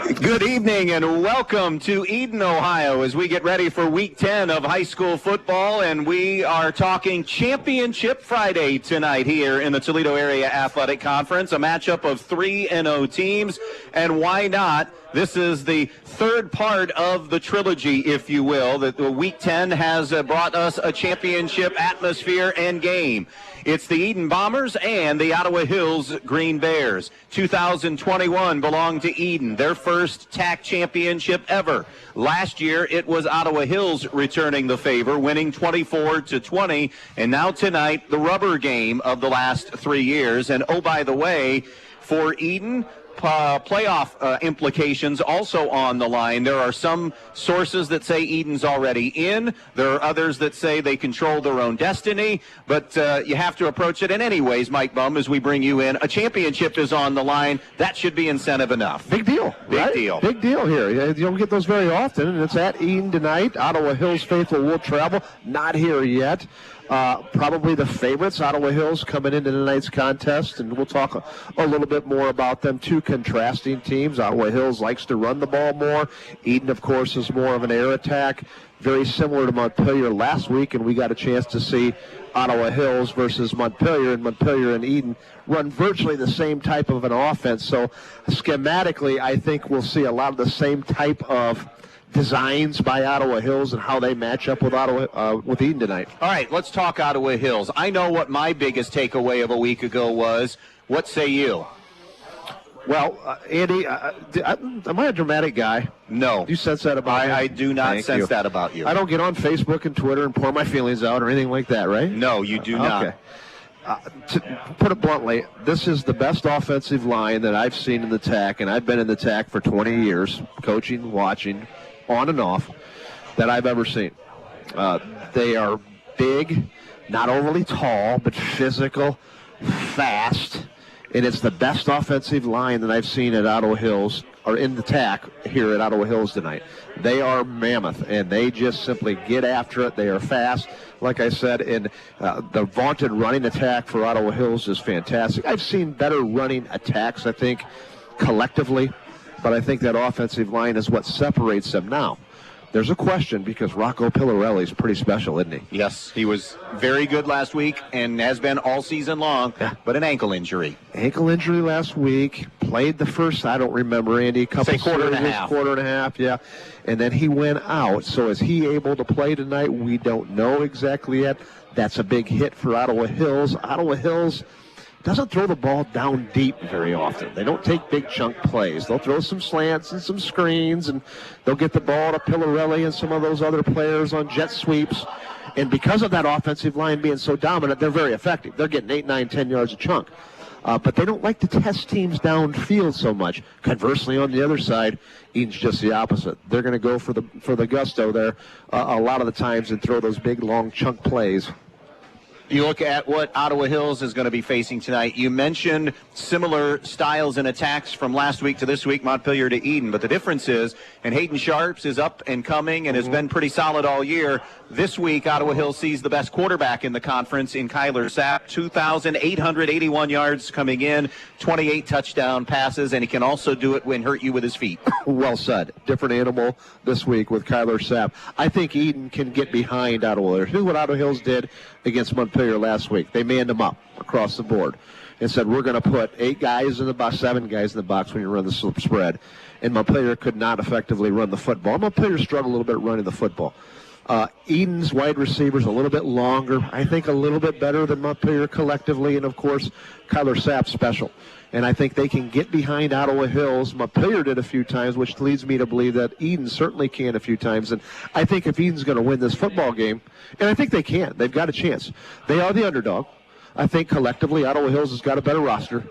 Good evening and welcome to Edon, Ohio, as we get ready for Week 10 of high school football, and we are talking Championship Friday tonight here in the Toledo Area Athletic Conference, a matchup of 3-0 teams, and why not? This is the third part of the trilogy, if you will, that the Week 10 has brought us a championship atmosphere and game. It's the Edon Bombers and the Ottawa Hills Green Bears. 2021 belonged to Edon, their first TAC championship ever. Last year, it was Ottawa Hills returning the favor, winning 24-20. And now tonight, the rubber game of the last 3 years. And oh, by the way, for Edon, playoff implications also on the line. There are some sources that say Edon's already in. There are others that say they control their own destiny. But you have to approach it in any ways, Mike Bumb, as we bring you in. A championship is on the line. That should be incentive enough. Big deal. Big deal. Big deal here. You don't get those very often, and it's at Edon tonight. Ottawa Hills faithful will travel. Not here yet. Probably the favorites, Ottawa Hills, coming into tonight's contest, and we'll talk a little bit more about them. Two contrasting teams. Ottawa Hills likes to run the ball more. Edon, of course, is more of an air attack. Very similar to Montpelier last week, and we got a chance to see Ottawa Hills versus Montpelier, and Montpelier and Edon run virtually the same type of an offense. So schematically, I think we'll see a lot of the same type of designs by Ottawa Hills and how they match up with Edon tonight. All right, let's talk Ottawa Hills. I know what my biggest takeaway of a week ago was. What say you? Well, Andy, am I a dramatic guy? No. Do you sense that about me? I do not sense that about you. I don't get on Facebook and Twitter and pour my feelings out or anything like that, right? No, you do not. Okay. To put it bluntly, this is the best offensive line that I've seen in the TAC, and I've been in the TAC for 20 years, coaching, watching, on and off, that I've ever seen. They are big, not overly tall, but physical, fast, and it's the best offensive line that I've seen at Ottawa Hills, or in the TAC here at Ottawa Hills tonight. They are mammoth, and they just simply get after it. They are fast, like I said, and the vaunted running attack for Ottawa Hills is fantastic. I've seen better running attacks, I think, collectively, but I think that offensive line is what separates them now. There's a question because Rocco Pillarelli is pretty special, isn't he? Yes, he was very good last week and has been all season long, but an ankle injury. Ankle injury last week. Played the first, I don't remember, Andy, quarter and a half, yeah. And then he went out. So is he able to play tonight? We don't know exactly yet. That's a big hit for Ottawa Hills. Ottawa Hills doesn't throw the ball down deep very often. They don't take big chunk plays. They'll throw some slants and some screens, and they'll get the ball to Pillarelli and some of those other players on jet sweeps. And because of that offensive line being so dominant, they're very effective. They're getting 8, 9, 10 yards a chunk. But they don't like to test teams downfield so much. Conversely, on the other side, Edon's just the opposite. They're going to go for the gusto there a lot of the times and throw those big, long chunk plays. You look at what Ottawa Hills is going to be facing tonight. You mentioned similar styles and attacks from last week to this week, Montpelier to Edon. But the difference is, and Hayden Sharps is up and coming and has been pretty solid all year. This week, Ottawa Hills sees the best quarterback in the conference in Kyler Sapp. 2,881 yards coming in, 28 touchdown passes, and he can also do it when hurt you with his feet. Well said. Different animal this week with Kyler Sapp. I think Edon can get behind Ottawa Hills. Here's what Ottawa Hills did against Montpelier last week. They manned them up across the board and said, we're going to put 8 guys in the box, 7 guys in the box when you run the spread. And Montpelier could not effectively run the football. Montpelier struggled a little bit running the football. Edon's wide receivers a little bit longer, I think a little bit better than Montpelier collectively, and of course Kyler Sapp special. And I think they can get behind Ottawa Hills. Montpelier did a few times, which leads me to believe that Edon certainly can a few times. And I think if Edon's going to win this football game, and I think they can, they've got a chance. They are the underdog. I think collectively Ottawa Hills has got a better roster.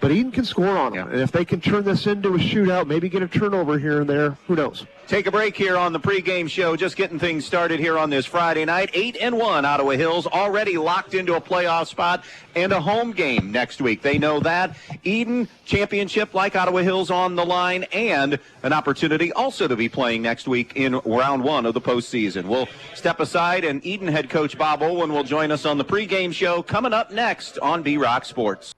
But Edon can score on them. And if they can turn this into a shootout, maybe get a turnover here and there, who knows? Take a break here on the pregame show. Just getting things started here on this Friday night. 8-1 Ottawa Hills already locked into a playoff spot and a home game next week. They know that. Edon championship like Ottawa Hills on the line and an opportunity also to be playing next week in round 1 of the postseason. We'll step aside and Edon head coach Bob Olin will join us on the pregame show coming up next on B-Rock Sports.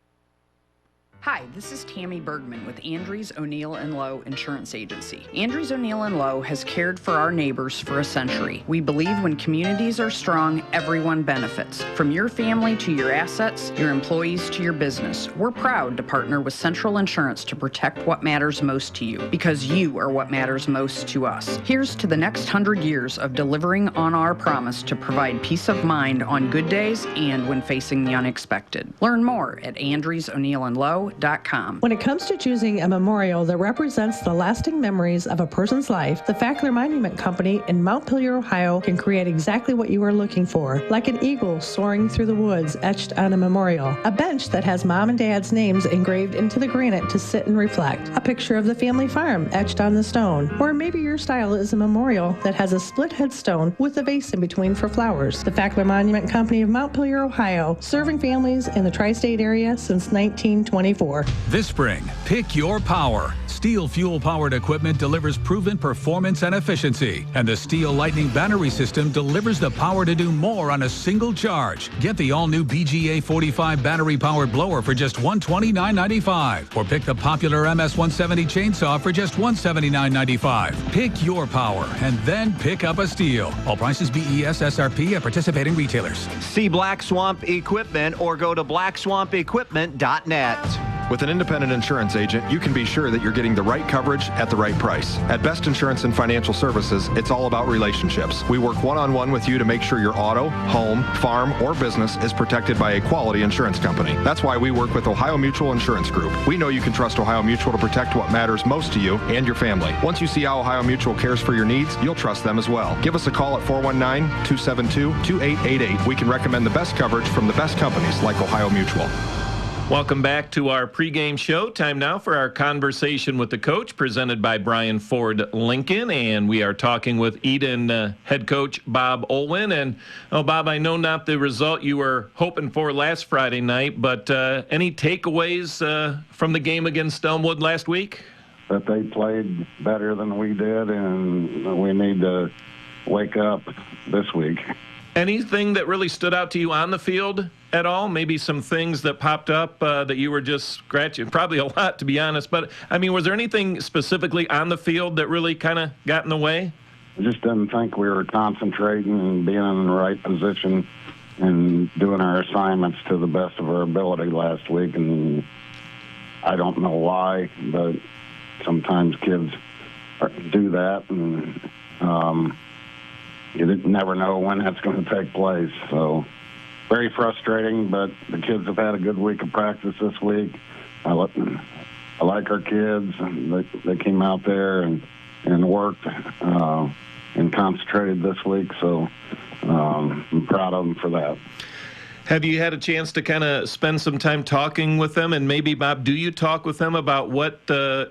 Hi, this is Tammy Bergman with Andrews O'Neill & Lowe Insurance Agency. Andrews O'Neill & Lowe has cared for our neighbors for a century. We believe when communities are strong, everyone benefits. From your family to your assets, your employees to your business. We're proud to partner with Central Insurance to protect what matters most to you, because you are what matters most to us. Here's to the next 100 years of delivering on our promise to provide peace of mind on good days and when facing the unexpected. Learn more at andrewsoneillandlowe.com. When it comes to choosing a memorial that represents the lasting memories of a person's life, the Fackler Monument Company in Montpelier, Ohio can create exactly what you are looking for, like an eagle soaring through the woods etched on a memorial, a bench that has mom and dad's names engraved into the granite to sit and reflect, a picture of the family farm etched on the stone, or maybe your style is a memorial that has a split headstone with a vase in between for flowers. The Fackler Monument Company of Montpelier, Ohio, serving families in the tri-state area since 1924. This spring, pick your power. Steel fuel-powered equipment delivers proven performance and efficiency, and the Steel Lightning battery system delivers the power to do more on a single charge. Get the all-new BGA 45 battery-powered blower for just $129.95, or pick the popular MS-170 chainsaw for just $179.95. Pick your power, and then pick up a Steel. All prices BES SRP at participating retailers. See Black Swamp Equipment or go to blackswampequipment.net. With an independent insurance agent, you can be sure that you're getting the right coverage at the right price. At Best Insurance and Financial Services, it's all about relationships. We work one-on-one with you to make sure your auto, home, farm, or business is protected by a quality insurance company. That's why we work with Ohio Mutual Insurance Group. We know you can trust Ohio Mutual to protect what matters most to you and your family. Once you see how Ohio Mutual cares for your needs, you'll trust them as well. Give us a call at 419-272-2888. We can recommend the best coverage from the best companies like Ohio Mutual. Welcome back to our pregame show. Time now for our conversation with the coach, presented by Brian Ford Lincoln. And we are talking with Edon head coach Bob Olwin. And, Bob, I know not the result you were hoping for last Friday night, but any takeaways from the game against Elmwood last week? That they played better than we did, and we need to wake up this week. Anything that really stood out to you on the field at all? Maybe some things that popped up that you were just scratching? Probably a lot, to be honest. But, I mean, was there anything specifically on the field that really kind of got in the way? I just didn't think we were concentrating and being in the right position and doing our assignments to the best of our ability last week. And I don't know why, but sometimes kids do that. And you never know when that's going to take place. So very frustrating, but the kids have had a good week of practice this week. I like our kids. They came out there and worked and concentrated this week, so I'm proud of them for that. Have you had a chance to kind of spend some time talking with them? And maybe, Bob, do you talk with them about what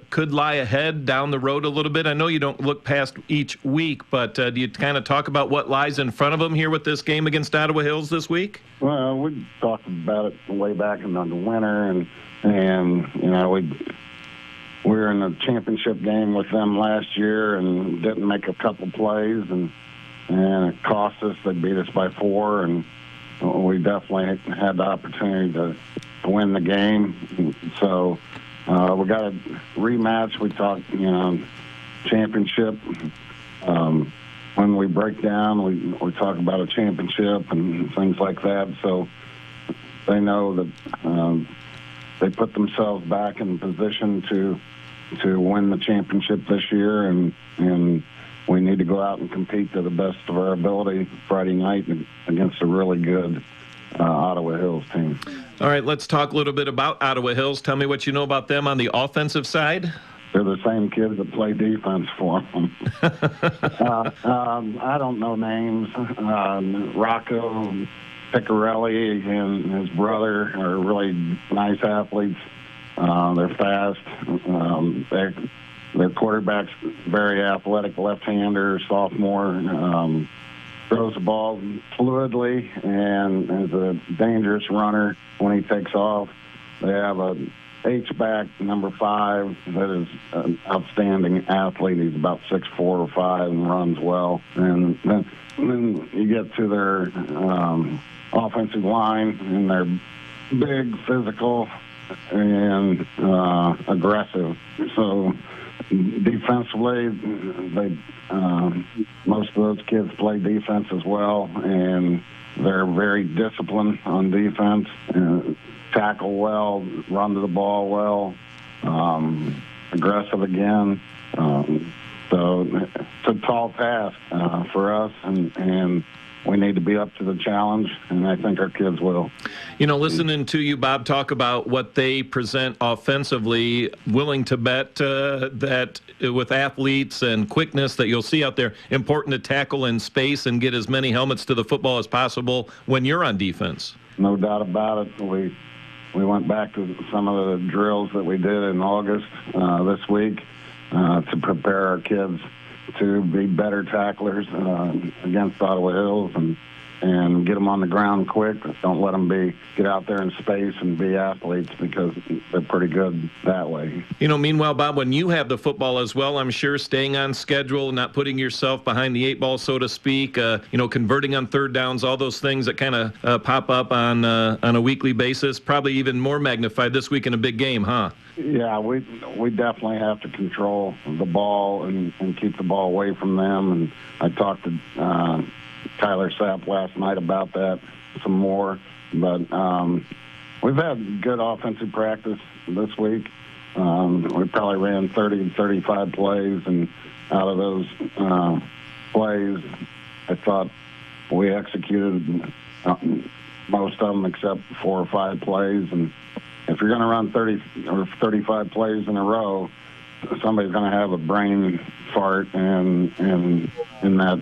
could lie ahead down the road a little bit? I know you don't look past each week, but do you kind of talk about what lies in front of them here with this game against Ottawa Hills this week? Well, we talked about it way back in the winter, and you know, we were in a championship game with them last year and didn't make a couple plays, and it cost us. They beat us by 4, and we definitely had the opportunity to win the game. So we got a rematch. We talked, you know, championship. When we break down, we talk about a championship and things like that. So they know that they put themselves back in position to win the championship this year, and we need to go out and compete to the best of our ability Friday night against a really good Ottawa Hills team. All right, let's talk a little bit about Ottawa Hills. Tell me what you know about them on the offensive side. They're the same kids that play defense for them. I don't know names. Rocco Piccarelli and his brother are really nice athletes. They're fast. Their quarterback's very athletic, left-hander, sophomore, throws the ball fluidly and is a dangerous runner when he takes off. They have a H-back, number 5, that is an outstanding athlete. He's about 6'4" or 5 and runs well. And then you get to their offensive line, and they're big, physical, and aggressive. So defensively, most of those kids play defense as well, and they're very disciplined on defense, tackle well, run to the ball well, aggressive again. So it's a tall task for us, and we need to be up to the challenge, and I think our kids will. You know, listening to you, Bob, talk about what they present offensively, willing to bet that with athletes and quickness that you'll see out there, important to tackle in space and get as many helmets to the football as possible when you're on defense. No doubt about it. We went back to some of the drills that we did in August this week to prepare our kids to be better tacklers against Ottawa Hills and get them on the ground quick. Don't let them get out there in space and be athletes, because they're pretty good that way. You know, meanwhile, Bob, when you have the football as well, I'm sure staying on schedule, not putting yourself behind the eight ball, so to speak, converting on third downs, all those things that kind of pop up on a weekly basis, probably even more magnified this week in a big game, huh? Yeah, we definitely have to control the ball and keep the ball away from them. And I talked to Tyler Sapp last night about that some more. But we've had good offensive practice this week. We probably ran 30 to 35 plays, and out of those plays, I thought we executed most of them except 4 or 5 plays. And if you're going to run 30 or 35 plays in a row, somebody's going to have a brain fart and in that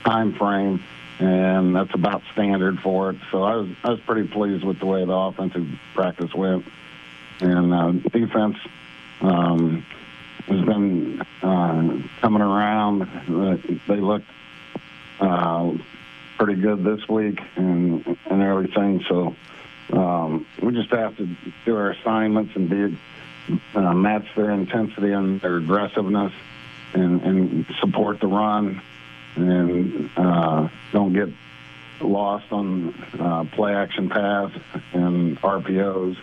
time frame, and that's about standard for it. So I was pretty pleased with the way the offensive practice went, and defense has been coming around. They looked pretty good this week and everything. So. We just have to do our assignments and match their intensity and their aggressiveness and support the run, and don't get lost on play action pass and RPOs.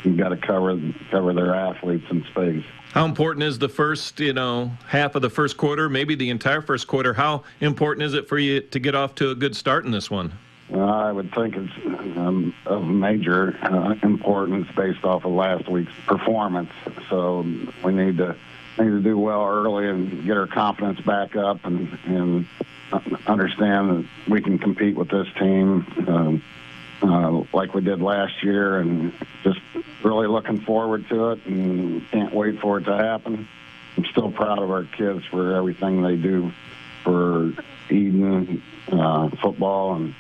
You've got to cover their athletes in space. How important is the first, half of the first quarter, maybe the entire first quarter? How important is it for you to get off to a good start in this one? I would think it's of major importance based off of last week's performance. So we need to do well early and get our confidence back up and understand that we can compete with this team like we did last year, and just really looking forward to it and can't wait for it to happen. I'm still proud of our kids for everything they do for Edon football and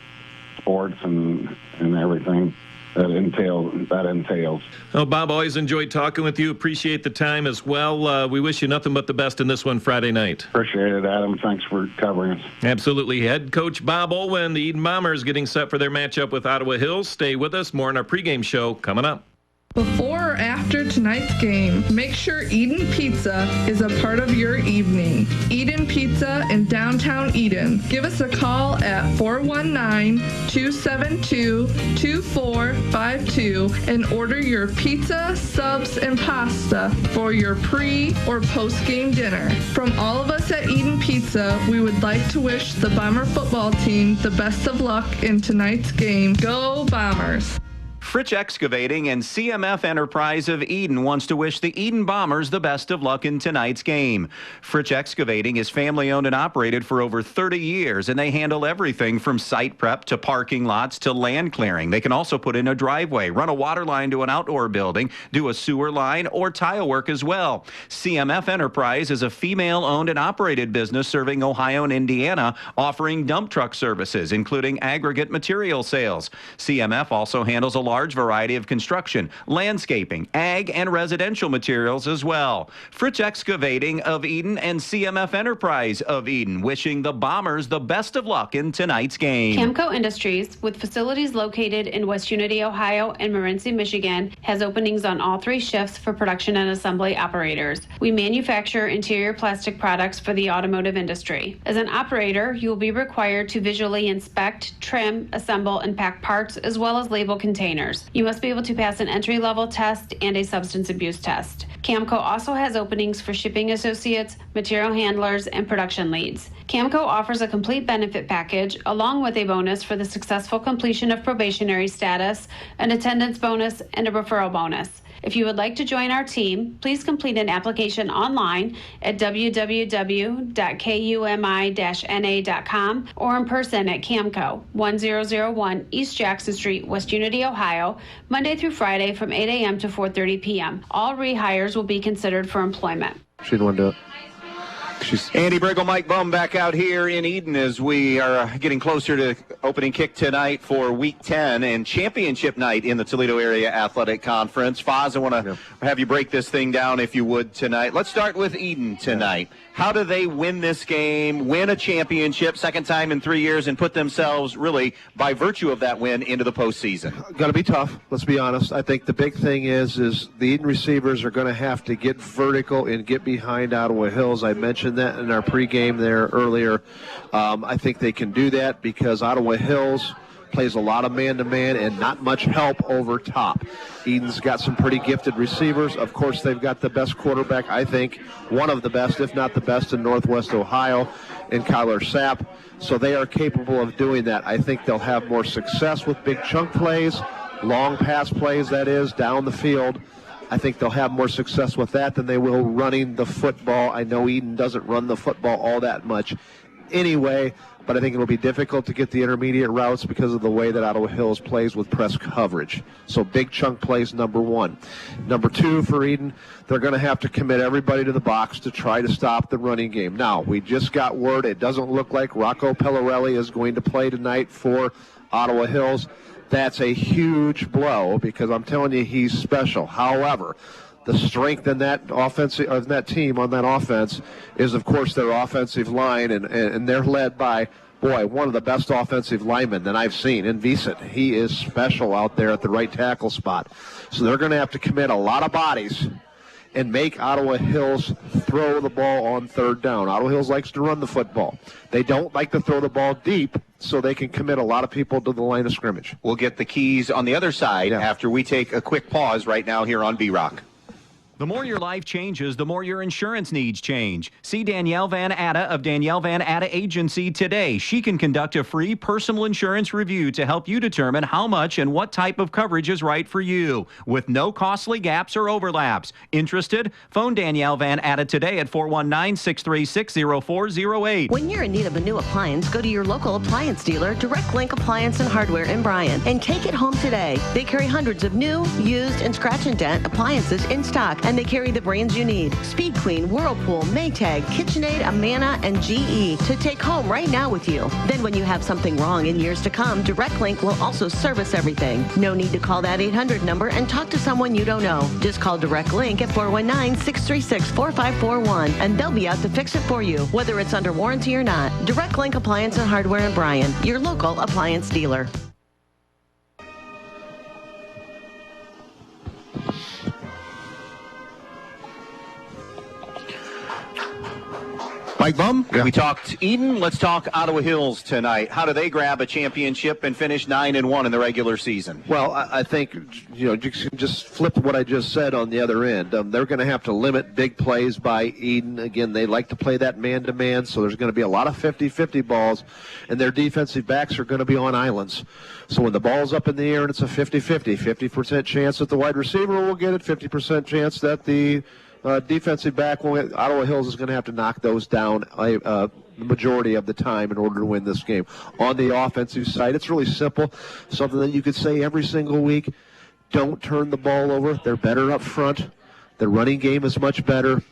sports and everything that entails. Oh, Bob, always enjoyed talking with you. Appreciate the time as well. We wish you nothing but the best in this one Friday night. Appreciate it, Adam. Thanks for covering us. Absolutely. Head coach Bob Olwin, the Edon Bombers, getting set for their matchup with Ottawa Hills. Stay with us. More in our pregame show coming up. Before or after tonight's game, make sure Edon Pizza is a part of your evening. Edon Pizza in downtown Edon. Give us a call at 419-272-2452 and order your pizza, subs, and pasta for your pre- or post-game dinner. From all of us at Edon Pizza, we would like to wish the Bomber football team the best of luck in tonight's game. Go Bombers! Fritch Excavating and CMF Enterprise of Edon wants to wish the Edon Bombers the best of luck in tonight's game. Fritch Excavating is family-owned and operated for over 30 years, and they handle everything from site prep to parking lots to land clearing. They can also put in a driveway, run a water line to an outdoor building, do a sewer line, or tile work as well. CMF Enterprise is a female-owned and operated business serving Ohio and Indiana, offering dump truck services, including aggregate material sales. CMF also handles a large large variety of construction, landscaping, ag, and residential materials as well. Fritz Excavating of Edon and CMF Enterprise of Edon wishing the Bombers the best of luck in tonight's game. Camco Industries, with facilities located in West Unity, Ohio and Morenci, Michigan, has openings on all 3 shifts for production and assembly operators. We manufacture interior plastic products for the automotive industry. As an operator, you will be required to visually inspect, trim, assemble, and pack parts as well as label containers. You must be able to pass an entry-level test and a substance abuse test. Camco also has openings for shipping associates, material handlers, and production leads. Camco offers a complete benefit package along with a bonus for the successful completion of probationary status, an attendance bonus, and a referral bonus. If you would like to join our team, please complete an application online at www.kumi-na.com or in person at Camco, 1001 East Jackson Street, West Unity, Ohio, Monday through Friday from 8 a.m. to 4:30 p.m. All rehires will be considered for employment. She didn't want to do it. Andy Brigle, Mike Bumb back out here in Edon as we are getting closer to opening kick tonight for Week 10 and championship night in the Toledo Area Athletic Conference. Foz, I want to have you break this thing down if you would tonight. Let's start with Edon tonight. How do they win this game, win a championship, second time in 3 years, and put themselves really, by virtue of that win, into the postseason? Got to be tough. Let's be honest. I think the big thing is the Edon receivers are going to have to get vertical and get behind Ottawa Hills. I mentioned that in our pregame there earlier. I think they can do that because Ottawa Hills plays a lot of man-to-man and not much help over top. Edon's got some pretty gifted receivers. Of course, they've got the best quarterback, I think, one of the best, if not the best, in Northwest Ohio, in Kyler Sapp. So they are capable of doing that. I think they'll have more success with big chunk plays, long pass plays, that is, down the field. I think they'll have more success with that than they will running the football. I know Edon doesn't run the football all that much anyway, but I think it'll be difficult to get the intermediate routes because of the way that Ottawa Hills plays with press coverage. So big chunk plays, number one. Number two for Edon, they're going to have to commit everybody to the box to try to stop the running game. Now, we just got word it doesn't look like Rocco Pellarelli is going to play tonight for Ottawa Hills. That's a huge blow because I'm telling you, he's special. However, the strength in that offensive of that team on that offense is, of course, their offensive line, and they're led by, boy, one of the best offensive linemen that I've seen in Vicent. He is special out there at the right tackle spot. So they're going to have to commit a lot of bodies and make Ottawa Hills throw the ball on third down. Ottawa Hills likes to run the football. They don't like to throw the ball deep so they can commit a lot of people to the line of scrimmage. We'll get the keys on the other side after we take a quick pause right now here on B-Rock. The more your life changes, the more your insurance needs change. See Danielle Van Atta of Danielle Van Atta Agency today. She can conduct a free personal insurance review to help you determine how much and what type of coverage is right for you, with no costly gaps or overlaps. Interested? Phone Danielle Van Atta today at 419-636-0408. When you're in need of a new appliance, go to your local appliance dealer, Direct Link Appliance and Hardware in Bryan, and take it home today. They carry hundreds of new, used, and scratch and dent appliances in stock, and they carry the brands you need. Speed Queen, Whirlpool, Maytag, KitchenAid, Amana, and GE to take home right now with you. Then when you have something wrong in years to come, Direct Link will also service everything. No need to call that 800 number and talk to someone you don't know. Just call Direct Link at 419-636-4541 and they'll be out to fix it for you, whether it's under warranty or not. Direct Link Appliance and Hardware in Bryan, your local appliance dealer. Mike Bumb, we talked Edon. Let's talk Ottawa Hills tonight. How do they grab a championship and finish 9-1 in the regular season? Well, I think, you can just flip what I just said on the other end. They're going to have to limit big plays by Edon. Again, they like to play that man-to-man, so there's going to be a lot of 50-50 balls, and their defensive backs are going to be on islands. So when the ball's up in the air and it's a 50-50, 50% chance that the wide receiver will get it, 50% chance that the defensive back, Ottawa Hills is going to have to knock those down the majority of the time in order to win this game. On the offensive side, it's really simple. Something that you could say every single week. Don't turn the ball over. They're better up front. Their running game is much better.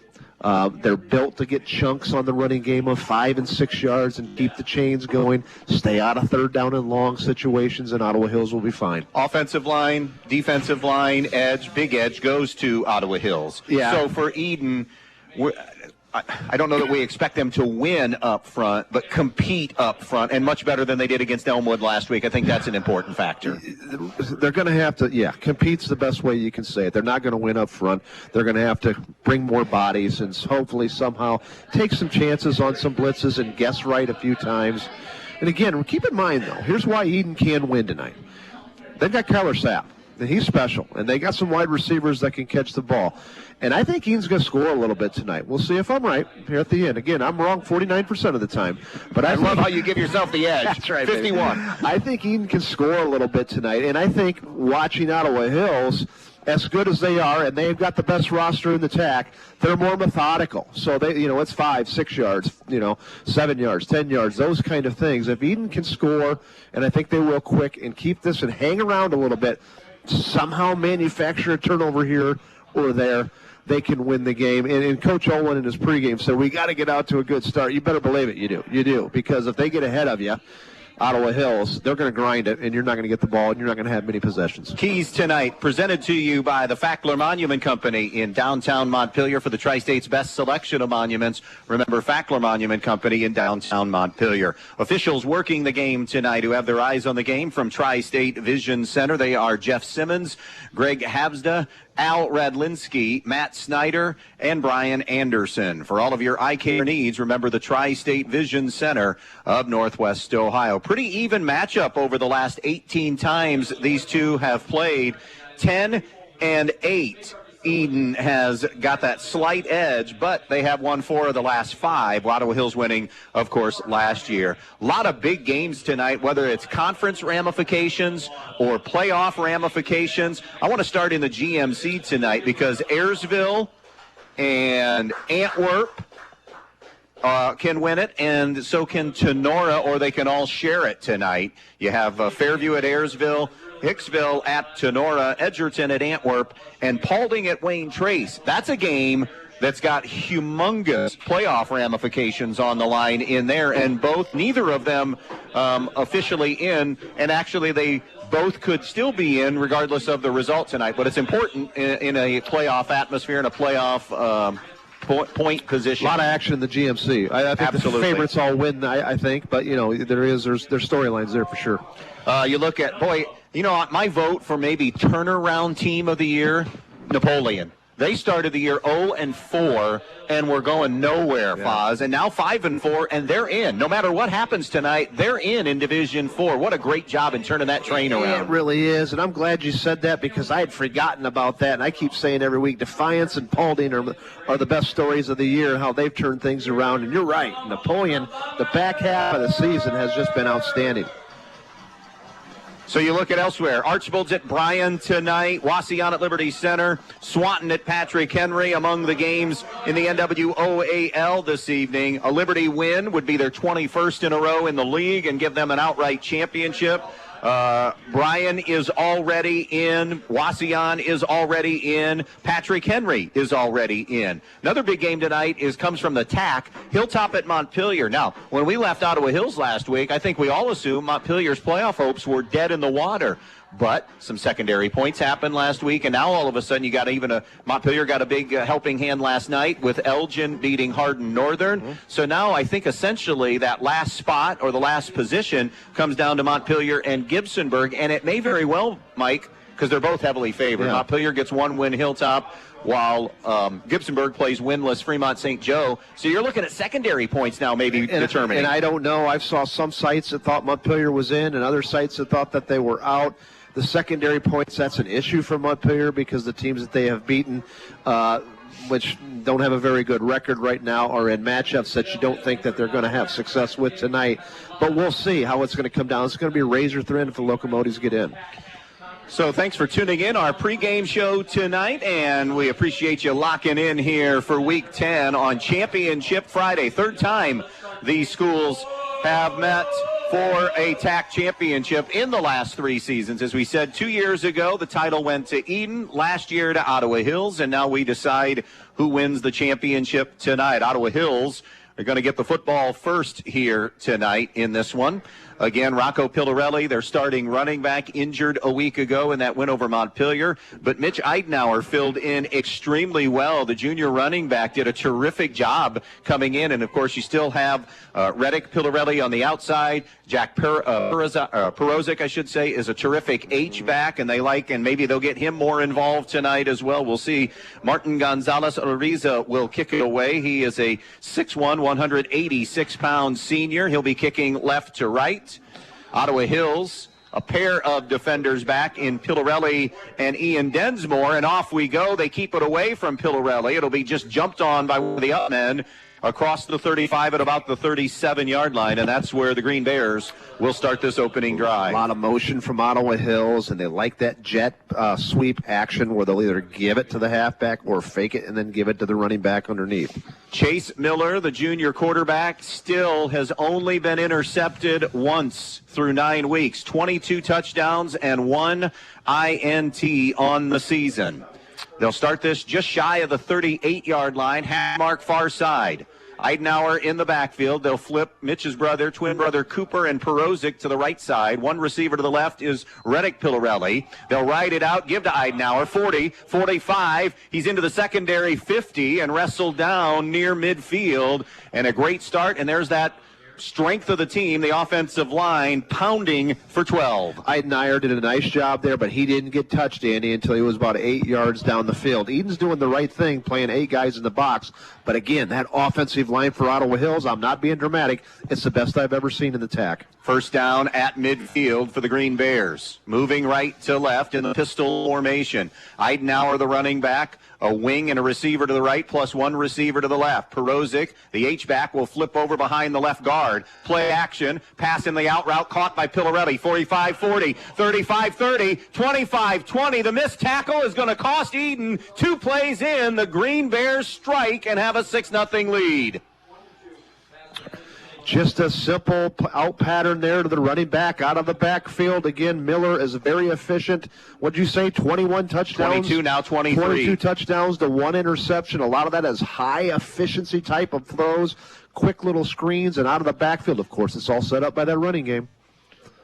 They're built to get chunks on the running game of 5 and 6 yards and keep the chains going. Stay out of third down and long situations, and Ottawa Hills will be fine. Offensive line, defensive line, edge, big edge goes to Ottawa Hills. Yeah. So for Edon, I don't know that we expect them to win up front, but compete up front, and much better than they did against Elmwood last week. I think that's an important factor. They're going to have to, compete's the best way you can say it. They're not going to win up front. They're going to have to bring more bodies and hopefully somehow take some chances on some blitzes and guess right a few times. And again, keep in mind, though, here's why Edon can win tonight. They've got Kyler Sapp, and he's special, and they got some wide receivers that can catch the ball. And I think Edon's going to score a little bit tonight. We'll see if I'm right here at the end. Again, I'm wrong 49% of the time. But I love how you give yourself the edge. That's right, 51. Baby. I think Edon can score a little bit tonight. And I think watching Ottawa Hills, as good as they are, and they've got the best roster in the TAC, they're more methodical. So, it's 5, 6 yards, 7 yards, 10 yards, those kind of things. If Edon can score, and I think they will quick, and keep this and hang around a little bit, somehow manufacture a turnover here or there, they can win the game. And Coach Olin in his pregame said, we got to get out to a good start. You better believe it, you do. You do. Because if they get ahead of you, Ottawa Hills, they're going to grind it, and you're not going to get the ball, and you're not going to have many possessions. Keys tonight, presented to you by the Fackler Monument Company in downtown Montpelier for the Tri-State's best selection of monuments. Remember, Fackler Monument Company in downtown Montpelier. Officials working the game tonight who have their eyes on the game from Tri-State Vision Center. They are Jeff Simmons, Greg Habsda, Al Radlinski, Matt Snyder, and Brian Anderson. For all of your eye care needs, remember the Tri-State Vision Center of Northwest Ohio. Pretty even matchup over the last 18 times these two have played. 10-8. Edon has got that slight edge, but they have won 4 of the last 5. Ottawa Hills winning, of course, last year. A lot of big games tonight, whether it's conference ramifications or playoff ramifications. I want to start in the GMC tonight because Ayersville and Antwerp can win it, and so can Tenora, or they can all share it tonight. You have Fairview at Ayersville, Hicksville at Tenora, Edgerton at Antwerp, and Paulding at Wayne Trace. That's a game that's got humongous playoff ramifications on the line in there, and neither of them officially in, and actually they both could still be in regardless of the result tonight. But it's important in a playoff atmosphere and a playoff point position. A lot of action in the GMC. I think Absolutely. The favorites all win, I think, but there's storylines there for sure. You look at, my vote for maybe turnaround team of the year, Napoleon. They started the year 0-4 and were going nowhere, Foz, and now 5-4, and they're in. No matter what happens tonight, they're in Division 4. What a great job in turning that train around. It really is, and I'm glad you said that because I had forgotten about that, and I keep saying every week, Defiance and Paulding are the best stories of the year, how they've turned things around, and you're right. Napoleon, the back half of the season has just been outstanding. So you look at elsewhere. Archbold's at Bryan tonight. Wauseon at Liberty Center. Swanton at Patrick Henry among the games in the NWOAL this evening. A Liberty win would be their 21st in a row in the league and give them an outright championship. Bryan is already in. Wauseon is already in. Patrick Henry is already in. Another big game tonight comes from the TAC. Hilltop at Montpelier. Now, when we left Ottawa Hills last week, I think we all assumed Montpelier's playoff hopes were dead in the water. But some secondary points happened last week, and now all of a sudden you got Montpelier got a big helping hand last night with Elgin beating Hardin Northern. Mm-hmm. So now I think essentially that last spot or the last position comes down to Montpelier and Gibsonburg, and it may very well, Mike, because they're both heavily favored. Yeah. Montpelier gets 1 win, Hilltop, while Gibsonburg plays winless Fremont St. Joe. So you're looking at secondary points now maybe determining. And I don't know. I saw some sites that thought Montpelier was in and other sites that thought that they were out. The secondary points, that's an issue for Montpelier because the teams that they have beaten, which don't have a very good record right now, are in matchups that you don't think that they're going to have success with tonight. But we'll see how it's going to come down. It's going to be razor thin if the Locomotives get in. So thanks for tuning in our pregame show tonight, and we appreciate you locking in here for Week 10 on Championship Friday. Third time these schools have met for a TAC championship in the last 3 seasons. As we said, 2 years ago, the title went to Edon, last year to Ottawa Hills, and now we decide who wins the championship tonight. Ottawa Hills are going to get the football first here tonight in this one. Again, Rocco Pillarelli, their starting running back, injured a week ago in that win over Montpelier. But Mitch Eidenauer filled in extremely well. The junior running back did a terrific job coming in. And, of course, you still have Reddick Pillarelli on the outside. Jack Perozic, I should say, is a terrific H-back, and and maybe they'll get him more involved tonight as well. We'll see. Martin Gonzalez Ariza will kick it away. He is a 6'1", 186-pound senior. He'll be kicking left to right. Ottawa Hills, a pair of defenders back in Pillarelli and Ian Densmore, and off we go. They keep it away from Pillarelli. It'll be just jumped on by one of the up men across the 35 at about the 37-yard line, and that's where the Green Bears will start this opening drive. A lot of motion from Ottawa Hills, and they like that jet sweep action where they'll either give it to the halfback or fake it and then give it to the running back underneath. Chase Miller, the junior quarterback, still has only been intercepted once through 9 weeks. 22 touchdowns and 1 INT on the season. They'll start this just shy of the 38-yard line, half mark far side. Eidenauer in the backfield. They'll flip Mitch's twin brother Cooper and Perozic to the right side. One receiver to the left is Reddick Pillarelli. They'll ride it out, give to Eidenauer, 40, 45. He's into the secondary 50 and wrestled down near midfield. And a great start, and there's that strength of the team, the offensive line, pounding for 12. Eidenauer did a nice job there, but he didn't get touched, Andy, until he was about 8 yards down the field. Edon's doing the right thing, playing 8 guys in the box. But again, that offensive line for Ottawa Hills, I'm not being dramatic, it's the best I've ever seen in the TAC. First down at midfield for the Green Bears. Moving right to left in the pistol formation. Eidenauer, the running back, a wing and a receiver to the right, plus one receiver to the left. Perozic, the H-back, will flip over behind the left guard. Play action, pass in the out route, caught by Pillarelli. 45-40, 35-30, 25-20. The missed tackle is going to cost Edon. 2 plays in, the Green Bears strike and have a 6-0 lead. Just a simple out pattern there to the running back out of the backfield. Again, Miller is very efficient. What'd you say, 21 touchdowns? 22, now 23. 22 touchdowns to 1 interception. A lot of that is high efficiency type of throws, quick little screens, and out of the backfield. Of course, it's all set up by that running game.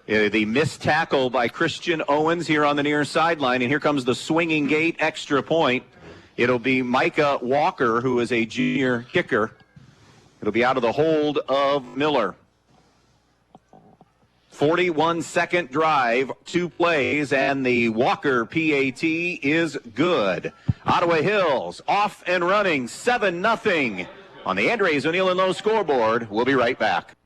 The missed tackle by Christian Owens here on the near sideline, and here comes the swinging gate extra point. It'll be Micah Walker, who is a junior kicker. It'll be out of the hold of Miller. 41-second drive, 2 plays, and the Walker PAT is good. Ottawa Hills off and running, 7-0 on the Andres O'Neill and Lowe scoreboard. We'll be right back.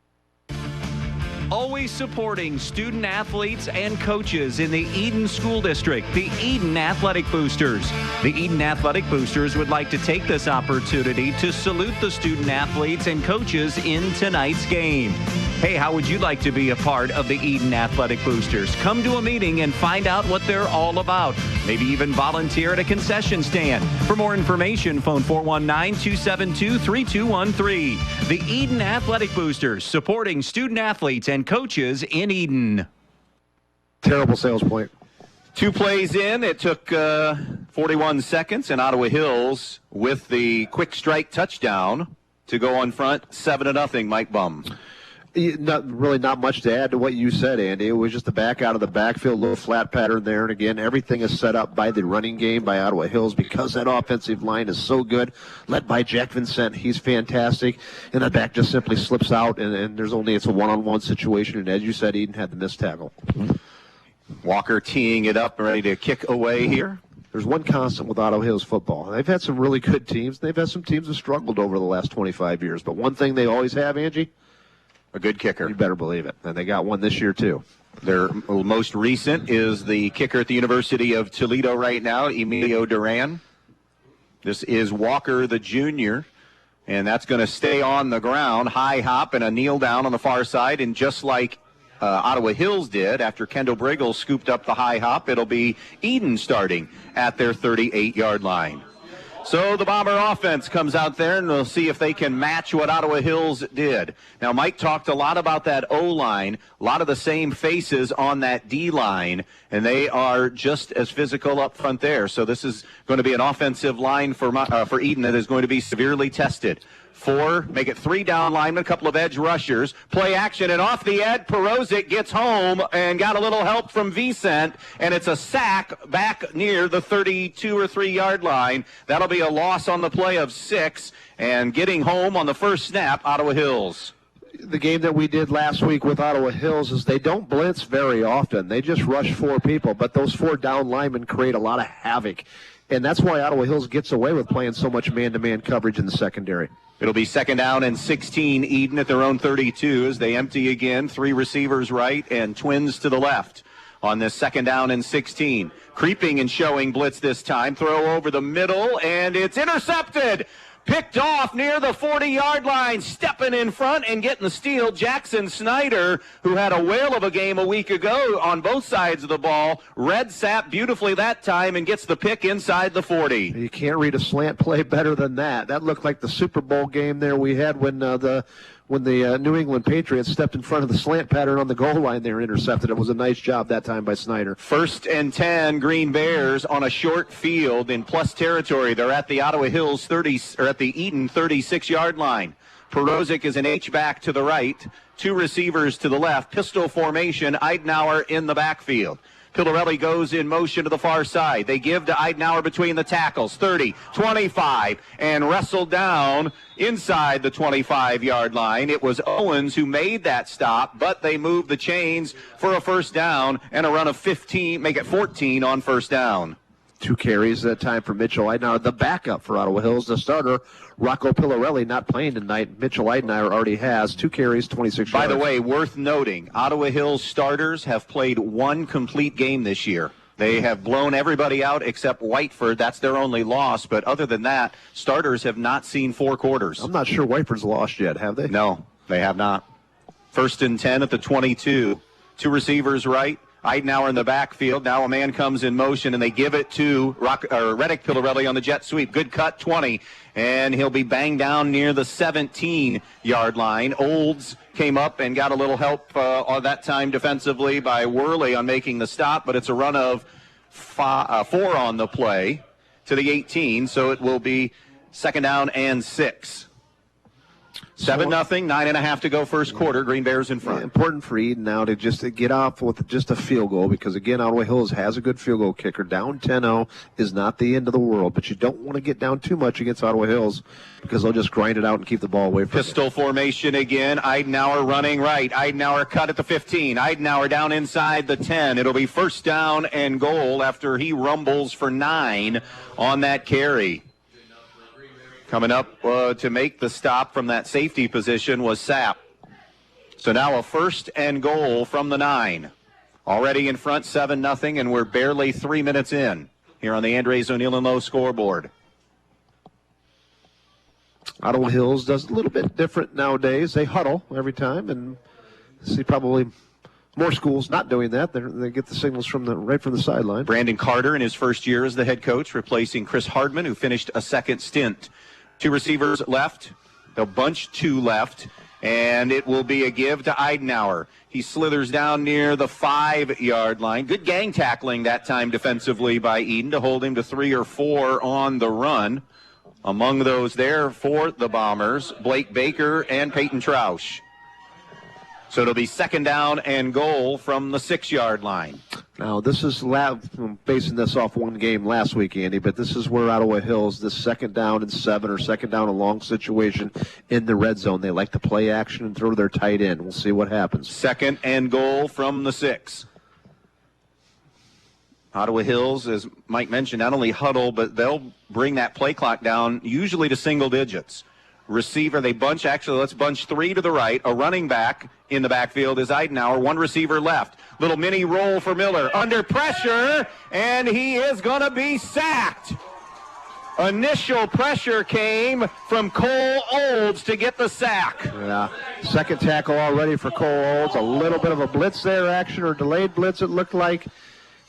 Always supporting student athletes and coaches in the Edon School District, the Edon Athletic Boosters. The Edon Athletic Boosters would like to take this opportunity to salute the student athletes and coaches in tonight's game. Hey, how would you like to be a part of the Edon Athletic Boosters? Come to a meeting and find out what they're all about. Maybe even volunteer at a concession stand. For more information, phone 419-272-3213. The Edon Athletic Boosters, supporting student athletes and coaches in Edon. Terrible sales point. 2 plays in. It took 41 seconds, and Ottawa Hills with the quick strike touchdown to go on front, 7-0, Mike Bumb. Not much to add to what you said, Andy. It was just the back out of the backfield, little flat pattern there. And again, everything is set up by the running game by Ottawa Hills because that offensive line is so good, led by Jack Vincent. He's fantastic. And the back just simply slips out, and it's a one-on-one situation. And as you said, Edon had the missed tackle. Walker teeing it up, ready to kick away here. There's one constant with Ottawa Hills football. They've had some really good teams. They've had some teams that struggled over the last 25 years. But one thing they always have, Angie, a good kicker. You better believe it. And they got one this year, too. Their most recent is the kicker at the University of Toledo right now, Emilio Duran. This is Walker, the junior, and that's going to stay on the ground, high hop and a kneel down on the far side. And just like Ottawa Hills did after Kendall Brigle scooped up the high hop, it'll be Edon starting at their 38-yard line. So the Bomber offense comes out there, and we'll see if they can match what Ottawa Hills did. Now, Mike talked a lot about that O-line, a lot of the same faces on that D-line, and they are just as physical up front there. So this is going to be an offensive line for Edon that is going to be severely tested. 4, make it 3 down linemen, a couple of edge rushers, play action, and off the edge, Perozic gets home and got a little help from Vicent, and it's a sack back near the 32 or 3 yard line. That'll be a loss on the play of 6, and getting home on the first snap, Ottawa Hills. The game that we did last week with Ottawa Hills is they don't blitz very often. They just rush 4 people, but those 4 down linemen create a lot of havoc. And that's why Ottawa Hills gets away with playing so much man-to-man coverage in the secondary. It'll be 2nd down and 16, Edon at their own 32 as they empty again. 3 receivers right and twins to the left on this 2nd down and 16. Creeping and showing blitz this time. Throw over the middle, and it's intercepted. Picked off near the 40-yard line, stepping in front and getting the steal. Jackson Snyder, who had a whale of a game a week ago on both sides of the ball, read Sapp beautifully that time and gets the pick inside the 40. You can't read a slant play better than that. That looked like the Super Bowl game there we had when the New England Patriots stepped in front of the slant pattern on the goal line. They were intercepted. It was a nice job that time by Snyder. 1st and 10, Green Bears on a short field in plus territory. They're at the Ottawa Hills at the Edon 36-yard line. Perozic is an H-back to the right, 2 receivers to the left, pistol formation, Eidenauer in the backfield. Pillarelli goes in motion to the far side. They give to Eidenauer between the tackles, 30, 25, and wrestled down inside the 25-yard line. It was Owens who made that stop, but they moved the chains for a first down and a run of 15, make it 14 on first down. 2 carries that time for Mitchell Eidenauer. The backup for Ottawa Hills, the starter, Rocco Pillarelli, not playing tonight. Mitchell Eidenauer already has 2 carries, 26 yards. By the way, worth noting, Ottawa Hills starters have played 1 complete game this year. They have blown everybody out except Whiteford. That's their only loss. But other than that, starters have not seen 4 quarters. I'm not sure Whiteford's lost yet, have they? No, they have not. 1st and 10 at the 22. 2 receivers right. Eidenauer in the backfield. Now a man comes in motion, and they give it to Reddick Pillarelli on the jet sweep. Good cut, 20. And he'll be banged down near the 17-yard line. Olds came up and got a little help on that time defensively by Worley on making the stop, but it's a run of 4 on the play to the 18, so it will be 2nd down and 6. 7-0, 9.5 to go first quarter. Green Bears in front. Yeah, important for Edon now to just get off with just a field goal because, again, Ottawa Hills has a good field goal kicker. Down 10-0 is not the end of the world, but you don't want to get down too much against Ottawa Hills because they'll just grind it out and keep the ball away from Pistol formation again. Eidenauer running right. Eidenauer cut at the 15. Eidenauer down inside the 10. It'll be 1st down and goal after he rumbles for 9 on that carry. Coming up to make the stop from that safety position was Sapp. So now a 1st and goal from the 9. Already in front, 7-0, and we're barely 3 minutes in here on the Andres O'Neill and Lowe scoreboard. Ottawa Hills does a little bit different nowadays. They huddle every time, and see probably more schools not doing that. They get the signals right from the sideline. Brandon Carter in his first year as the head coach, replacing Chris Hardman, who finished a 2nd stint. 2 receivers left. They'll bunch 2 left, and it will be a give to Eidenauer. He slithers down near the 5-yard line. Good gang tackling that time defensively by Edon to hold him to 3 or 4 on the run. Among those there for the Bombers, Blake Baker and Peyton Troush. So it'll be 2nd down and goal from the 6-yard line. Now, this is basing this off one game last week, Andy, but this is where Ottawa Hills, this 2nd down and 7 or 2nd down and long situation in the red zone, they like to play action and throw their tight end. We'll see what happens. 2nd and goal from the 6. Ottawa Hills, as Mike mentioned, not only huddle, but they'll bring that play clock down usually to single digits. Receiver, they bunch, actually let's bunch 3 to the right. A running back in the backfield is Eidenauer. 1 receiver left. Little mini roll for Miller. Under pressure, and he is going to be sacked. Initial pressure came from Cole Olds to get the sack. Yeah, 2nd tackle already for Cole Olds. A little bit of a blitz there, action or delayed blitz it looked like.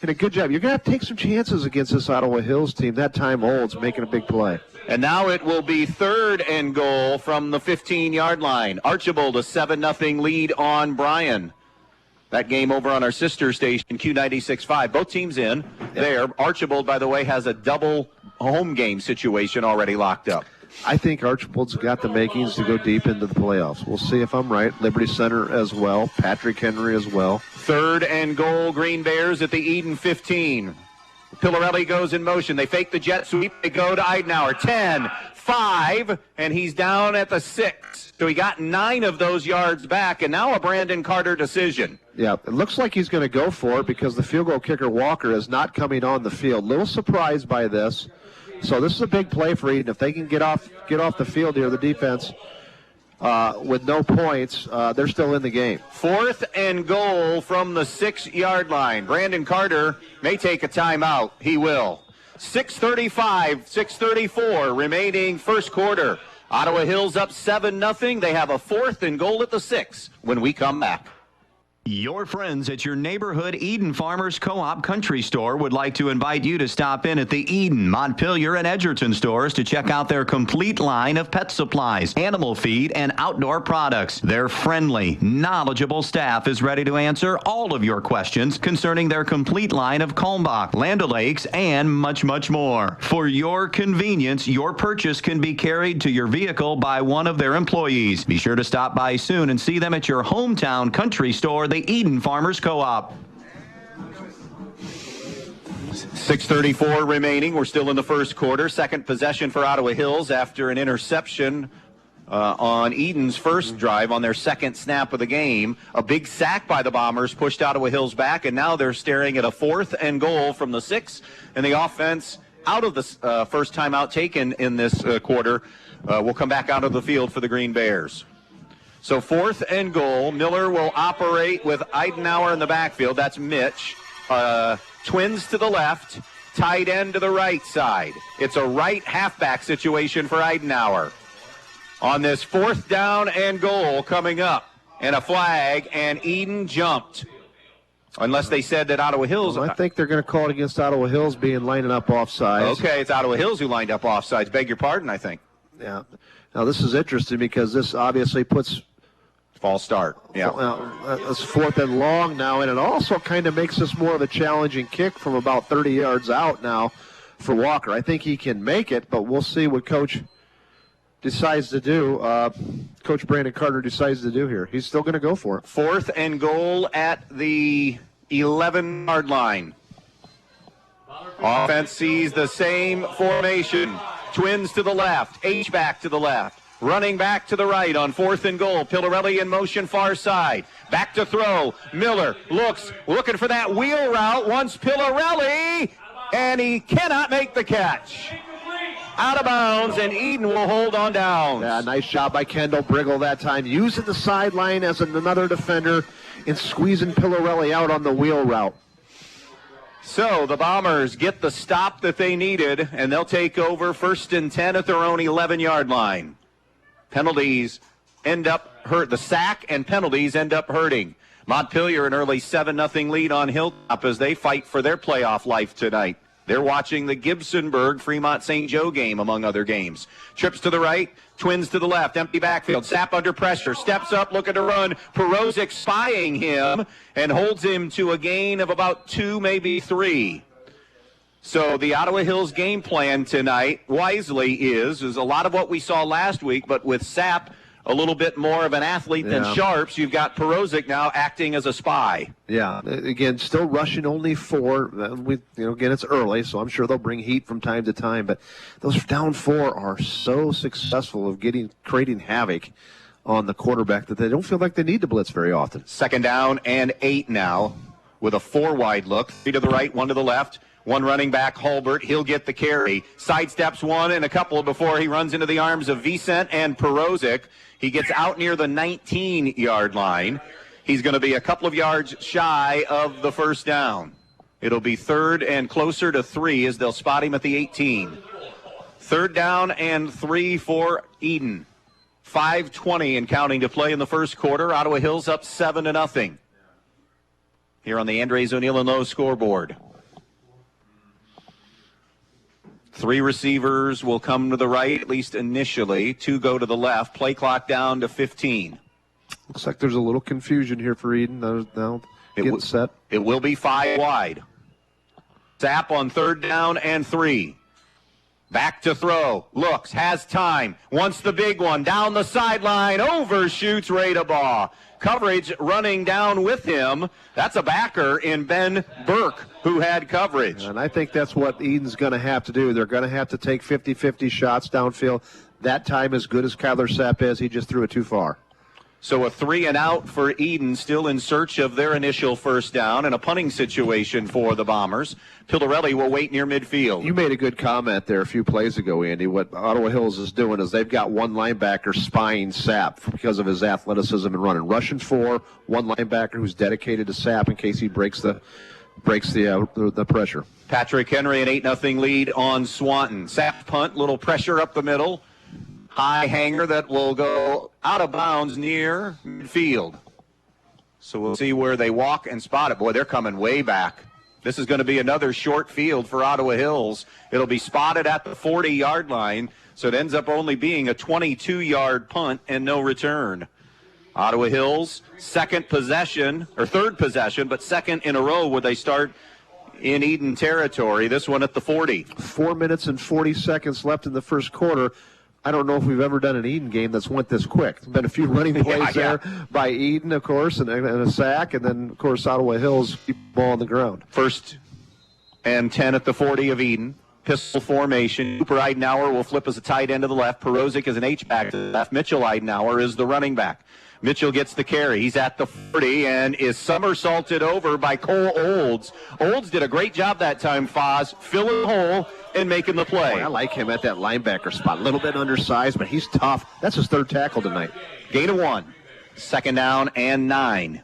And a good job. You're going to have to take some chances against this Ottawa Hills team. That time Olds making a big play. And now it will be 3rd and goal from the 15-yard line. Archibald, a 7-0 lead on Bryan. That game over on our sister station, Q96.5. Both teams in there. Archibald, by the way, has a double home game situation already locked up. I think Archibald's got the makings to go deep into the playoffs. We'll see if I'm right. Liberty Center as well. Patrick Henry as well. 3rd and goal, Green Bears at the Edon 15. Pillarelli goes in motion. They fake the jet sweep. They go to Eidenauer. 10, 5, and he's down at the 6. So he got 9 of those yards back, and now a Brandon Carter decision. Yeah, it looks like he's going to go for it because the field goal kicker Walker is not coming on the field. Little surprised by this. So this is a big play for Edon. If they can get off the field here, the defense, with no points, they're still in the game. 4th and goal from the 6-yard line. Brandon Carter may take a timeout. He will. 6:34 remaining first quarter. Ottawa Hills up 7-0. They have a 4th and goal at the 6 when we come back. Your friends at your neighborhood Edon Farmers Co-op Country Store would like to invite you to stop in at the Edon, Montpelier, and Edgerton stores to check out their complete line of pet supplies, animal feed, and outdoor products. Their friendly, knowledgeable staff is ready to answer all of your questions concerning their complete line of Kalmbach, Land O'Lakes, and much, much more. For your convenience, your purchase can be carried to your vehicle by one of their employees. Be sure to stop by soon and see them at your hometown country store, the Edon Farmers Co-op. 6:34 remaining. We're still in the first quarter. Second possession for Ottawa Hills after an interception on Edon's first drive on their second snap of the game. A big sack by the Bombers pushed Ottawa Hills back, and now they're staring at a 4th and goal from the 6. And the offense out of the first timeout taken in this quarter will come back out of the field for the Green Bears. So 4th and goal. Miller will operate with Eidenauer in the backfield. That's Mitch. Twins to the left, tight end to the right side. It's a right halfback situation for Eidenauer. On this 4th down and goal coming up, and a flag, and Edon jumped. Unless they said that Ottawa Hills... Well, I think they're going to call it against Ottawa Hills being lining up offsides. Okay, it's Ottawa Hills who lined up offsides. Beg your pardon, I think. Yeah. Now, this is interesting because this obviously puts... False start. Yeah. It's 4th and long now, and it also kind of makes this more of a challenging kick from about 30 yards out now for Walker. I think he can make it, but we'll see what Coach decides to do. Coach Brandon Carter decides to do here. He's still going to go for it. 4th and goal at the 11-yard line. Offense sees the same formation. Twins to the left, H-back to the left. Running back to the right on 4th and goal. Pillarelli in motion far side. Back to throw. Miller looking for that wheel route. Wants Pillarelli, and he cannot make the catch. Out of bounds, and Edon will hold on down. Yeah, nice job by Kendall Brigle that time. Using the sideline as another defender and squeezing Pillarelli out on the wheel route. So the Bombers get the stop that they needed, and they'll take over 1st and 10 at their own 11-yard line. Penalties end up hurt. The sack and penalties end up hurting. Montpelier an early 7-0 lead on Hilltop as they fight for their playoff life tonight. They're watching the Gibsonburg Fremont St. Joe game, among other games. Trips to the right, Twins to the left, empty backfield. Sapp under pressure, steps up, looking to run. Perozic spying him and holds him to a gain of about 2, maybe 3. So the Ottawa Hills game plan tonight, wisely, is a lot of what we saw last week, but with Sapp a little bit more of an athlete than Sharps, you've got Perozic now acting as a spy. Yeah, again, still rushing only 4. Again, it's early, so I'm sure they'll bring heat from time to time, but those down 4 are so successful of creating havoc on the quarterback that they don't feel like they need to blitz very often. 2nd down and 8 now with a 4-wide look. 3 to the right, 1 to the left. One running back, Hulbert, he'll get the carry. Sidesteps one and a couple before he runs into the arms of Vicent and Perozic. He gets out near the 19-yard line. He's going to be a couple of yards shy of the 1st down. It'll be 3rd and closer to 3 as they'll spot him at the 18. 3rd down and 3 for Edon. 5:20 and counting to play in the first quarter. Ottawa Hills up 7-0. Here on the Andres O'Neill and Lowe scoreboard. 3 receivers will come to the right, at least initially. 2 go to the left. Play clock down to 15. Looks like there's a little confusion here for Edon. Now getting set. It will be 5 wide. Sapp on 3rd down and 3. Back to throw. Looks, has time. Wants the big one. Down the sideline. Overshoots Radabaugh. Coverage running down with him. That's a backer in Ben Burke who had coverage. And I think that's what Edon's going to have to do. They're going to have to take 50-50 shots downfield. That time as good as Kyler Sapp is, he just threw it too far. So a 3 and out for Edon, still in search of their initial first down, and a punting situation for the Bombers. Pillarelli will wait near midfield. You made a good comment there a few plays ago, Andy. What Ottawa Hills is doing is they've got one linebacker spying Sapp because of his athleticism and running. Russian 4, one linebacker who's dedicated to Sapp in case he breaks the pressure. Patrick Henry, an 8-0 lead on Swanton. Sapp punt, little pressure up the middle. High hanger that will go out of bounds near midfield. So we'll see where they walk and spot it. Boy, they're coming way back. This is going to be another short field for Ottawa Hills. It'll be spotted at the 40-yard line, so it ends up only being a 22-yard punt and no return. Ottawa Hills, third possession, but second in a row where they start in Edon territory. This one at the 40. 4 minutes and 40 seconds left in the first quarter. I don't know if we've ever done an Edon game that's went this quick. There's been a few running plays there by Edon, of course, and a sack, and then, of course, Ottawa Hills keep the ball on the ground. 1st and 10 at the 40 of Edon. Pistol formation. Cooper Eidenauer will flip as a tight end to the left. Perozic is an H-back to the left. Mitchell Eidenauer is the running back. Mitchell gets the carry. He's at the 40 and is somersaulted over by Cole Olds. Olds did a great job that time, Foz, filling the hole and making the play. Boy, I like him at that linebacker spot. A little bit undersized, but he's tough. That's his 3rd tackle tonight. Gain of 1. 2nd down and 9.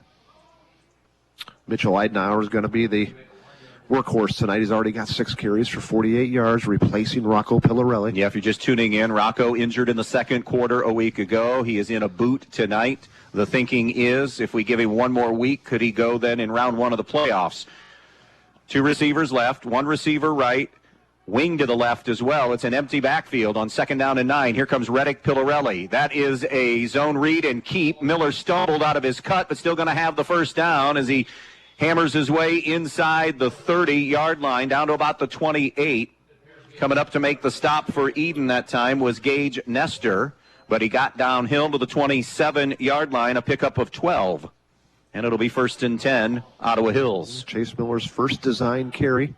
Mitchell Eidenauer is going to be the workhorse tonight. He's already got 6 carries for 48 yards, replacing Rocco Pillarelli. Yeah, if you're just tuning in, Rocco injured in the second quarter a week ago. He is in a boot tonight. The thinking is if we give him one more week, could he go then in round 1 of the playoffs? 2 receivers left, 1 receiver right, wing to the left as well. It's an empty backfield on 2nd down and 9. Here comes Reddick Pillarelli. That is a zone read and keep. Miller stumbled out of his cut, but still going to have the first down as he hammers his way inside the 30-yard line down to about the 28. Coming up to make the stop for Edon that time was Gage Nestor, but he got downhill to the 27-yard line, a pickup of 12. And it'll be 1st and 10, Ottawa Hills. Chase Miller's first design carry.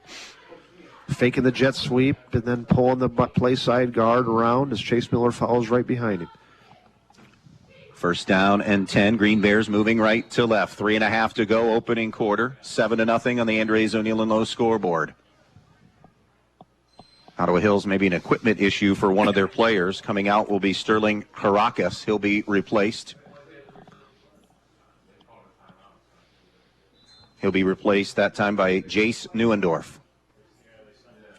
Faking the jet sweep and then pulling the play side guard around as Chase Miller follows right behind him. 1st down and 10. Green Bears moving right to left. 3.5 to go, opening quarter. 7-0 on the Andres O'Neill and Lowe scoreboard. Ottawa Hills maybe an equipment issue for one of their players. Coming out will be Sterling Caracas. He'll be replaced. He'll be replaced that time by Jace Neuendorf.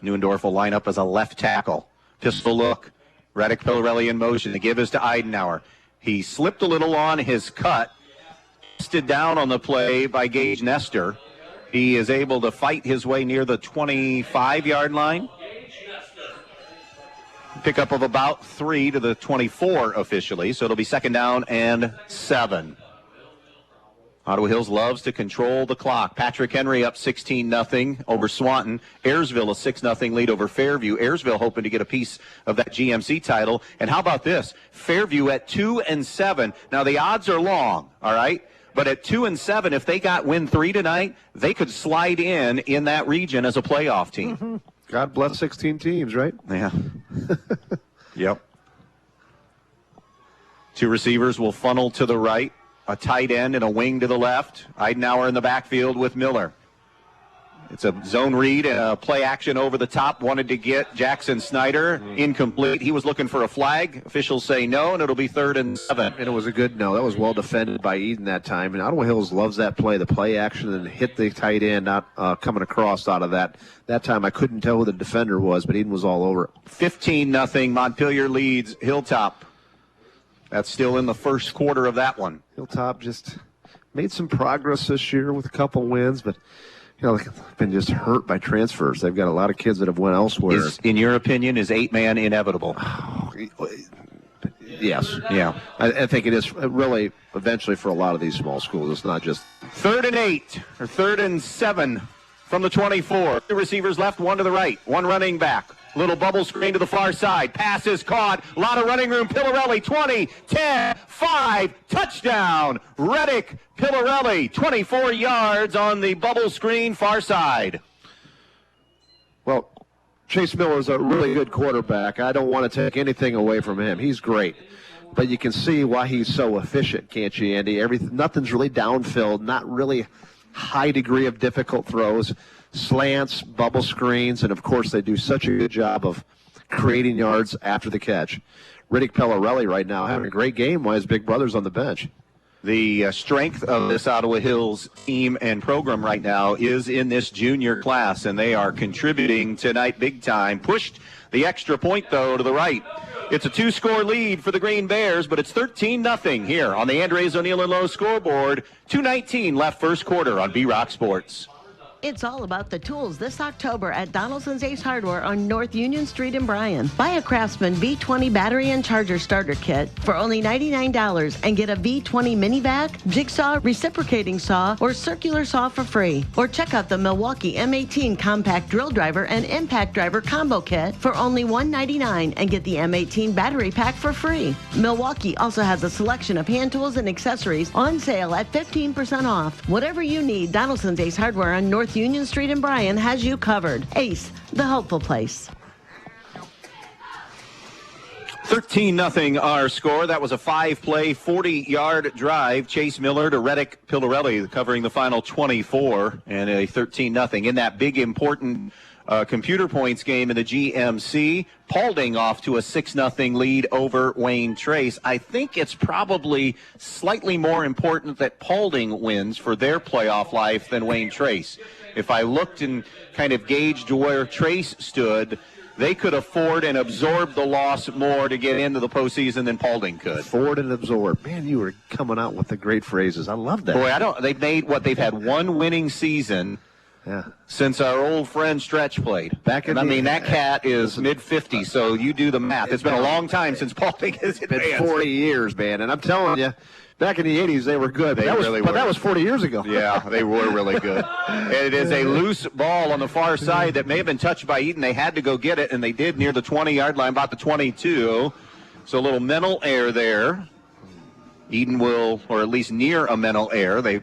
Neuendorf will line up as a left tackle. Pistol look. Reddick Pillarelli in motion. The give is to Eidenauer. He slipped a little on his cut. Stood down on the play by Gage Nestor. He is able to fight his way near the 25-yard line. Pickup of about 3 to the 24 officially, so it'll be 2nd down and 7. Ottawa Hills loves to control the clock. Patrick Henry up 16-0 over Swanton. Ayersville a 6-0 lead over Fairview. Ayersville hoping to get a piece of that GMC title. And how about this? Fairview at 2-7. Now the odds are long, all right? But at 2-7, if they got win 3 tonight, they could slide in that region as a playoff team. Mm-hmm. God bless 16 teams, right? Yeah. Yep. 2 receivers will funnel to the right. A tight end and a wing to the left. Eidenauer in the backfield with Miller. It's a zone read and a play action over the top. Wanted to get Jackson Snyder. Incomplete. He was looking for a flag. Officials say no, and it'll be 3rd and 7. And it was a good no. That was well defended by Edon that time. And Ottawa Hills loves that play, the play action, and hit the tight end not coming across out of that. That time I couldn't tell who the defender was, but Edon was all over it. 15-0. Montpelier leads Hilltop. That's still in the first quarter of that one. Hilltop just made some progress this year with a couple wins, but been just hurt by transfers. They've got a lot of kids that have went elsewhere. In your opinion, is 8-man inevitable? Yes. Yeah. I think it is really eventually for a lot of these small schools. It's not just 3rd and 8 or 3rd and 7 from the 24. 2 receivers left, 1 to the right, 1 running back. Little bubble screen to the far side. Pass is caught. A lot of running room. Pillarelli, 20, 10, 5, touchdown. Reddick Pillarelli, 24 yards on the bubble screen far side. Well, Chase Miller is a really good quarterback. I don't want to take anything away from him. He's great. But you can see why he's so efficient, can't you, Andy? Nothing's really downfield, not really high degree of difficult throws. Slants, bubble screens, and of course they do such a good job of creating yards after the catch. Riddick Pillarelli right now having a great game while his big brother's on the bench. The strength of this Ottawa Hills team and program right now is in this junior class, and they are contributing tonight big time. Pushed the extra point, though, to the right. It's a 2-score lead for the Green Bears, but it's 13-0 here on the Andres O'Neill and Lowe scoreboard. 2:19 left first quarter on B-Rock Sports. It's all about the tools this October at Donaldson's Ace Hardware on North Union Street in Bryan. Buy a Craftsman V20 battery and charger starter kit for only $99 and get a V20 mini vac, jigsaw, reciprocating saw, or circular saw for free. Or check out the Milwaukee M18 compact drill driver and impact driver combo kit for only $199 and get the M18 battery pack for free. Milwaukee also has a selection of hand tools and accessories on sale at 15% off. Whatever you need, Donaldson's Ace Hardware on North Union Street in Bryan has you covered. Ace, the helpful place. 13-0 our score. That was a 5-play, 40-yard drive. Chase Miller to Reddick Pillarelli covering the final 24 and a 13-0. In that big, important computer points game in the GMC, Paulding off to a 6-0 lead over Wayne Trace. I think it's probably slightly more important that Paulding wins for their playoff life than Wayne Trace. If I looked and kind of gauged where Trace stood, they could afford and absorb the loss more to get into the postseason than Paulding could. Afford and absorb. Man, you were coming out with the great phrases. I love that. Boy, they've had one winning season. Yeah. Since our old friend Stretch played. That cat is mid-50s, so you do the math. It's been a long time since Paulding has advanced. It's been 40 years, man, and I'm telling you, back in the 80s, they were good. But that was 40 years ago. Yeah, they were really good. And it is a loose ball on the far side that may have been touched by Edon. They had to go get it, and they did near the 20-yard line, about the 22. So a little mental error there. Edon will, or at least near a mental error. They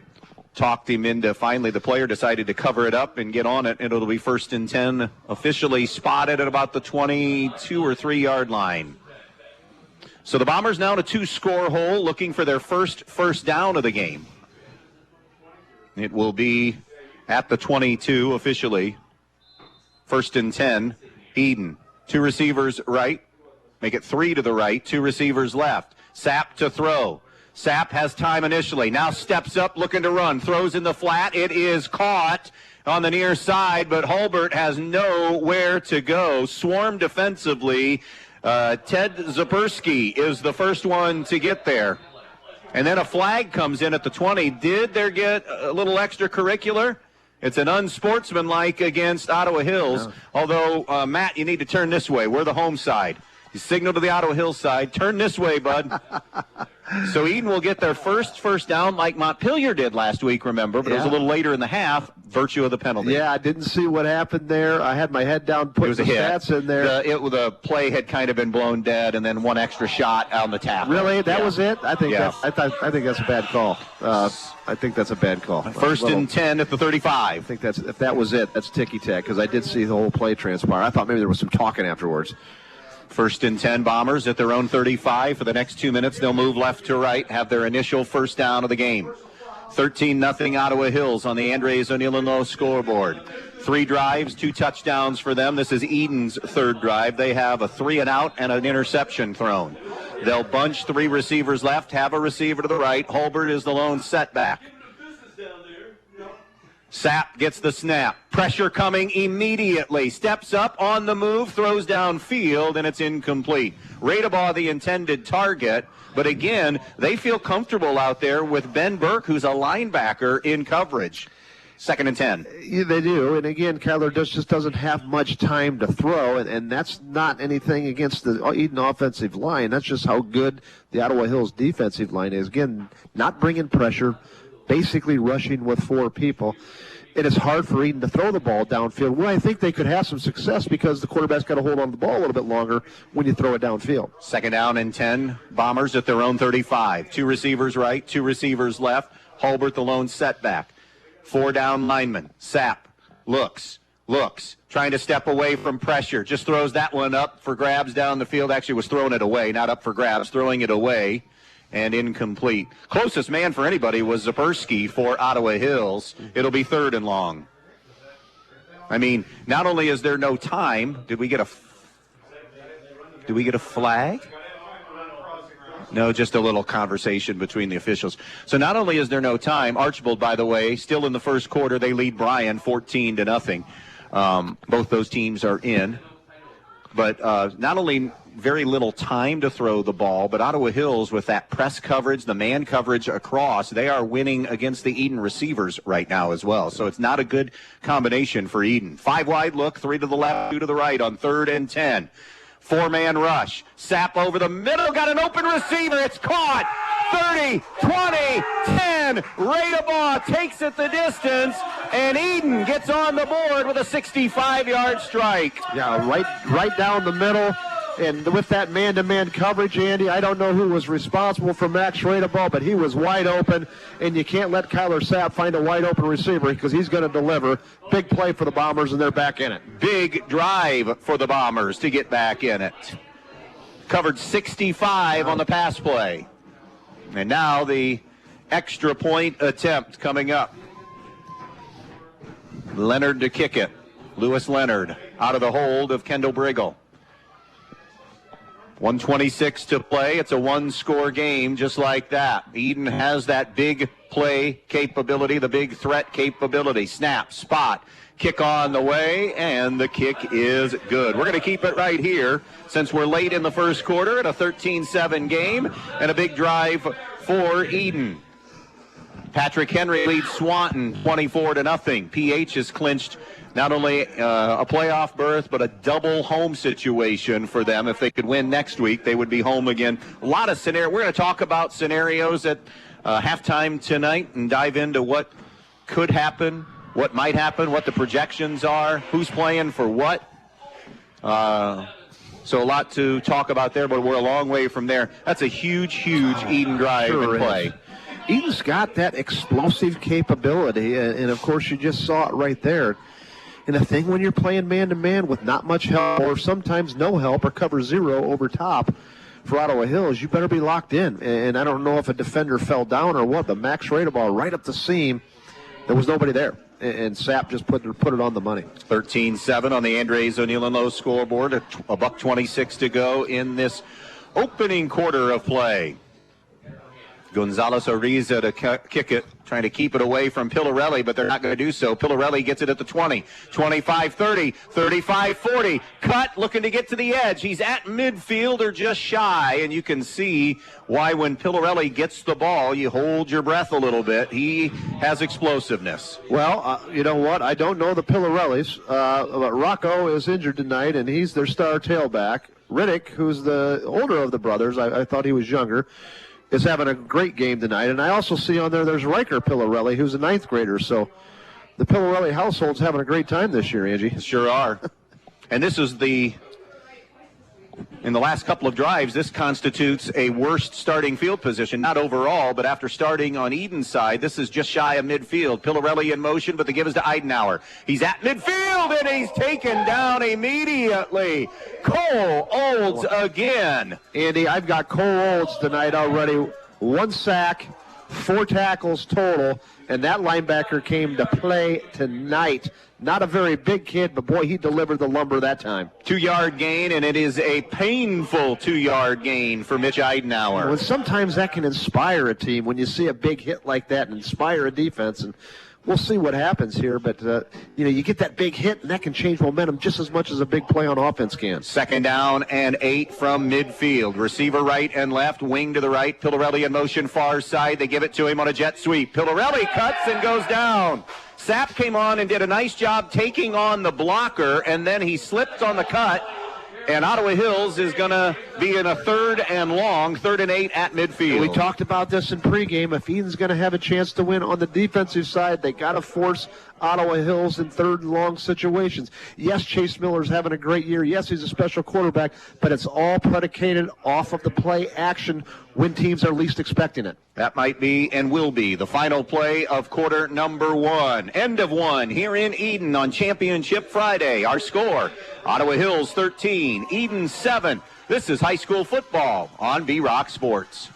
talked him into, finally the player decided to cover it up and get on it, and it'll be 1st and 10, officially spotted at about the 22 or 3-yard line. So the Bombers now in a 2-score hole, looking for their first down of the game. It will be at the 22 officially. 1st and 10, Edon. 2 receivers right, make it 3 to the right, 2 receivers left. Sapp to throw. Sapp has time initially, now steps up looking to run, throws in the flat. It is caught on the near side, but Hulbert has nowhere to go. Swarmed defensively. Ted Zapersky is the first one to get there. And then a flag comes in at the 20. Did there get a little extracurricular? It's an unsportsmanlike against Ottawa Hills. Yeah. Although, Matt, you need to turn this way. We're the home side. You signal to the Ottawa Hills side. Turn this way, bud. So Edon will get their first down like Montpelier did last week, remember, but it was a little later in the half, virtue of the penalty. Yeah, I didn't see what happened there. I had my head down, putting the stats in there. The play had kind of been blown dead, and then one extra shot on the tackle. Really? That was it? I think that's a bad call. I think that's a bad call. 1st and 10 at the 35. I think if that was it, that's ticky-tack, because I did see the whole play transpire. I thought maybe there was some talking afterwards. 1st and 10 Bombers at their own 35. For the next 2 minutes, they'll move left to right, have their initial first down of the game. 13-0 Ottawa Hills on the Andres O'Neill and Lowe scoreboard. 3 drives, 2 touchdowns for them. This is Edon's 3rd drive. They have a 3-and-out and an interception thrown. They'll bunch 3 receivers left, have a receiver to the right. Hulbert is the lone setback. Sapp gets the snap. Pressure coming immediately. Steps up on the move, throws downfield, and it's incomplete. Radabaugh the intended target, but again, they feel comfortable out there with Ben Burke, who's a linebacker, in coverage. 2nd and 10. Yeah, they do, and again, Kyler just doesn't have much time to throw, and that's not anything against the Edon offensive line. That's just how good the Ottawa Hills defensive line is. Again, not bringing pressure, basically rushing with 4 people. It is hard for Edon to throw the ball downfield. Well, I think they could have some success because the quarterback's got to hold on to the ball a little bit longer when you throw it downfield. 2nd down and 10. Bombers at their own 35. 2 receivers right, 2 receivers left. Hulbert the lone setback. 4 down linemen. Sapp looks, trying to step away from pressure. Just throws that one up for grabs down the field. Actually was throwing it away, not up for grabs, throwing it away. And incomplete. Closest man for anybody was Zapersky for Ottawa Hills. It'll be 3rd and long. I mean, not only is there no time, did we get a flag? No, just a little conversation between the officials. So not only is there no time, Archibald, by the way, still in the first quarter, they lead Bryan 14-0. Both those teams are in. But not only very little time to throw the ball, but Ottawa Hills with that press coverage, the man coverage across, they are winning against the Edon receivers right now as well. So it's not a good combination for Edon. 5 wide look, 3 to the left, 2 to the right on 3rd and 10. 4-man rush. Sapp over the middle, got an open receiver. It's caught. 30, 20, 10. Radabaugh takes it the distance, and Edon gets on the board with a 65-yard strike. Yeah, right down the middle. And with that man-to-man coverage, Andy, I don't know who was responsible for Max Radabaugh, but he was wide open, and you can't let Kyler Sapp find a wide-open receiver because he's going to deliver. Big play for the Bombers, and they're back in it. Big drive for the Bombers to get back in it. Covered 65 on the pass play. And now the extra point attempt coming up. Leonard to kick it. Lewis Leonard out of the hold of Kendall Brigle. 1:26 to play. It's a 1-score game just like that. Edon has that big play capability, the big threat capability. Snap, spot, kick on the way, and the kick is good. We're going to keep it right here since we're late in the first quarter at a 13-7 game and a big drive for Edon. Patrick Henry leads Swanton 24-0. PH has clinched not only a playoff berth, but a double home situation for them. If they could win next week, they would be home again. A lot of scenarios. We're going to talk about scenarios at halftime tonight and dive into what could happen, what might happen, what the projections are, who's playing for what. So a lot to talk about there, but we're a long way from there. That's a huge Edon drive and play. Edon's got that explosive capability, and of course you just saw it right there. And the thing when you're playing man-to-man with not much help or sometimes no help or cover 0 over top for Ottawa Hills, you better be locked in. And I don't know if a defender fell down or what, but Max Radabaugh right up the seam, there was nobody there. And Sapp just put it on the money. 13-7 on the Andres O'Neill and Lowe scoreboard. A $1:26 to go in this opening quarter of play. Gonzalez Ariza to kick it, trying to keep it away from Pillarelli, but they're not going to do so. Pillarelli gets it at the 20, 25-30, 35-40. Cut, looking to get to the edge. He's at midfield or just shy, and you can see why when Pillarelli gets the ball, you hold your breath a little bit. He has explosiveness. Well, you know what? I don't know the Pillarellis, but Rocco is injured tonight, and he's their star tailback. Riddick, who's the older of the brothers, I thought he was younger, is having a great game tonight. And I also see on there's Riker Pillarelli, who's a 9th grader. So the Pillarelli household's having a great time this year, Angie. Sure are. And this is in the last couple of drives, this constitutes a worst starting field position, not overall, but after starting on Edon's side, this is just shy of midfield. Pillarelli in motion, but the give is to Eidenauer. He's at midfield, and he's taken down immediately. Cole Olds again. Andy, I've got Cole Olds tonight already. 1 sack, 4 tackles total, and that linebacker came to play tonight. Not a very big kid, but boy, he delivered the lumber that time. 2-yard gain, and it is a painful 2-yard gain for Mitch Eidenauer. Well, sometimes that can inspire a team when you see a big hit like that and inspire a defense. And we'll see what happens here. But, you get that big hit, and that can change momentum just as much as a big play on offense can. 2nd down and 8 from midfield. Receiver right and left, wing to the right. Pillarelli in motion far side. They give it to him on a jet sweep. Pillarelli cuts and goes down. Sapp came on and did a nice job taking on the blocker, and then he slipped on the cut. And Ottawa Hills is going to be in a 3rd and long, 3rd and 8 at midfield. We talked about this in pregame. If Edon's going to have a chance to win on the defensive side, they got to force Ottawa Hills in 3rd and long situations. Yes, Chase Miller's having a great year. Yes, he's a special quarterback, but it's all predicated off of the play action when teams are least expecting it. That might be and will be the final play of quarter number 1. End of 1 here in Edon on Championship Friday. Our score, Ottawa Hills 13, Edon 7. This is high school football on B-Rock Sports.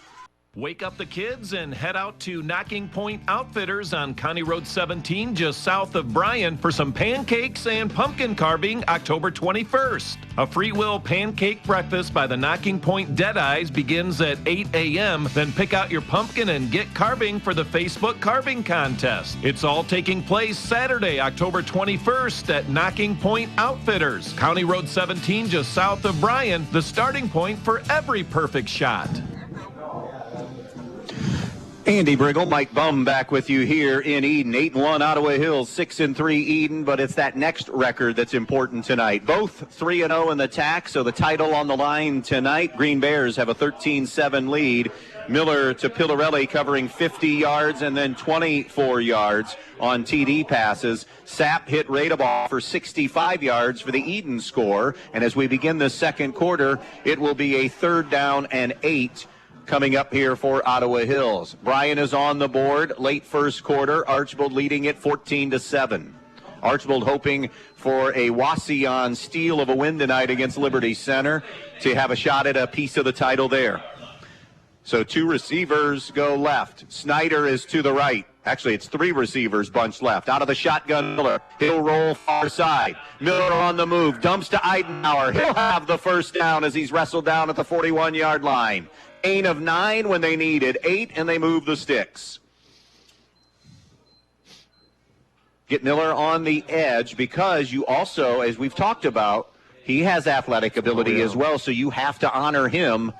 Wake up the kids and head out to Knocking Point Outfitters on County Road 17 just south of Bryan for some pancakes and pumpkin carving October 21st. A free will pancake breakfast by the Knocking Point Deadeyes begins at 8 a.m. Then pick out your pumpkin and get carving for the Facebook carving contest. It's all taking place Saturday, October 21st at Knocking Point Outfitters. County Road 17 just south of Bryan, the starting point for every perfect shot. Andy Brigle, Mike Bumb back with you here in Edon. 8-1 Ottawa Hills, 6-3 Edon, but it's that next record that's important tonight. Both 3-0 in the TAC, so the title on the line tonight. Green Bears have a 13-7 lead. Miller to Pillarelli covering 50 yards and then 24 yards on TD passes. Sapp hit Radeball for 65 yards for the Edon score. And as we begin the second quarter, it will be a 3rd down and 8 coming up here for Ottawa Hills. Bryan is on the board late first quarter. Archbold leading it 14-7. Archbold hoping for a Wasion steal of a win tonight against Liberty Center to have a shot at a piece of the title there. So 2 receivers go left. Snyder is to the right. Actually, it's 3 receivers bunched left. Out of the shotgun, Miller. He'll roll far side. Miller on the move. Dumps to Eidenauer. He'll have the first down as he's wrestled down at the 41-yard line. Gain of 9 when they needed 8, and they move the sticks. Get Miller on the edge because you also, as we've talked about, he has athletic ability as well, so you have to honor him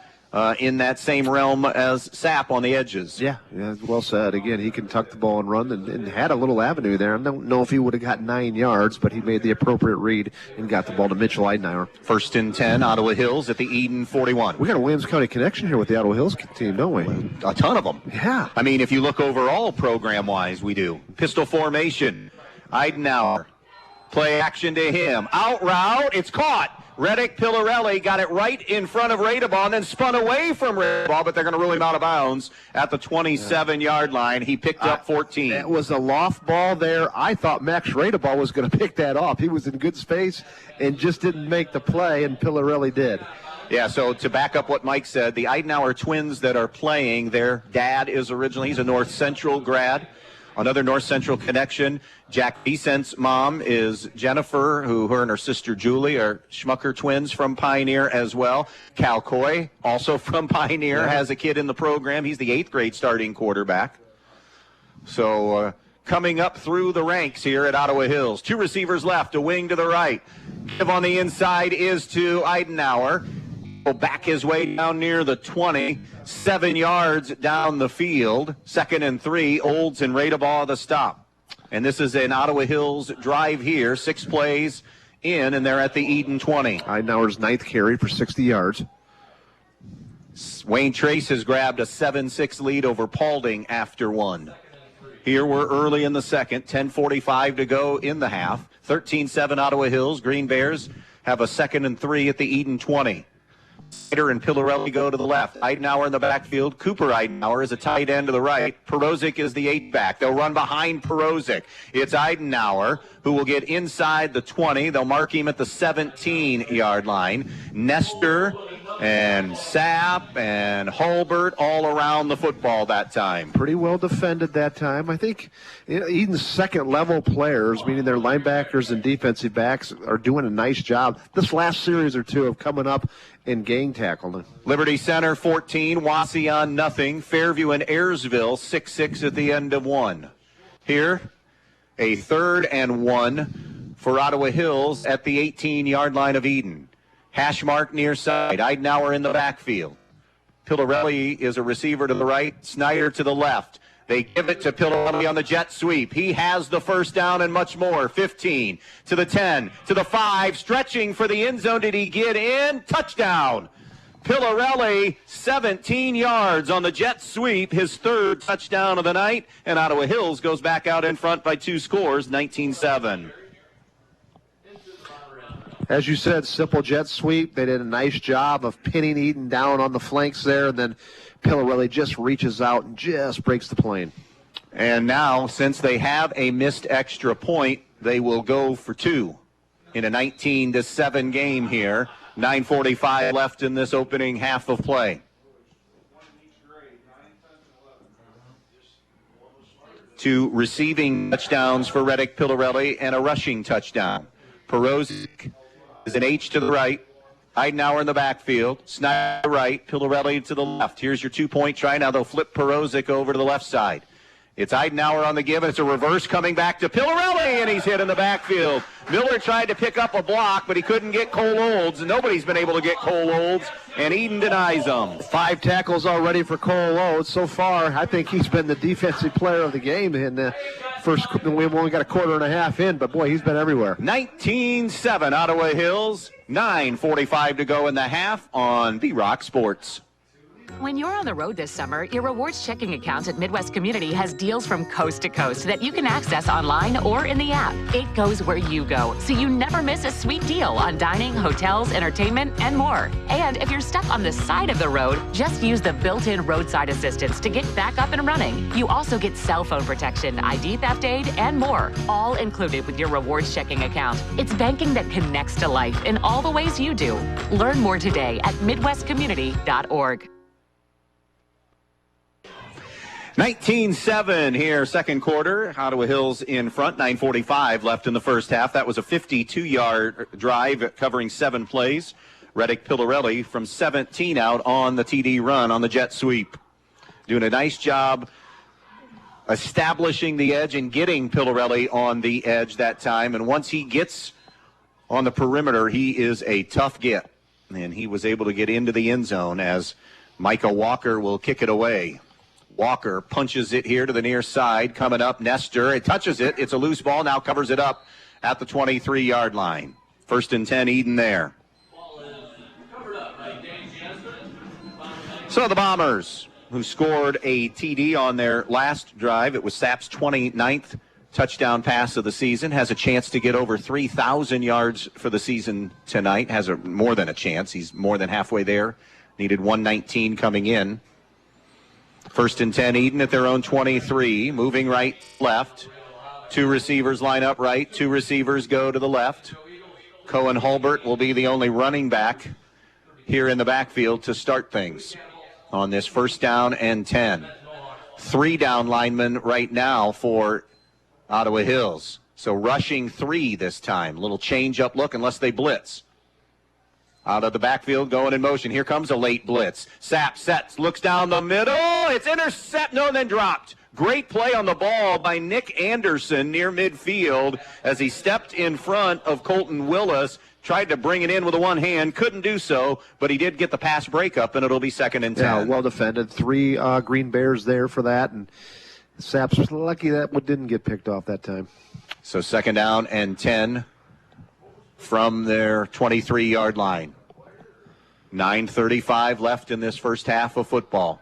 in that same realm as Sapp on the edges. Yeah, well said. Again, he can tuck the ball and run and had a little avenue there. I don't know if he would have got 9 yards, but he made the appropriate read and got the ball to Mitchell Eidenauer. 1st and 10, Ottawa Hills at the Edon 41. We got a Williams County connection here with the Ottawa Hills team, don't we? A ton of them. Yeah. I mean, if you look overall program-wise, we do. Pistol formation, Eidenauer. Play action to him. Out route, it's caught. Reddick Pillarelli got it right in front of Radeball and then spun away from Radeball, but they're going to rule him out of bounds at the 27-yard line. He picked up 14. That was a loft ball there. I thought Max Radeball was going to pick that off. He was in good space and just didn't make the play, and Pillarelli did. Yeah, so to back up what Mike said, the Eidenauer twins that are playing, their dad is originally, he's a North Central grad. Another North Central connection. Jack Vicent's mom is Jennifer, who her and her sister Julie are Schmucker twins from Pioneer as well. Cal Coy, also from Pioneer, has a kid in the program. He's the 8th grade starting quarterback. So coming up through the ranks here at Ottawa Hills. 2 receivers left, a wing to the right. Give on the inside is to Eidenauer. Will back his way down near the 20, 7 yards down the field. 2nd and 3, Olds and Radeball the stop. And this is an Ottawa Hills drive here, 6 plays in, and they're at the Edon 20. Eidenauer's 9th carry for 60 yards. Wayne Trace has grabbed a 7-6 lead over Paulding after 1. Here we're early in the second, 10:45 to go in the half. 13-7 Ottawa Hills. Green Bears have a 2nd and 3 at the Edon 20. Snyder and Pillarelli go to the left. Eidenauer in the backfield. Cooper Eidenauer is a tight end to the right. Perozic is the 8-back. They'll run behind Perozic. It's Eidenauer who will get inside the 20. They'll mark him at the 17-yard line. Nestor and Sapp and Hulbert all around the football that time. Pretty well defended that time. I think Edon's second-level players, meaning their linebackers and defensive backs, are doing a nice job. This last series or two of coming up and gang tackling. Liberty Center 14, Wasion nothing. Fairview and Ayersville 6-6 at the end of 1. Here A 3rd and 1 for Ottawa Hills at the 18-yard line of Edon. Hash mark near side. Eidenauer in the backfield. Pillarelli is a receiver to the right. Snyder to the left. They give it to Pillarelli on the jet sweep. He has the first down and much more. 15 to the 10 to the 5. Stretching for the end zone. Did he get in? Touchdown. Pillarelli, 17 yards on the jet sweep, his 3rd touchdown of the night, and Ottawa Hills goes back out in front by 2 scores, 19-7. As you said, simple jet sweep. They did a nice job of pinning Edon down on the flanks there, and then Pillarelli just reaches out and just breaks the plane. And now, since they have a missed extra point, they will go for 2 in a 19-7 game here. 9:45 left in this opening half of play. 2 receiving touchdowns for Reddick Pillarelli and a rushing touchdown. Perozic is an H to the right. Eidenauer in the backfield. Snyder right. Pillarelli to the left. Here's your 2-point try. Now they'll flip Perozic over to the left side. It's Eidenauer on the give, and it's a reverse coming back to Pillarelli, and he's hit in the backfield. Miller tried to pick up a block, but he couldn't get Cole Olds. Nobody's been able to get Cole Olds, and Edon denies him. 5 tackles already for Cole Olds. So far, I think he's been the defensive player of the game in the first. We've only got a quarter and a half in, but, boy, he's been everywhere. 19-7, Ottawa Hills. 9:45 to go in the half on B-Rock Sports. When you're on the road this summer, your rewards checking account at Midwest Community has deals from coast to coast that you can access online or in the app. It goes where you go, so you never miss a sweet deal on dining, hotels, entertainment, and more. And if you're stuck on the side of the road, just use the built-in roadside assistance to get back up and running. You also get cell phone protection, ID theft aid, and more, all included with your rewards checking account. It's banking that connects to life in all the ways you do. Learn more today at midwestcommunity.org. 19-7 here, second quarter. Ottawa Hills in front, 9:45 left in the first half. That was a 52-yard drive covering 7 plays. Reddick Pillarelli from 17 out on the TD run on the jet sweep. Doing a nice job establishing the edge and getting Pillarelli on the edge that time. And once he gets on the perimeter, he is a tough get. And he was able to get into the end zone as Micah Walker will kick it away. Walker punches it here to the near side. Coming up, Nestor. It touches it. It's a loose ball. Now covers it up at the 23-yard line. 1st and 10, Edon there. So the Bombers, who scored a TD on their last drive, it was Sapp's 29th touchdown pass of the season, has a chance to get over 3,000 yards for the season tonight. Has more than a chance. He's more than halfway there. Needed 119 coming in. 1st and 10, Edon at their own 23, moving right, left. 2 receivers line up right, 2 receivers go to the left. Cohen Hulbert will be the only running back here in the backfield to start things on this 1st down and 10. 3 down linemen right now for Ottawa Hills. So rushing 3 this time. Little change-up look unless they blitz. Out of the backfield, going in motion. Here comes a late blitz. Sapp sets, looks down the middle. It's intercepted, no, and then dropped. Great play on the ball by Nick Anderson near midfield as he stepped in front of Colton Willis. Tried to bring it in with one hand, couldn't do so, but he did get the pass breakup, and it'll be 2nd and 10. Yeah, well defended. 3 Green Bears there for that, and Sapp's lucky that one didn't get picked off that time. So 2nd down and 10. From their 23-yard line. 9:35 left in this first half of football.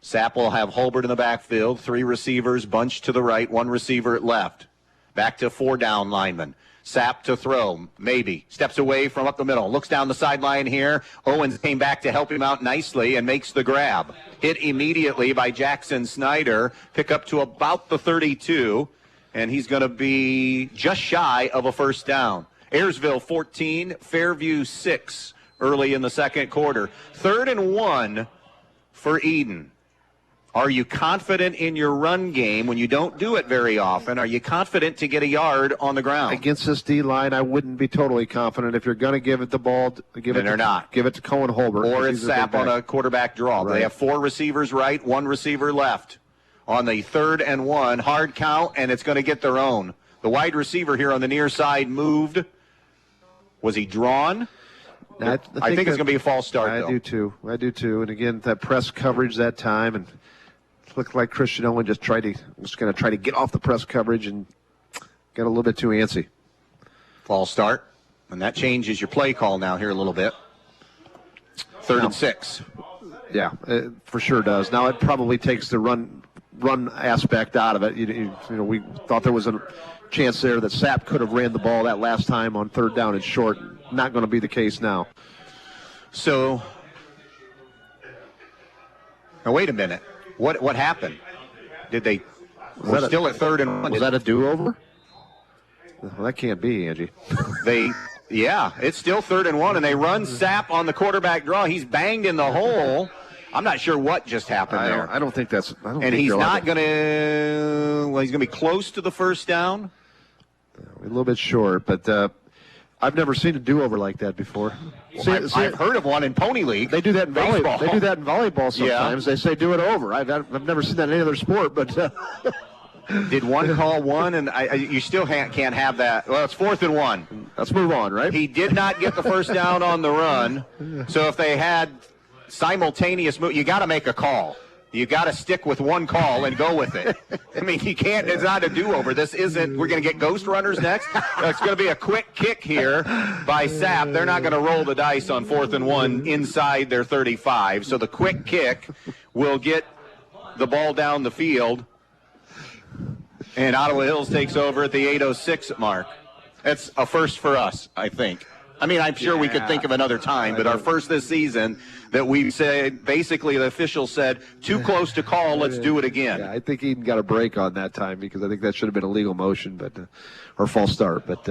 Sapp will have Hulbert in the backfield. 3 receivers bunched to the right, 1 receiver at left. Back to 4 down linemen. Sapp to throw, maybe. Steps away from up the middle. Looks down the sideline here. Owens came back to help him out nicely and makes the grab. Hit immediately by Jackson Snyder. Pick up to about the 32. And he's going to be just shy of a 1st down. Ayersville 14, Fairview 6 early in the second quarter. 3rd and 1 for Edon. Are you confident in your run game when you don't do it very often? Are you confident to get a yard on the ground? Against this D-line, I wouldn't be totally confident. If you're going to give it the ball, give it to Cohen Hulbert. Or it's Sapp on a quarterback draw. Right. They have 4 receivers right, 1 receiver left. on the 3rd and 1. Hard count, and it's going to get their own. The wide receiver here on the near side moved. Was he drawn? I think it's going to be a false start, I do too. And again, that press coverage that time, and it looked like Christian Owen was going to try to get off the press coverage and got a little bit too antsy. False start, and that changes your play call now here a little bit. 3rd and 6. Yeah, it for sure does. Now it probably takes the run aspect out of it. You know, we thought there was a chance there that Sapp could have ran the ball that last time on 3rd down and short. Not going to be the case now. So, now wait a minute. What happened? We're still at 3rd and 1. Was that a do-over? Well, that can't be, Angie. Yeah, it's still 3rd and 1, and they run Sapp on the quarterback draw. He's banged in the hole. I'm not sure what just happened there. I don't think that's. And he's not going to. Well, he's going to be close to the first down. A little bit short, but I've never seen a do-over like that before. I've heard of one in Pony League. They do that in volleyball. They do that in volleyball sometimes. Yeah. They say do it over. I've never seen that in any other sport, but. Did one call one, and you still can't have that. Well, it's 4th and 1. Let's move on, right? He did not get the first down on the run, so if they had simultaneous move, you got to make a call. You got to stick with one call and go with it. I mean, you can't. It's not a do-over. This isn't. We're going to get ghost runners next. It's going to be a quick kick here by Sapp. They're not going to roll the dice on 4th and 1 inside their 35. So the quick kick will get the ball down the field. And Ottawa Hills takes over at the 8:06 mark. That's a first for us, I think. I mean, I'm sure we could think of another time, but our first this season that we said, basically the official said, too close to call, let's do it again. Yeah, I think Edon got a break on that time because I think that should have been a legal motion, or false start. But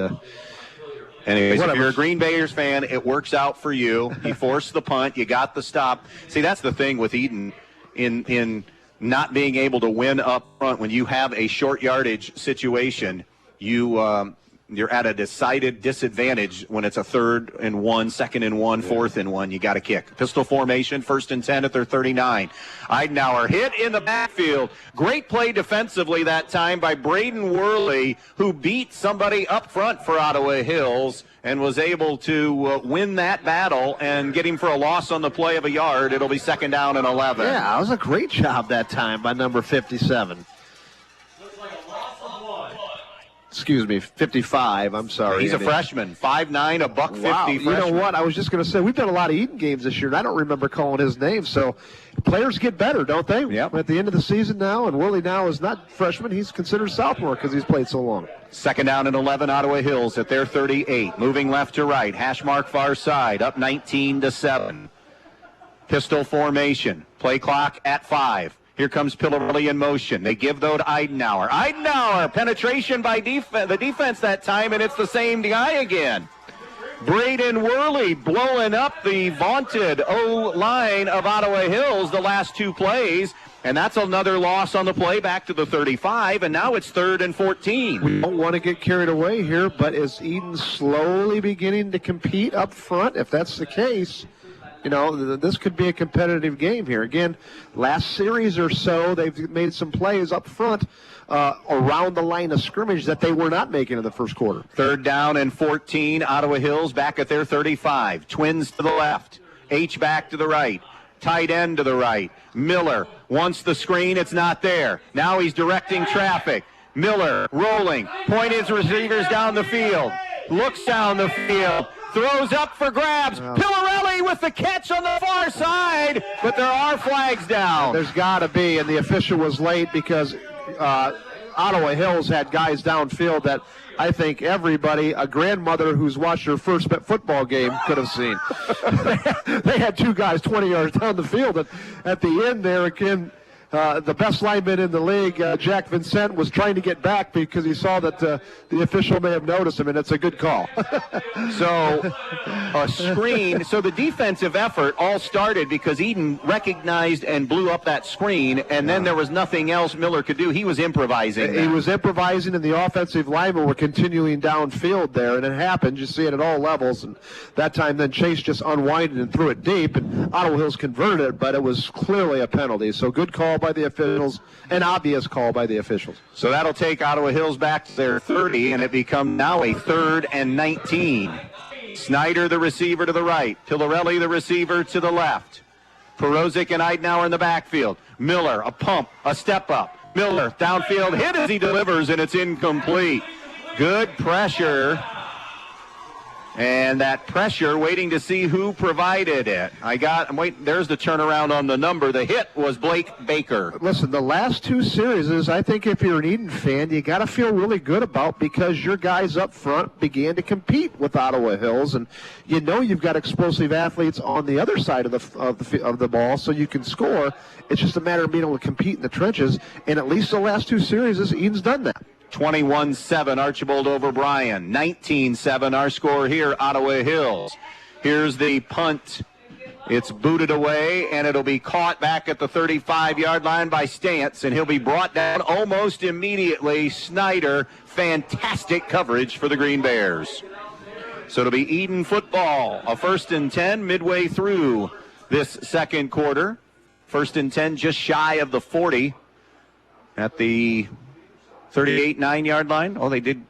anyways, if you're a Green Bayers fan, it works out for you. You forced the punt, you got the stop. See, that's the thing with Edon in not being able to win up front. When you have a short yardage situation, you're at a decided disadvantage when it's a 3rd and 1, 2nd and 1, 4th and 1. You got to kick. Pistol formation, 1st and 10 at their 39. Eidenauer hit in the backfield. Great play defensively that time by Braden Worley, who beat somebody up front for Ottawa Hills and was able to win that battle and get him for a loss on the play of a yard. It'll be 2nd down and 11. Yeah, it was a great job that time by number 57. Excuse me, 55. I'm sorry. He's a freshman, 5'9", a buck 50 freshman. You know what? I was just going to say, we've done a lot of Edon games this year, and I don't remember calling his name. So players get better, don't they? Yep. At the end of the season now, and Willie now is not freshman. He's considered sophomore because he's played so long. 2nd down and 11, Ottawa Hills at their 38. Moving left to right. Hash mark far side, up 19-7. Pistol formation. Play clock at 5. Here comes Pillarelli in motion. They give, though, to Eidenauer. Eidenauer, penetration by the defense that time, and it's the same guy again. Braden Worley blowing up the vaunted O-line of Ottawa Hills the last 2 plays, and that's another loss on the play back to the 35, and now it's 3rd and 14. We don't want to get carried away here, but is Edon slowly beginning to compete up front? If that's the case, you know, this could be a competitive game here. Again, last series or so, they've made some plays up front around the line of scrimmage that they were not making in the first quarter. 3rd down and 14, Ottawa Hills back at their 35. Twins to the left, H-back to the right, tight end to the right. Miller wants the screen, it's not there. Now he's directing traffic. Miller rolling, point his receivers down the field, looks down the field, throws up for grabs. Pillarelli with the catch on the far side, but there are flags down. There's got to be, and the official was late because Ottawa Hills had guys downfield that I think everybody, a grandmother who's watched her first football game, could have seen. They had 2 guys 20 yards down the field, and at the end there, again, the best lineman in the league, Jack Vincent, was trying to get back because he saw that the official may have noticed him, and it's a good call. So a screen. So the defensive effort all started because Edon recognized and blew up that screen, and then there was nothing else Miller could do. He was improvising. He was improvising, and the offensive linemen were continuing downfield there, and it happened. You see it at all levels, and that time then Chase just unwinded and threw it deep, and Ottawa Hills converted it, but it was clearly a penalty. So good call call by the officials, an obvious call by the officials. So that'll take Ottawa Hills back to their 30, and it becomes now a 3rd and 19. Snyder, the receiver, to the right. Pillarelli, the receiver, to the left. Perozic and Eidenauer in the backfield. Miller, a pump, a step up. Miller, downfield, hit as he delivers, and it's incomplete. Good pressure. And that pressure, waiting to see who provided it. I'm waiting. There's the turnaround on the number. The hit was Blake Baker. Listen, the last 2 series, I think if you're an Edon fan, you got to feel really good about, because your guys up front began to compete with Ottawa Hills, and you know you've got explosive athletes on the other side of the ball, so you can score. It's just a matter of being able to compete in the trenches, and at least the last 2 series, Edon's done that. 21-7 Archibald over Bryan. 19-7 our score here, Ottawa Hills. Here's the punt. It's booted away, and it'll be caught back at the 35-yard line by Stantz, and he'll be brought down almost immediately. Snyder, fantastic coverage for the Green Bears. So it'll be Edon football, a 1st and 10 midway through this second quarter. 1st and 10 just shy of the 40 at the 38, 9-yard line. Oh, they did.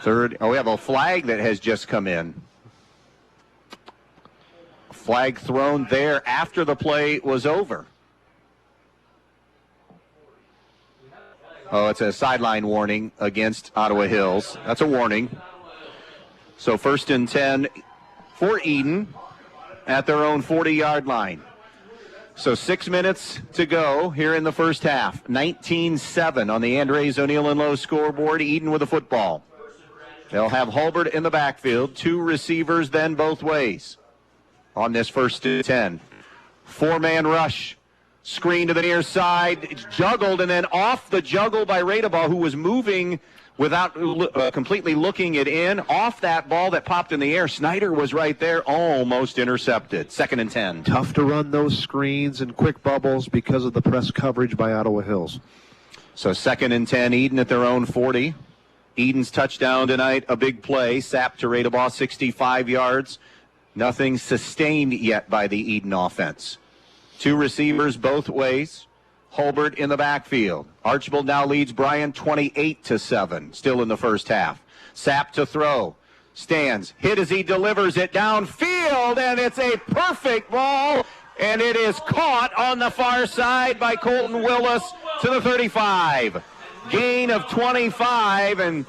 Third. Oh, we have a flag that has just come in. Flag thrown there after the play was over. Oh, it's a sideline warning against Ottawa Hills. That's a warning. So 1st and 10 for Edon at their own 40-yard line. So 6 minutes to go here in the first half. 19-7 on the Andres O'Neill and Lowe scoreboard. Edon with the football. They'll have Hulbert in the backfield. 2 receivers then both ways on this 1st and 10. 4-man rush. Screen to the near side. It's juggled, and then off the juggle by Radeball, who was moving without completely looking it in. Off that ball that popped in the air, Snyder was right there, almost intercepted. 2nd and 10. Tough to run those screens and quick bubbles because of the press coverage by Ottawa Hills. So 2nd and 10, Edon at their own 40. Edon's touchdown tonight, a big play. Sapp to Radeball, 65 yards. Nothing sustained yet by the Edon offense. 2 receivers both ways. Hulbert in the backfield. Archibald now leads Bryan 28-7, still in the first half. Sapp to throw. Stands. Hit as he delivers it downfield, and it's a perfect ball, and it is caught on the far side by Colton Willis to the 35. Gain of 25, and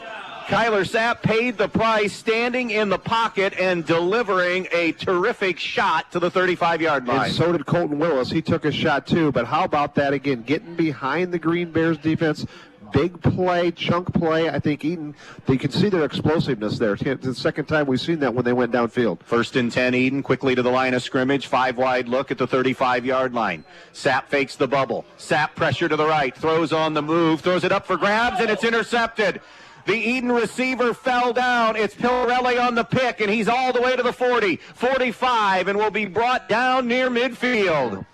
Kyler Sapp paid the price, standing in the pocket and delivering a terrific shot to the 35-yard line. And so did Colton Willis. He took a shot too, but how about that again? Getting behind the Green Bears defense. Big play, chunk play. I think Edon, you can see their explosiveness there. It's the second time we've seen that when they went downfield. 1st and 10, Edon quickly to the line of scrimmage. 5-wide look at the 35-yard line. Sapp fakes the bubble. Sapp pressure to the right. Throws on the move. Throws it up for grabs, and it's intercepted. The Edon receiver fell down. It's Pillarelli on the pick, and he's all the way to the 40, 45, and will be brought down near midfield.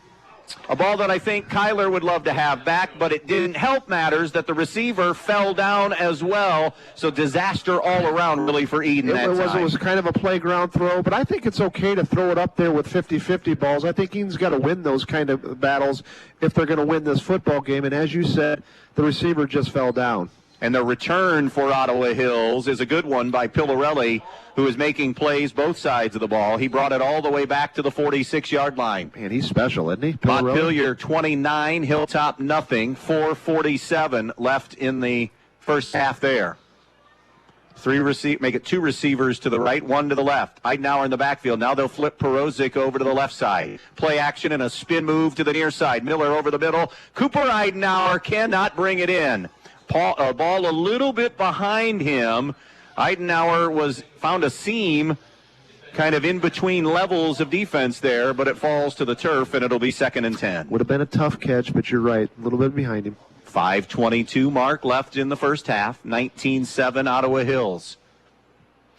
A ball that I think Kyler would love to have back, but it didn't help matters that the receiver fell down as well. So disaster all around, really, for Edon It was kind of a playground throw, but I think it's okay to throw it up there with 50-50 balls. I think Edon's got to win those kind of battles if they're going to win this football game. And as you said, the receiver just fell down. And the return for Ottawa Hills is a good one by Pillarelli, who is making plays both sides of the ball. He brought it all the way back to the 46-yard line. Man, he's special, isn't he? Montpelier 29, Hilltop nothing. 4:47 left in the first half there. Make it 2 receivers to the right, 1 to the left. Eidenauer in the backfield. Now they'll flip Perozic over to the left side. Play action and a spin move to the near side. Miller over the middle. Cooper Eidenauer cannot bring it in. Ball a little bit behind him. Eidenauer found a seam kind of in between levels of defense there, but it falls to the turf, and it'll be 2nd and 10. Would have been a tough catch, but you're right. A little bit behind him. 5:22 mark left in the first half. 19-7 Ottawa Hills.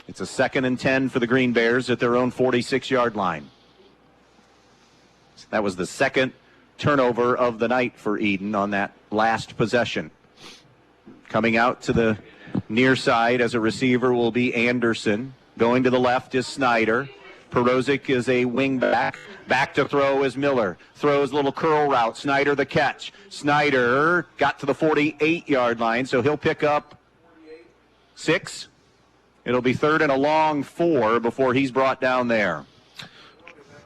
It's a 2nd and 10 for the Green Bears at their own 46-yard line. That was the second turnover of the night for Edon on that last possession. Coming out to the near side as a receiver will be Anderson. Going to the left is Snyder. Perozic is a wing back. Back to throw is Miller. Throws a little curl route. Snyder the catch. Snyder got to the 48-yard line, so he'll pick up 6. It'll be 3rd and a long 4 before he's brought down there.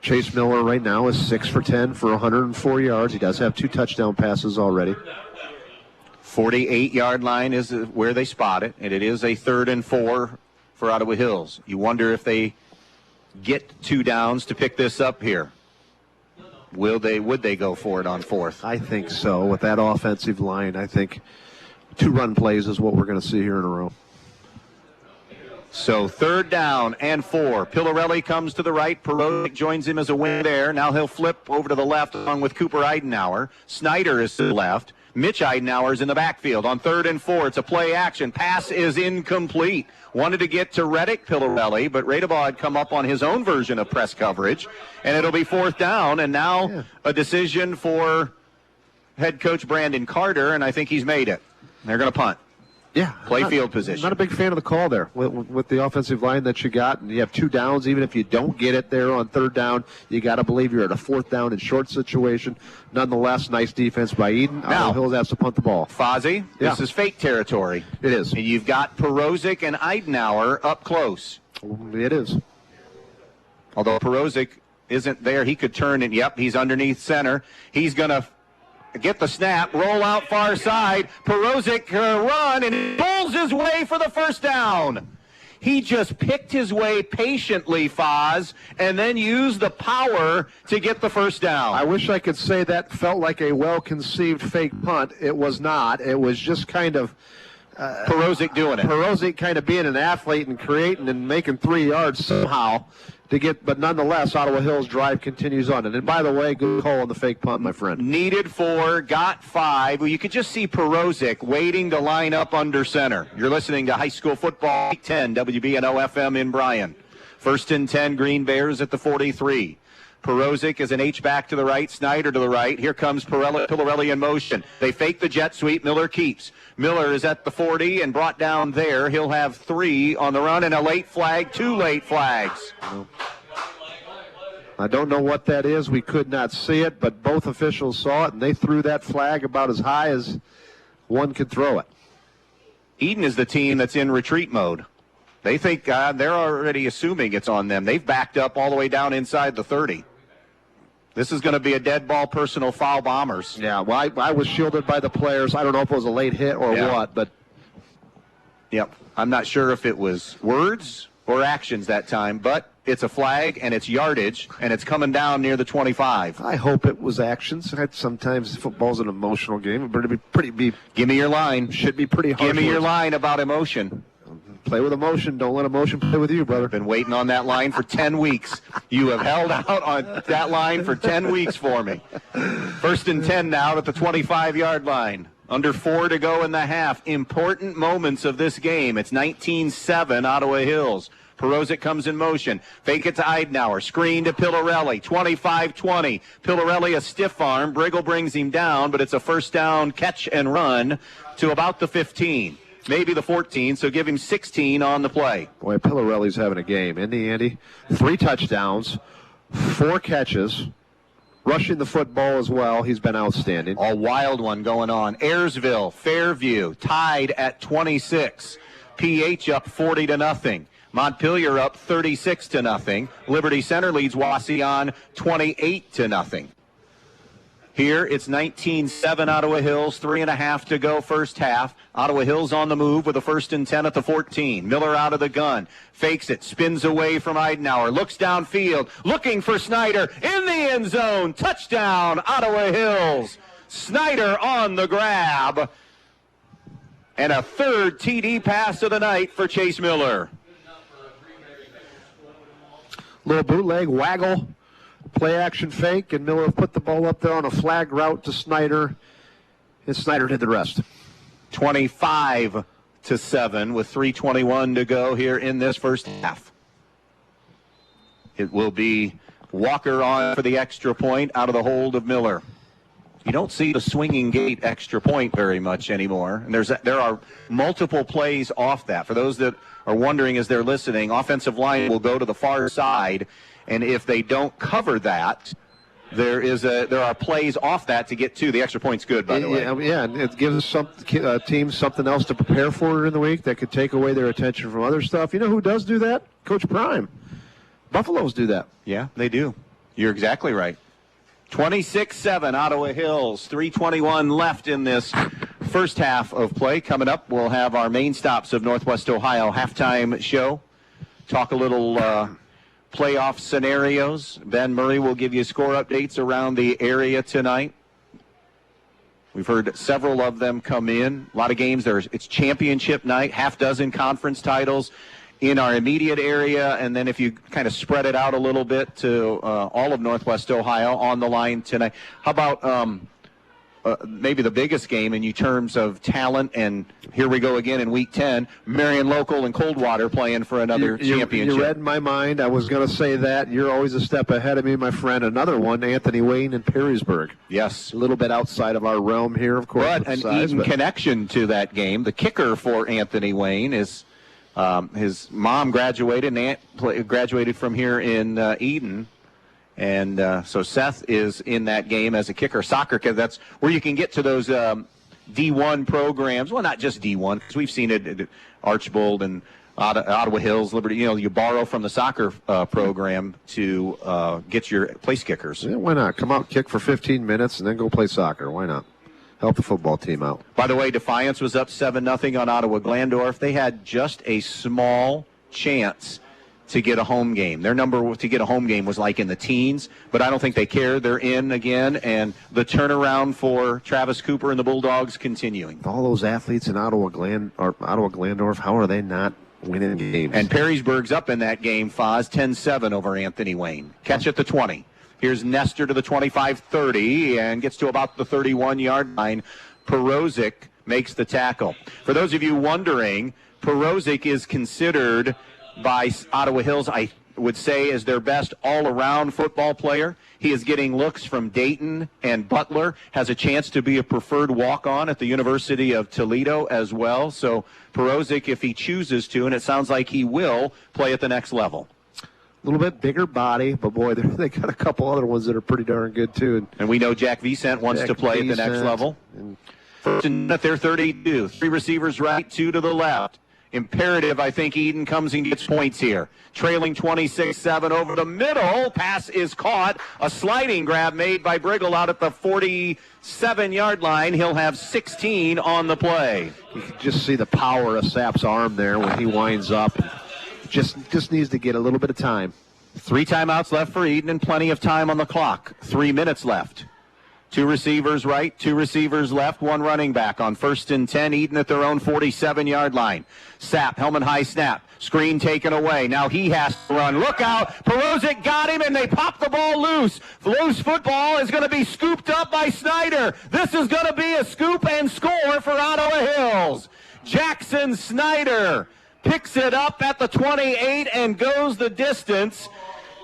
Chase Miller right now is 6 for 10 for 104 yards. He does have 2 touchdown passes already. 48-yard line is where they spot it, and it is a 3rd and 4 for Ottawa Hills. You wonder if they get 2 downs to pick this up here. Would they go for it on 4th? I think so. With that offensive line, I think 2 run plays is what we're going to see here in a row. So 3rd down and 4. Pillarelli comes to the right. Perozic joins him as a wing there. Now he'll flip over to the left along with Cooper Eidenauer. Snyder is to the left. Mitch Eidenauer is in the backfield. On 3rd and 4, it's a play action. Pass is incomplete. Wanted to get to Reddick Pillarelli, but Radebaugh had come up on his own version of press coverage, and it'll be 4th down, and now a decision for head coach Brandon Carter, and I think he's made it. They're going to punt. Yeah. Play field position. Not a big fan of the call there with the offensive line that you got, and you have 2 downs. Even if you don't get it there on 3rd down, you got to believe you're at a 4th down and short situation. Nonetheless, nice defense by Edon. Now, Hills has to punt the ball. Fozzie, this is fake territory. It is. And you've got Perozic and Eidenauer up close. It is. Although Perozic isn't there, he could turn and, he's underneath center. He's going to get the snap, roll out far side. Perozic run, and he pulls his way for the 1st down. He just picked his way patiently, Foz, and then used the power to get the 1st down. I wish I could say that felt like a well-conceived fake punt. It was not. It was just kind of Perozic doing it. Perozic kind of being an athlete and creating and making 3 yards somehow to get, but nonetheless, Ottawa Hills' drive continues on. And by the way, good call on the fake punt, my friend. Needed 4, got 5. Well, you could just see Perozic waiting to line up under center. You're listening to High School Football Week 10, WBNO FM in Bryan. 1st and 10, Green Bears at the 43. Perozic is an H-back to the right, Snyder to the right. Here comes Pillarelli in motion. They fake the jet sweep. Miller keeps. Miller is at the 40 and brought down there. He'll have 3 on the run and a late flag, 2 late flags. I don't know what that is. We could not see it, but both officials saw it, and they threw that flag about as high as one could throw it. Edon is the team that's in retreat mode. They think they're already assuming it's on them. They've backed up all the way down inside the 30. This is going to be a dead ball personal foul, Bombers. Yeah, well, I was shielded by the players. I don't know if it was a late hit or what, but... Yep. I'm not sure if it was words or actions that time, but it's a flag and it's yardage, and it's coming down near the 25. I hope it was actions. Sometimes football's an emotional game. It better be pretty... Give me your line. Should be pretty harsh. Give me your line about emotion. Play with emotion. Don't let emotion play with you, brother. Been waiting on that line for 10 weeks. You have held out on that line for 10 weeks for me. 1st and 10 now at the 25-yard line. Under 4 to go in the half. Important moments of this game. It's 19-7 Ottawa Hills. Perozic comes in motion. Fake it to Eidenauer. Screen to Pillarelli. 25-20. Pillarelli a stiff arm. Brigle brings him down, but it's a 1st down catch and run to about the 15. Maybe the 14, so give him 16 on the play. Boy, Pillarelli's having a game, isn't he, Andy? 3 touchdowns, 4 catches, rushing the football as well. He's been outstanding. A wild one going on. Ayersville, Fairview, tied at 26. PH up 40-0. Montpelier up 36-0. Liberty Center leads Wauseon 28-0. Here, it's 19-7 Ottawa Hills, 3.5 to go first half. Ottawa Hills on the move with a 1st and 10 at the 14. Miller out of the gun, fakes it, spins away from Eidenauer, looks downfield, looking for Snyder in the end zone. Touchdown, Ottawa Hills. Snyder on the grab. And a 3rd TD pass of the night for Chase Miller. Little bootleg, waggle. Play action fake, and Miller put the ball up there on a flag route to Snyder, and Snyder did the rest. 25-7 with 3:21 to go here in this first half. It will be Walker on for the extra point out of the hold of Miller. You don't see the swinging gate extra point very much anymore, and there are multiple plays off that. For those that are wondering as they're listening, offensive line will go to the far side, And if they don't cover that, there are plays off that to get to. The extra point's good, by the way. Yeah, and it gives some teams something else to prepare for in the week that could take away their attention from other stuff. You know who does do that? Coach Prime. Buffaloes do that. Yeah, they do. You're exactly right. 26-7, Ottawa Hills. 3:21 left in this first half of play. Coming up, we'll have our main stops of Northwest Ohio halftime show. Talk a little playoff scenarios. Ben Murray will give you score updates around the area tonight. We've heard several of them come in. A lot of games. It's championship night, half dozen conference titles in our immediate area, and then if you kind of spread it out a little bit to all of Northwest Ohio on the line tonight. How about maybe the biggest game in terms of talent, and here we go again in Week 10, Marion Local and Coldwater playing for another championship. You read my mind. I was going to say that. You're always a step ahead of me, my friend. Another one, Anthony Wayne and Perrysburg. Yes. A little bit outside of our realm here, of course. But an Eden connection to that game. The kicker for Anthony Wayne is his mom graduated from here in Eden. And so Seth is in that game as a kicker, soccer kid. That's where you can get to those D1 programs. Well, not just D1, because we've seen it at Archbold and Ottawa Hills, Liberty. You know, you borrow from the soccer program to get your place kickers. Yeah, why not? Come out, kick for 15 minutes, and then go play soccer. Why not? Help the football team out. By the way, Defiance was up 7-0 on Ottawa Glandorf. They had just a small chance to get a home game. Their number to get a home game was like in the teens, but I don't think they care. They're in again, and the turnaround for Travis Cooper and the Bulldogs continuing. All those athletes in Ottawa Glandorf, how are they not winning games? And Perrysburg's up in that game, Foz, 10-7 over Anthony Wayne. Catch at the 20. Here's Nestor to the 25-30 and gets to about the 31-yard line. Perozic makes the tackle. For those of you wondering, Perozic is considered by Ottawa Hills, I would say, as their best all-around football player. He is getting looks from Dayton and Butler, has a chance to be a preferred walk-on at the University of Toledo as well. So Perozic, if he chooses to, and it sounds like he will, play at the next level. A little bit bigger body, but boy, they got a couple other ones that are pretty darn good too. And we know Jack Vicent wants to play at the next level. First and at their 32. 3 receivers right, 2 to the left. Imperative, I think Eden comes and gets points here. Trailing 26-7 over the middle. Pass is caught. A sliding grab made by Brigle out at the 47-yard line. He'll have 16 on the play. You can just see the power of Sapp's arm there when he winds up. Just needs to get a little bit of time. 3 timeouts left for Eden and plenty of time on the clock. 3 minutes left. 2 receivers right, 2 receivers left, 1 running back on 1st and 10. Eden at their own 47-yard line. Sapp, helmet high snap. Screen taken away. Now he has to run. Look out. Perozic got him, and they pop the ball loose. Loose football is going to be scooped up by Snyder. This is going to be a scoop and score for Ottawa Hills. Jackson Snyder picks it up at the 28 and goes the distance.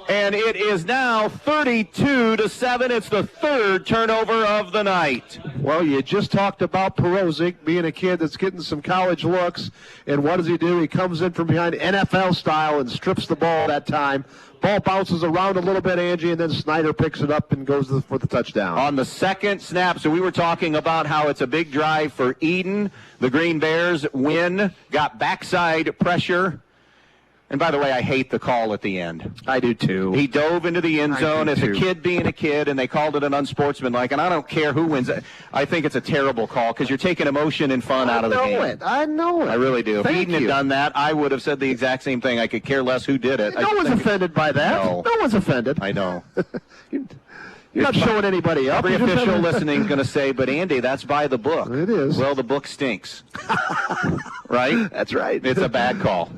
And it is now 32-7. It's the 3rd turnover of the night. Well, you just talked about Perozic being a kid that's getting some college looks. And what does he do? He comes in from behind NFL style and strips the ball that time. Ball bounces around a little bit, Angie, and then Snyder picks it up and goes for the touchdown. On the second snap, so we were talking about how it's a big drive for Eden. The Green Bears win, got backside pressure. And by the way, I hate the call at the end. I do too. He dove into the end zone as a kid being a kid, and they called it an unsportsmanlike. And I don't care who wins it. I think it's a terrible call because you're taking emotion and fun out of the game. I know it. I really do. If Eden had done that, I would have said the exact same thing. I could care less who did it. No one's offended by that. No one's offended. I know. You're not showing anybody up. Every official listening is going to say, but Andy, that's by the book. It is. Well, the book stinks. Right? That's right. It's a bad call.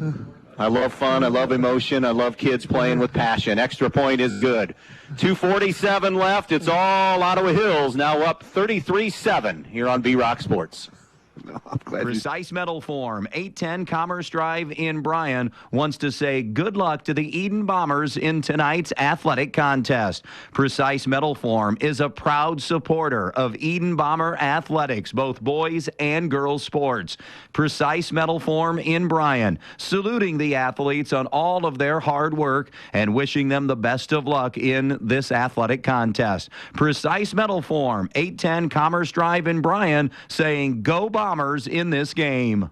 I love fun. I love emotion. I love kids playing with passion. Extra point is good. 2:47 left. It's all Ottawa Hills now up 33-7 here on B-Rock Sports. No, I'm glad Precise Metal Form, 810 Commerce Drive in Bryan, wants to say good luck to the Edon Bombers in tonight's athletic contest. Precise Metal Form is a proud supporter of Edon Bomber athletics, both boys and girls sports. Precise Metal Form in Bryan, saluting the athletes on all of their hard work and wishing them the best of luck in this athletic contest. Precise Metal Form, 810 Commerce Drive in Bryan, saying go Bombers in this game.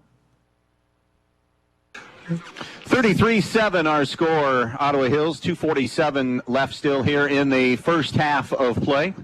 33-7 our score, Ottawa Hills. 2:47 left still here in the first half of play.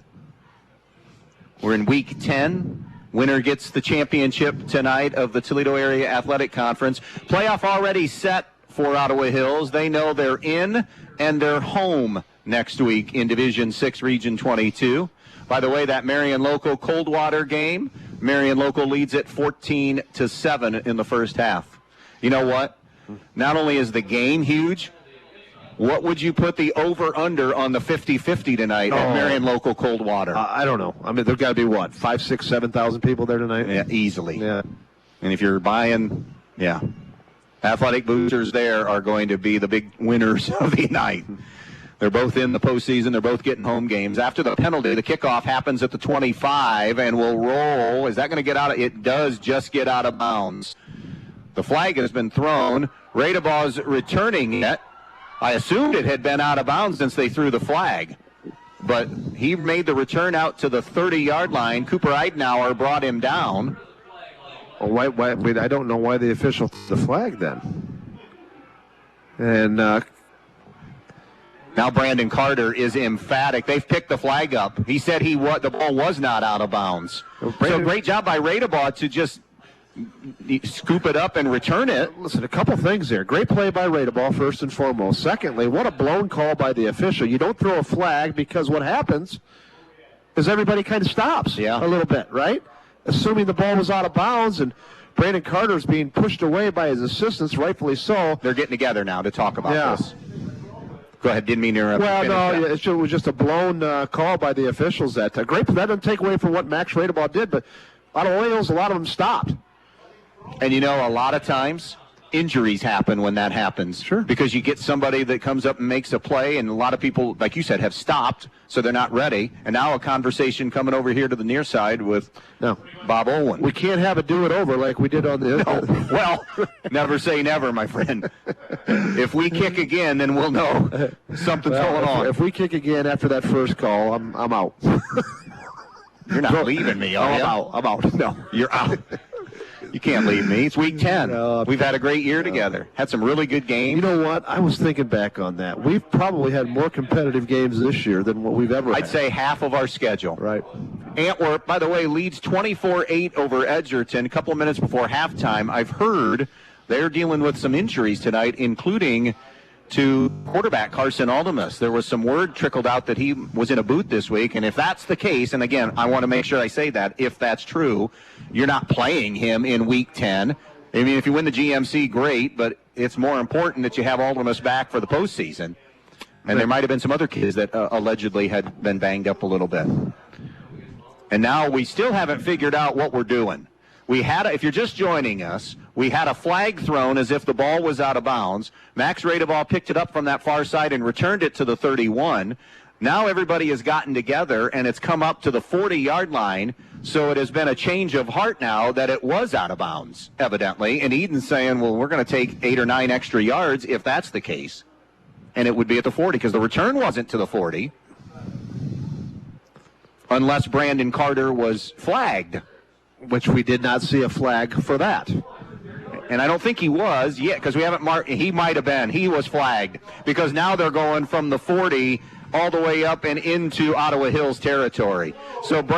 We're in week 10. Winner gets the championship tonight of the Toledo Area Athletic Conference. Playoff already set for Ottawa Hills. They know they're in and they're home next week in Division 6, Region 22. By the way, that Marion Local Coldwater game, Marion Local leads it 14-7 in the first half. You know what? Not only is the game huge, what would you put the over-under on the 50-50 tonight at Marion Local Coldwater? I don't know. I mean, there've got to be, what, 5, 6, 7,000 people there tonight? Yeah, easily. Yeah. And if you're buying, athletic boosters there are going to be the big winners of the night. They're both in the postseason. They're both getting home games. After the penalty, the kickoff happens at the 25 and will roll. Is that going to get out of? It does just get out of bounds. The flag has been thrown. Radabaw's returning it. I assumed it had been out of bounds since they threw the flag. But he made the return out to the 30-yard line. Cooper Eidenauer brought him down. Oh, why, I don't know why the official threw the flag then. And now Brandon Carter is emphatic. They've picked the flag up. He said the ball was not out of bounds. So great job by Radabaugh to just scoop it up and return it. Listen, a couple things there. Great play by Radabaugh, first and foremost. Secondly, what a blown call by the official. You don't throw a flag because what happens is everybody kind of stops a little bit, right? Assuming the ball was out of bounds and Brandon Carter's being pushed away by his assistants, rightfully so. They're getting together now to talk about this. Go ahead, didn't mean to interrupt. Well, no, it was just a blown call by the officials that great. That doesn't take away from what Max Radabaugh did, but Ottawa Hills, a lot of them stopped. And you know, a lot of times injuries happen when that happens. Sure. Because you get somebody that comes up and makes a play, and a lot of people, like you said, have stopped, so they're not ready. And now a conversation coming over here to the near side with Bob Olwen. We can't have it do it over like we did on the No. Well, never say never, my friend. If we kick again, then we'll know something's going on. If we kick again after that first call, I'm out. You're not leaving me, are you? I'm out. No, you're out. You can't leave me. It's week 10. We've had a great year together. Had some really good games. You know what? I was thinking back on that. We've probably had more competitive games this year than what we've ever had. I'd say half of our schedule. Right. Antwerp, by the way, leads 24-8 over Edgerton a couple of minutes before halftime. I've heard they're dealing with some injuries tonight, including to quarterback Carson Aldemus. There was some word trickled out that he was in a boot this week, and if that's the case, and again, I want to make sure I say that, if that's true, you're not playing him in Week 10. I mean, if you win the GMC, great, but it's more important that you have Aldemus back for the postseason. And there might have been some other kids that allegedly had been banged up a little bit. And now we still haven't figured out what we're doing. If you're just joining us, we had a flag thrown as if the ball was out of bounds. Max Radabaugh picked it up from that far side and returned it to the 31. Now everybody has gotten together, and it's come up to the 40-yard line, so it has been a change of heart now that it was out of bounds, evidently. And Edon's saying, well, we're going to take 8 or 9 extra yards if that's the case. And it would be at the 40 because the return wasn't to the 40 unless Brandon Carter was flagged. Which we did not see a flag for that. And I don't think he was yet because we haven't marked. He might have been. He was flagged because now they're going from the 40 all the way up and into Ottawa Hills territory. So to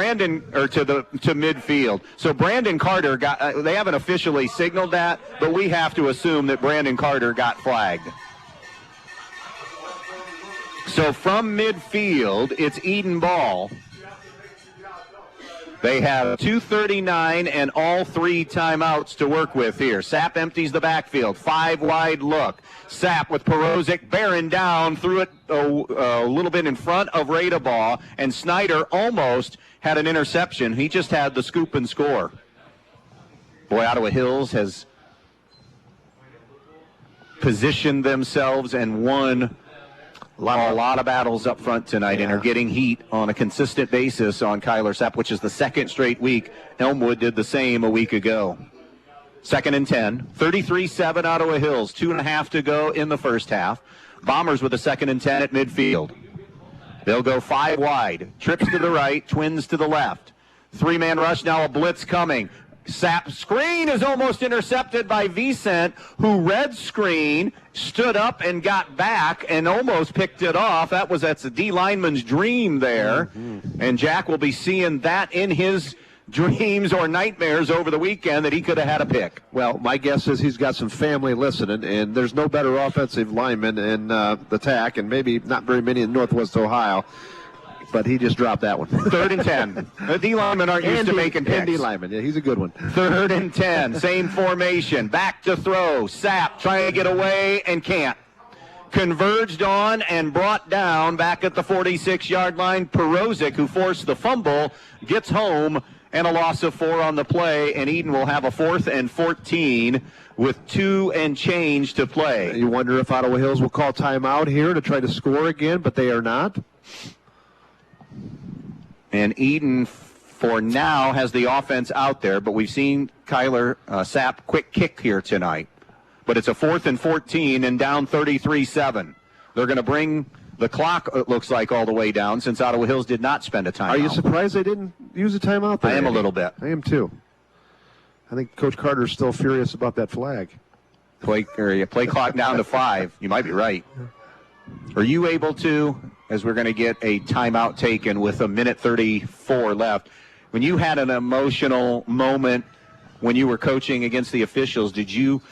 midfield. So Brandon Carter got. They haven't officially signaled that, but we have to assume that Brandon Carter got flagged. So from midfield, it's Edon ball. They have 2:39 and all 3 timeouts to work with here. Sapp empties the backfield. 5 wide look. Sapp with Perozic bearing down, threw it a little bit in front of Radabaugh, and Snyder almost had an interception. He just had the scoop and score. Boy, Ottawa Hills has positioned themselves and won a lot of battles up front tonight, and are getting heat on a consistent basis on Kyler Sapp, which is the second straight week. Elmwood did the same a week ago. 2nd and 10, 33-7 Ottawa Hills, 2.5 to go in the first half. Bombers with a 2nd and 10 at midfield. They'll go 5 wide, trips to the right, twins to the left. 3-man rush, now a blitz coming. Sapp screen is almost intercepted by Vicent, who read screen, stood up and got back and almost picked it off. That's a D lineman's dream there. Mm-hmm. And Jack will be seeing that in his dreams or nightmares over the weekend, that he could have had a pick. Well, my guess is he's got some family listening, and there's no better offensive lineman in the TAC, and maybe not very many in Northwest Ohio. But he just dropped that one. 3rd and 10. The D linemen aren't used to making picks. D lineman, yeah, he's a good one. 3rd and 10. Same formation. Back to throw. Sapp trying to get away and can't. Converged on and brought down back at the 46-yard line. Perozic, who forced the fumble, gets home, and a loss of 4 on the play. And Edon will have a 4th and 14 with 2 and change to play. You wonder if Ottawa Hills will call timeout here to try to score again, but they are not. And Edon, for now, has the offense out there, but we've seen Kyler Sapp quick kick here tonight. But it's a 4th and 14 and down 33-7. They're going to bring the clock, it looks like, all the way down, since Ottawa Hills did not spend a timeout. Are you surprised they didn't use a timeout there? I am a little bit. I am too. I think Coach Carter's still furious about that flag. Play clock down to 5. You might be right. Are you able to, as we're going to get a timeout taken with 1:34 left, when you had an emotional moment when you were coaching against the officials,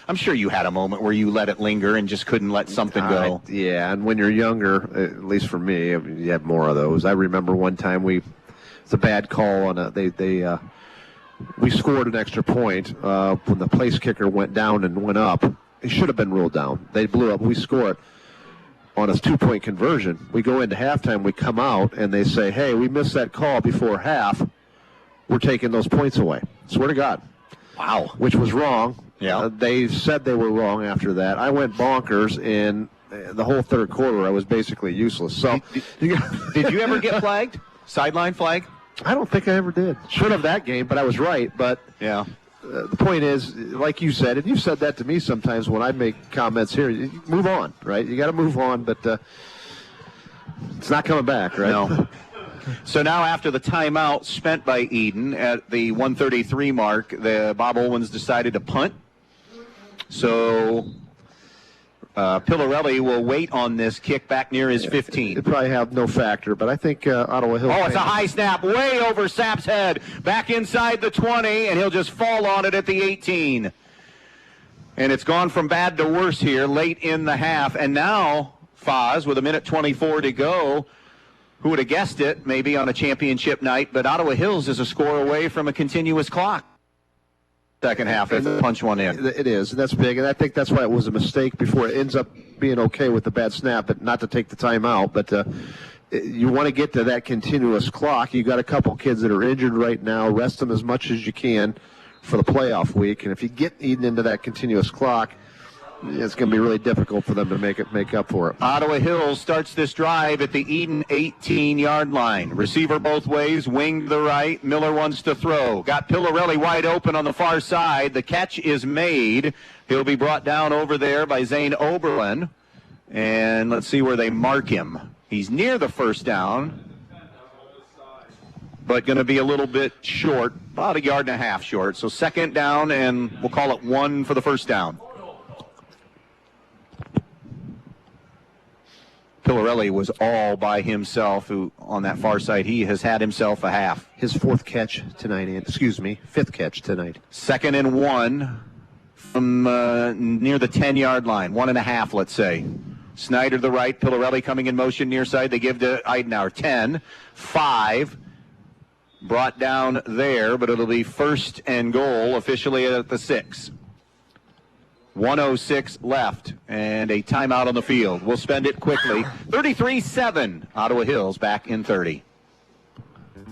I'm sure you had a moment where you let it linger and just couldn't let something go. Yeah, and when you're younger, at least for me, you have more of those. I remember one time it's a bad call on we scored an extra point when the place kicker went down and went up. It should have been ruled down. They blew up. We scored on a 2-point conversion. We go into halftime, we come out, and they say, hey, we missed that call before half. We're taking those points away. Swear to God. Wow. Which was wrong. Yeah. They said they were wrong after that. I went bonkers, and the whole third quarter I was basically useless. So, Did you ever get flagged? Sideline flag? I don't think I ever did. Should have that game, but I was right. But yeah. The point is, like you said, and you've said that to me sometimes when I make comments here, you move on, right? You got to move on, but it's not coming back, right? No. So now after the timeout spent by Edon at the 1:33 mark, Bob Olwins decided to punt. So Pillarelli will wait on this kick back near his 15. It probably have no factor, but I think Ottawa Hills. Oh, it's a high snap way over Sapp's head. Back inside the 20, and he'll just fall on it at the 18. And it's gone from bad to worse here late in the half. And now, Foz, with 1:24 to go, who would have guessed it, maybe on a championship night, but Ottawa Hills is a score away from a continuous clock. Second half, if they punch one in. It is, and that's big, and I think that's why it was a mistake before it ends up being okay with the bad snap, but not to take the timeout. But you want to get to that continuous clock. You got a couple kids that are injured right now. Rest them as much as you can for the playoff week, and if you get Edon into that continuous clock, it's going to be really difficult for them to make up for it. Ottawa Hills starts this drive at the Edon 18-yard line. Receiver both ways, wing to the right. Miller wants to throw. Got Pillarelli wide open on the far side. The catch is made. He'll be brought down over there by Zane Oberlin. And let's see where they mark him. He's near the first down, but going to be a little bit short, about 1.5 yards short. So second down, and we'll call it 1 for the first down. Pillarelli was all by himself on that far side. He has had himself a half. His fifth catch tonight. 2nd and 1 from near the 10-yard line. 1.5, let's say. Snyder to the right. Pillarelli coming in motion near side. They give to Eidenauer. 10, 5. Brought down there, but it'll be 1st and goal officially at the 6. 1:06 left, and a timeout on the field. We'll spend it quickly. 33-7, Ottawa Hills back in 30.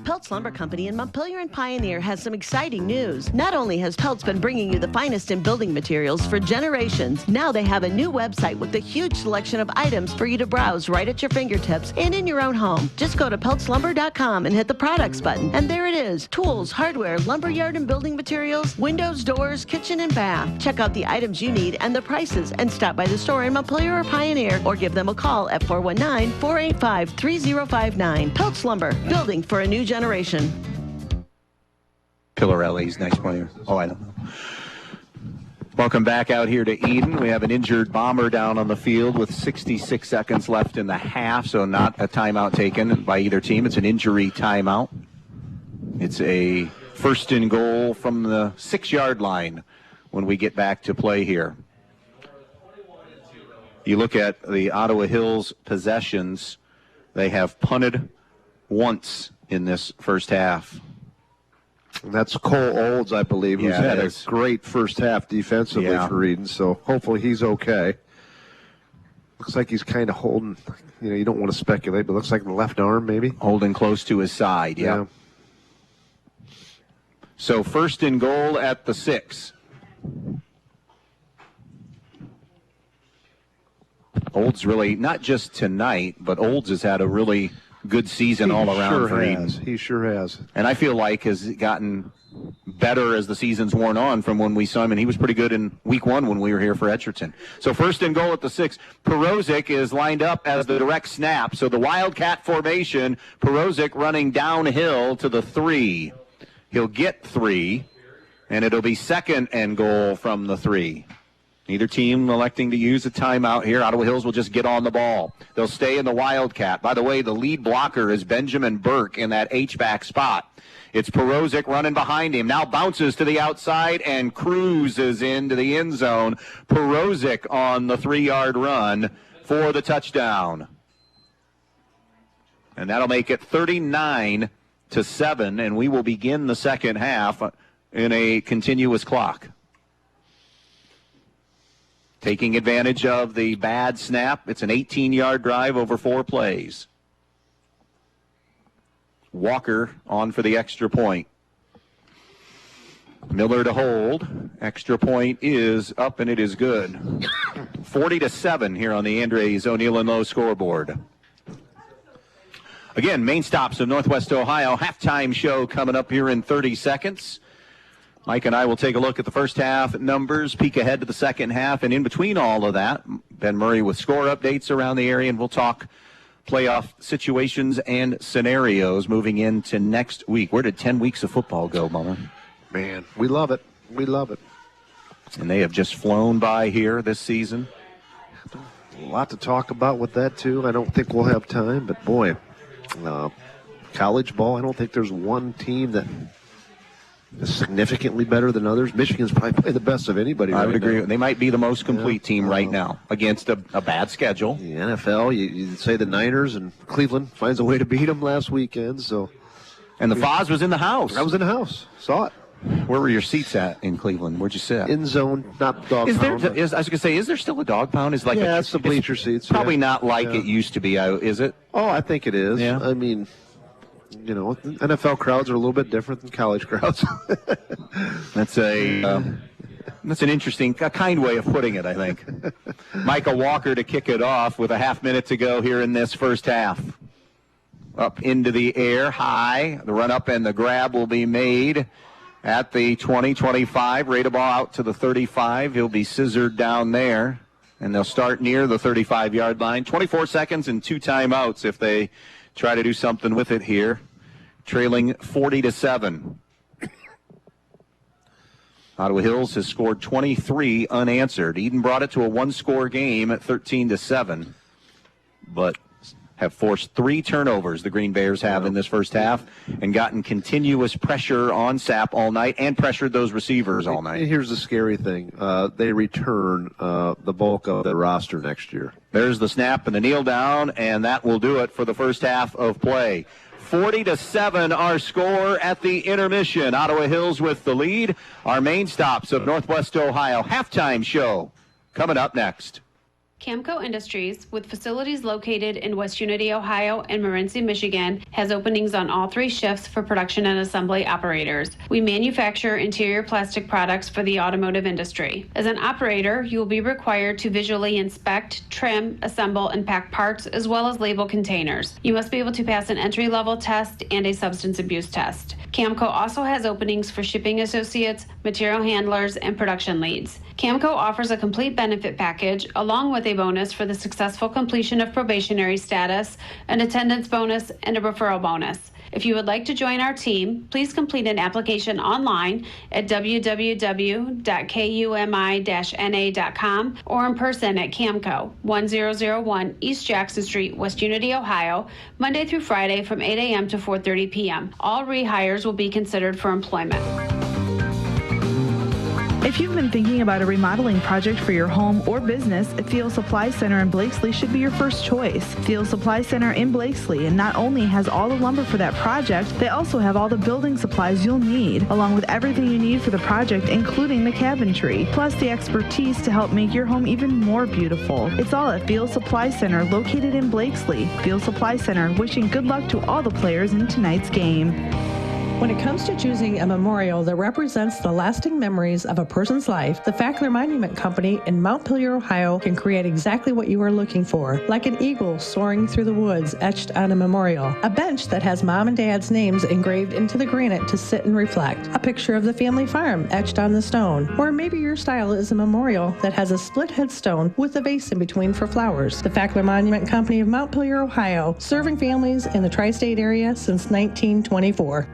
Peltz Lumber Company in Montpelier and Pioneer has some exciting news. Not only has Peltz been bringing you the finest in building materials for generations, now they have a new website with a huge selection of items for you to browse right at your fingertips and in your own home. Just go to peltzlumber.com and hit the products button, and there it is. Tools, hardware, lumberyard and building materials, windows, doors, kitchen, and bath. Check out the items you need and the prices, and stop by the store in Montpelier or Pioneer, or give them a call at 419-485-3059. Peltz Lumber, building for a new generation. Pillarelli's nice player. Oh, I don't know. Welcome back out here to Edon. We have an injured Bomber down on the field with 66 seconds left in the half, so not a timeout taken by either team. It's an injury timeout. It's a first and goal from the 6-yard line when we get back to play here. You look at the Ottawa Hills possessions, they have punted once in this first half. And that's Cole Olds, I believe, who's had a great first half defensively for Edon, so hopefully he's okay. Looks like he's kind of holding, you don't want to speculate, but looks like the left arm maybe. Holding close to his side, yeah. So first and goal at the 6. Olds really, not just tonight, but Olds has had a really good season all around for Edon. He sure has. And I feel like has gotten better as the season's worn on from when we saw him, and he was pretty good in week 1 when we were here for Edgerton. So first and goal at the 6. Perozic is lined up as the direct snap. So the Wildcat formation, Perozic running downhill to the 3. He'll get 3, and it'll be second and goal from the 3. Neither team electing to use a timeout here. Ottawa Hills will just get on the ball. They'll stay in the Wildcat. By the way, the lead blocker is Benjamin Burke in that H-back spot. It's Perozic running behind him. Now bounces to the outside and cruises into the end zone. Perozic on the 3-yard run for the touchdown. And that'll make it 39-7, and we will begin the second half in a continuous clock. Taking advantage of the bad snap. It's an 18-yard drive over 4 plays. Walker on for the extra point. Miller to hold. Extra point is up, and it is good. 40-7 here on the Andres O'Neill and Lowe scoreboard. Again, main stops of Northwest Ohio. Halftime show coming up here in 30 seconds. Mike and I will take a look at the first half numbers, peek ahead to the second half, and in between all of that, Ben Murray with score updates around the area, and we'll talk playoff situations and scenarios moving into next week. Where did 10 weeks of football go, Bummer? Man, we love it. We love it. And they have just flown by here this season. A lot to talk about with that, too. I don't think we'll have time, but boy, college ball, I don't think there's one team that is significantly better than others. Michigan's probably the best of anybody right now. I would agree. They might be the most complete team right now against a bad schedule. The NFL, you say the Niners, and Cleveland finds a way to beat them last weekend. And the Foz was in the house. I was in the house. Saw it. Where were your seats at in Cleveland? Where'd you sit? In zone, not dog pound. I was going to say, is there still a dog pound? It's the bleacher seats. Probably not like it used to be, is it? Oh, I think it is. Yeah. I mean, NFL crowds are a little bit different than college crowds. That's an interesting, a kind way of putting it, I think. Micah Walker to kick it off with a half minute to go here in this first half. Up into the air, high. The run up and the grab will be made at the 20-25. Rate a ball out to the 35. He'll be scissored down there, and they'll start near the 35-yard line. 24 seconds and 2 timeouts if they try to do something with it here. Trailing 40-7. Ottawa Hills has scored 23 unanswered. Edon brought it to a 1-score game at 13-7, but have forced 3 turnovers, the Green Bears have in this first half, and gotten continuous pressure on Sapp all night and pressured those receivers all night. Here's the scary thing. They return the bulk of the roster next year. There's the snap and the kneel down, and that will do it for the first half of play. 40-7 our score at the intermission. Ottawa Hills with the lead. Our main stops of Northwest Ohio halftime show coming up next. Camco Industries, with facilities located in West Unity, Ohio and Morenci, Michigan, has openings on all 3 shifts for production and assembly operators. We manufacture interior plastic products for the automotive industry. As an operator, you will be required to visually inspect, trim, assemble, and pack parts, as well as label containers. You must be able to pass an entry-level test and a substance abuse test. Camco also has openings for shipping associates, material handlers, and production leads. Camco offers a complete benefit package along with a bonus for the successful completion of probationary status, an attendance bonus, and a referral bonus. If you would like to join our team, please complete an application online at www.kumi-na.com or in person at Camco, 1001 East Jackson Street, West Unity, Ohio, Monday through Friday from 8 a.m. to 4:30 p.m. All rehires will be considered for employment. If you've been thinking about a remodeling project for your home or business, Field Supply Center in Blakesley should be your first choice. Field Supply Center in Blakesley and not only has all the lumber for that project, they also have all the building supplies you'll need, along with everything you need for the project, including the cabinetry, plus the expertise to help make your home even more beautiful. It's all at Field Supply Center, located in Blakesley. Field Supply Center, wishing good luck to all the players in tonight's game. When it comes to choosing a memorial that represents the lasting memories of a person's life, the Fackler Monument Company in Montpelier, Ohio can create exactly what you are looking for, like an eagle soaring through the woods etched on a memorial, a bench that has mom and dad's names engraved into the granite to sit and reflect, a picture of the family farm etched on the stone, or maybe your style is a memorial that has a split headstone with a vase in between for flowers. The Fackler Monument Company of Montpelier, Ohio, serving families in the tri-state area since 1924.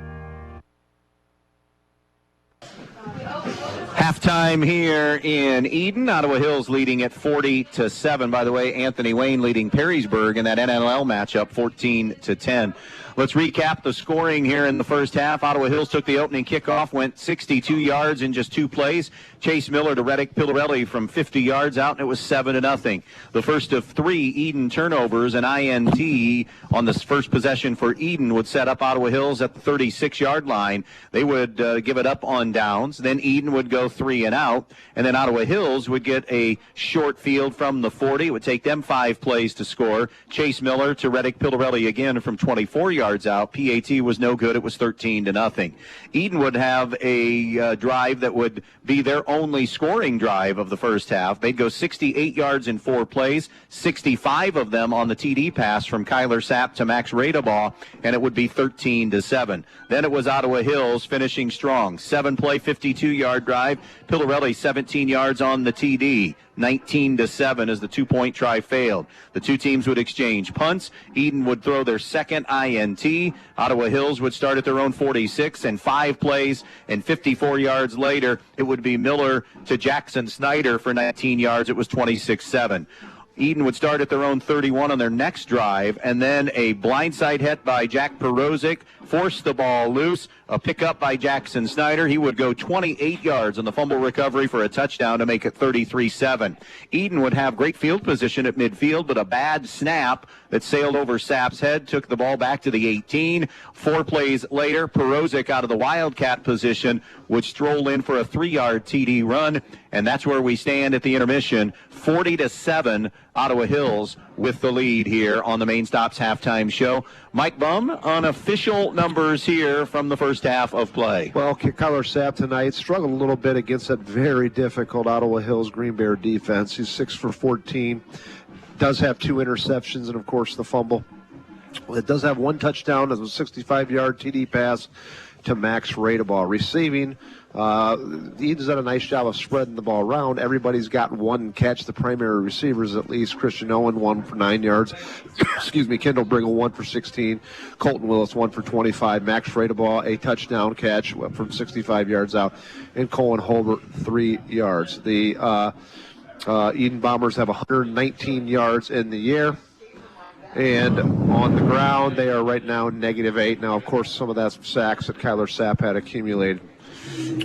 Halftime here in Edon. Ottawa Hills leading at 40-7. By the way, Anthony Wayne leading Perrysburg in that NLL matchup 14-10. Let's recap the scoring here in the first half. Ottawa Hills took the opening kickoff, went 62 yards in just 2 plays. Chase Miller to Reddick Pillarelli from 50 yards out, and it was 7-0. The first of 3 Edon turnovers, an INT on the first possession for Edon would set up Ottawa Hills at the 36-yard line. They would give it up on downs. Then Edon would go 3 and out, and then Ottawa Hills would get a short field from the 40. It would take them 5 plays to score. Chase Miller to Reddick Pillarelli again from 24 yards out. PAT was no good. It was 13-0. Edon would have a drive that would be their only scoring drive of the first half. They'd go 68 yards in 4 plays, 65 of them on the TD pass from Kyler Sapp to Max Radebaugh, and it would be 13-7. Then it was Ottawa Hills finishing strong. 7-play, 52-yard drive. Pillarelli 17 yards on the TD. 19-7 as the 2-point try failed. The two teams would exchange punts. Edon would throw their second INT. Ottawa Hills would start at their own 46, and 5 plays and 54 yards later, it would be Miller to Jackson Snyder for 19 yards. It was 26-7. Edon would start at their own 31 on their next drive, and then a blindside hit by Jack Perozic forced the ball loose. A pickup by Jackson Snyder. He would go 28 yards on the fumble recovery for a touchdown to make it 33-7. Edon would have great field position at midfield, but a bad snap that sailed over Sapp's head took the ball back to the 18. 4 plays later, Perozic out of the Wildcat position would stroll in for a 3-yard TD run, and that's where we stand at the intermission. 40-7, Ottawa Hills with the lead here on the Main Stop's halftime show. Mike Bumb, unofficial numbers here from the first half of play. Well, Kyler Sapp tonight struggled a little bit against that very difficult Ottawa Hills Green Bear defense. He's 6 for 14. Does have 2 interceptions and, of course, the fumble. It does have 1 touchdown as a 65-yard TD pass to Max Radebaugh. Receiving, Edon's done a nice job of spreading the ball around. Everybody's got 1 catch. The primary receivers, at least. Christian Owen, 1 for 9 yards. Excuse me. Kendall Brigle, 1 for 16. Colton Willis, 1 for 25. Max Radebaugh, a touchdown catch from 65 yards out. And Colin Holbert, 3 yards. The Edon Bombers have 119 yards in the air. And on the ground, they are right now -8. Now, of course, some of that's sacks that Kyler Sapp had accumulated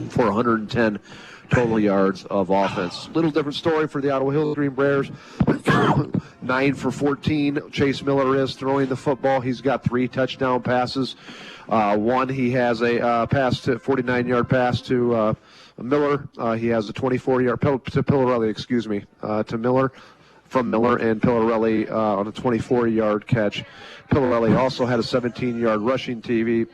for 110 total yards of offense. Little different story for the Ottawa Hills Green Bears. 9 for 14. Chase Miller is throwing the football. He's got 3 touchdown passes. One, he has a 49-yard pass to Miller. He has a 24-yard to Pillarelli, to Miller. from Miller and Pillarelli on a 24-yard catch. Pillarelli also had a 17-yard rushing TD.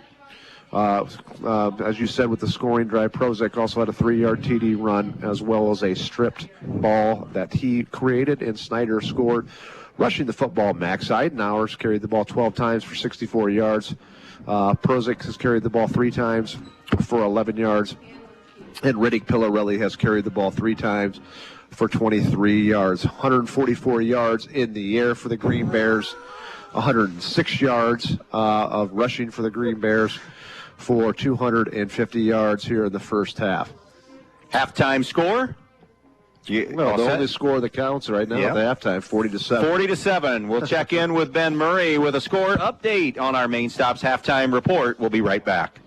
As you said, with the scoring drive, Prozic also had a 3-yard TD run, as well as a stripped ball that he created, and Snyder scored. Rushing the football, Max Eidenauer's carried the ball 12 times for 64 yards. Prozic has carried the ball 3 times for 11 yards. And Riddick Pillarelli has carried the ball 3 times for 23 yards. 144 yards in the air for the Green Bears. 106 yards of rushing for the Green Bears for 250 yards here in the first half. Halftime score? Well, the only score that counts right now at the halftime, 40-7. 40-7. We'll check in with Ben Murray with a score update on our Main Stops halftime report. We'll be right back.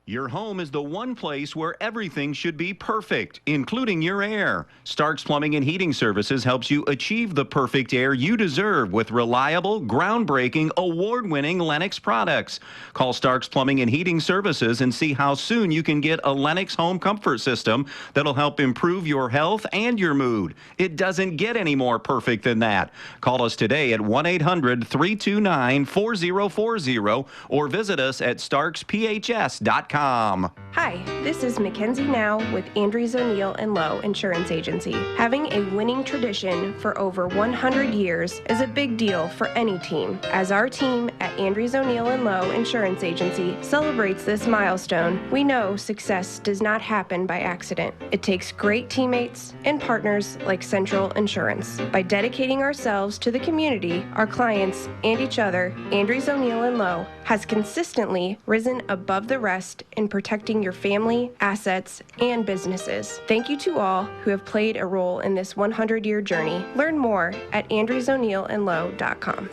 Your home is the one place where everything should be perfect, including your air. Stark's Plumbing and Heating Services helps you achieve the perfect air you deserve with reliable, groundbreaking, award-winning Lennox products. Call Stark's Plumbing and Heating Services and see how soon you can get a Lennox home comfort system that'll help improve your health and your mood. It doesn't get any more perfect than that. Call us today at 1-800-329-4040 or visit us at starksphs.com. Hi, this is Mackenzie Now with Andrews O'Neill & Lowe Insurance Agency. Having a winning tradition for over 100 years is a big deal for any team. As our team at Andrews O'Neill & Lowe Insurance Agency celebrates this milestone, we know success does not happen by accident. It takes great teammates and partners like Central Insurance. By dedicating ourselves to the community, our clients, and each other, Andrews O'Neill & Lowe has consistently risen above the rest in protecting your family, assets, and businesses. Thank you to all who have played a role in this 100-year journey. Learn more at andrewsoneillandlowe.com.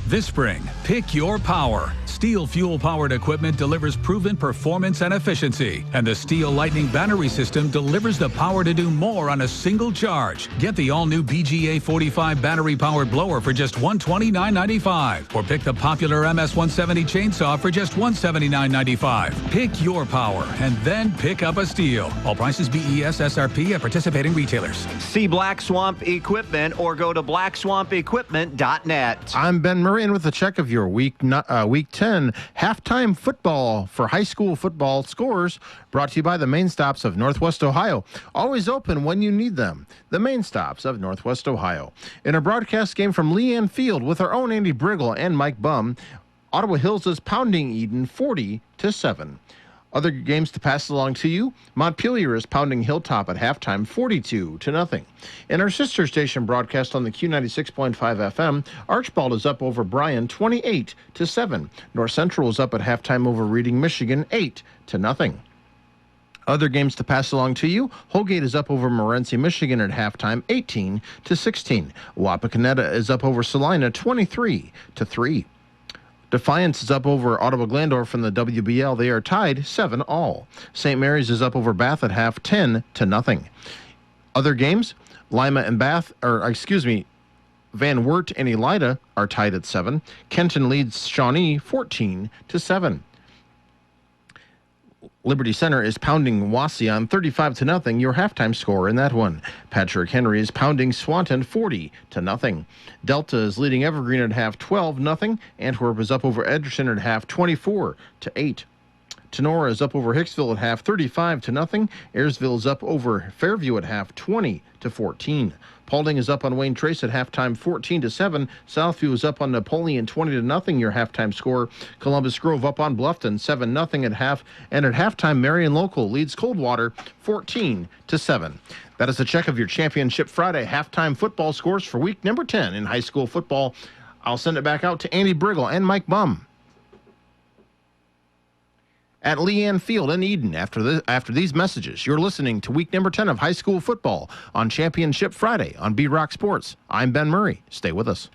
This spring, pick your power. Steel fuel-powered equipment delivers proven performance and efficiency, and the Steel Lightning battery system delivers the power to do more on a single charge. Get the all-new BGA 45 battery-powered blower for just $129.95, or pick the popular MS-170 chainsaw for just $179.95. Pick your power, and then pick up a Steel. All prices BES SRP at participating retailers. See Black Swamp Equipment or go to blackswampequipment.net. I'm Ben Murray with a check of your Week 10 halftime football for high school football scores, brought to you by the Main Stops of Northwest Ohio. Always open when you need them. The Main Stops of Northwest Ohio. In a broadcast game from Leanne Field with our own Andy Brigle and Mike Bumb, Ottawa Hills is pounding Edon 40-7. Other games to pass along to you, Montpelier is pounding Hilltop at halftime 42-0. In our sister station broadcast on the Q96.5 FM, Archbald is up over Bryan 28-7. North Central is up at halftime over Reading, Michigan 8-0. Other games to pass along to you, Holgate is up over Morenci, Michigan at halftime 18-16. Wapakoneta is up over Salina 23-3. Defiance is up over Ottawa Glandorf from the WBL. They are tied 7-all. St. Mary's is up over Bath at half 10-0. Other games, Van Wert and Elida are tied at 7. Kenton leads Shawnee 14-7. Liberty Center is pounding Wauseon 35-0, your halftime score in that one. Patrick Henry is pounding Swanton 40-0. Delta is leading Evergreen at half 12-0. Antwerp is up over Edgerton at half 24-8. Tenora is up over Hicksville at half 35-0. Ayersville is up over Fairview at half 20-14. Paulding is up on Wayne Trace at halftime 14-7. Southview is up on Napoleon 20-0, your halftime score. Columbus Grove up on Bluffton 7-0 at half. And at halftime, Marion Local leads Coldwater 14-7. That is a check of your Championship Friday halftime football scores for week number 10 in high school football. I'll send it back out to Andy Brigle and Mike Bumb at Leanne Field in Edon. After these messages, you're listening to week number 10 of high school football on Championship Friday on B-Rock Sports. I'm Ben Murray. Stay with us.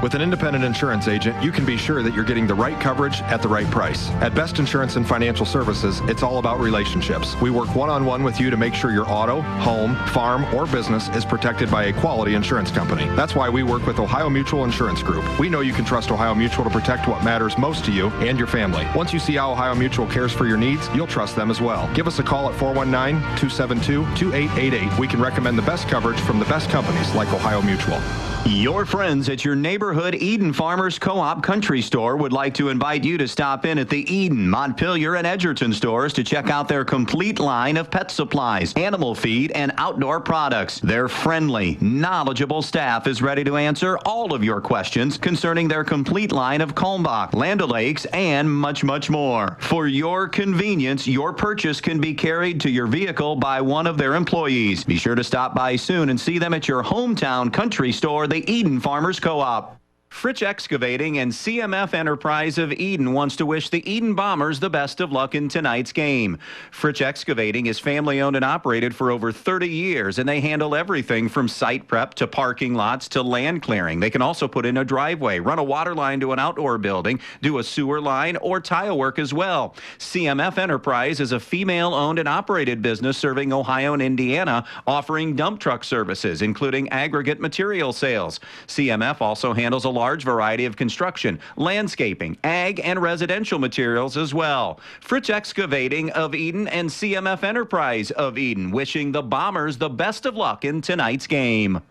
With an independent insurance agent, you can be sure that you're getting the right coverage at the right price. At Best Insurance and Financial Services, it's all about relationships. We work one-on-one with you to make sure your auto, home, farm, or business is protected by a quality insurance company. That's why we work with Ohio Mutual Insurance Group. We know you can trust Ohio Mutual to protect what matters most to you and your family. Once you see how Ohio Mutual cares for your needs, you'll trust them as well. Give us a call at 419-272-2888. We can recommend the best coverage from the best companies like Ohio Mutual. Your friends at your neighborhood Edon Farmers Co-op Country Store would like to invite you to stop in at the Edon, Montpelier, and Edgerton stores to check out their complete line of pet supplies, animal feed, and outdoor products. Their friendly, knowledgeable staff is ready to answer all of your questions concerning their complete line of Kalmbach, Land O'Lakes, and much, much more. For your convenience, your purchase can be carried to your vehicle by one of their employees. Be sure to stop by soon and see them at your hometown country store, the Edon Farmers Co-op. Fritsch Excavating and CMF Enterprise of Edon wants to wish the Edon Bombers the best of luck in tonight's game. Fritsch Excavating is family-owned and operated for over 30 years, and they handle everything from site prep to parking lots to land clearing. They can also put in a driveway, run a water line to an outdoor building, do a sewer line, or tile work as well. CMF Enterprise is a female-owned and operated business serving Ohio and Indiana, offering dump truck services, including aggregate material sales. CMF also handles a large variety of construction, landscaping, ag, and residential materials as well. Fritsch Excavating of Edon and CMF Enterprise of Edon wishing the Bombers the best of luck in tonight's game.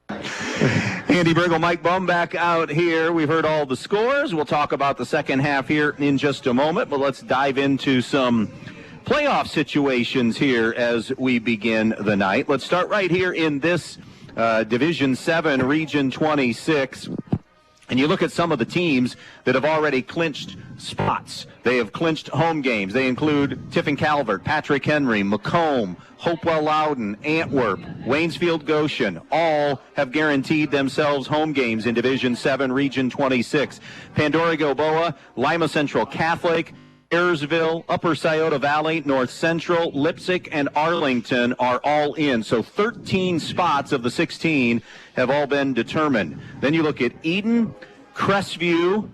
Andy Brigle, Mike Bumb back out here. We've heard all the scores. We'll talk about the second half here in just a moment, but let's dive into some playoff situations here as we begin the night. Let's start right here in this Division 7, Region 26. And you look at some of the teams that have already clinched spots. They have clinched home games. They include Tiffin Calvert, Patrick Henry, Macomb, Hopewell Loudon, Antwerp, Waynesfield Goshen. All have guaranteed themselves home games in Division 7, Region 26. Pandora Gilboa, Lima Central Catholic, Ayersville, Upper Scioto Valley, North Central, Leipzig, and Arlington are all in. So 13 spots of the 16 have all been determined. Then you look at Edon, Crestview,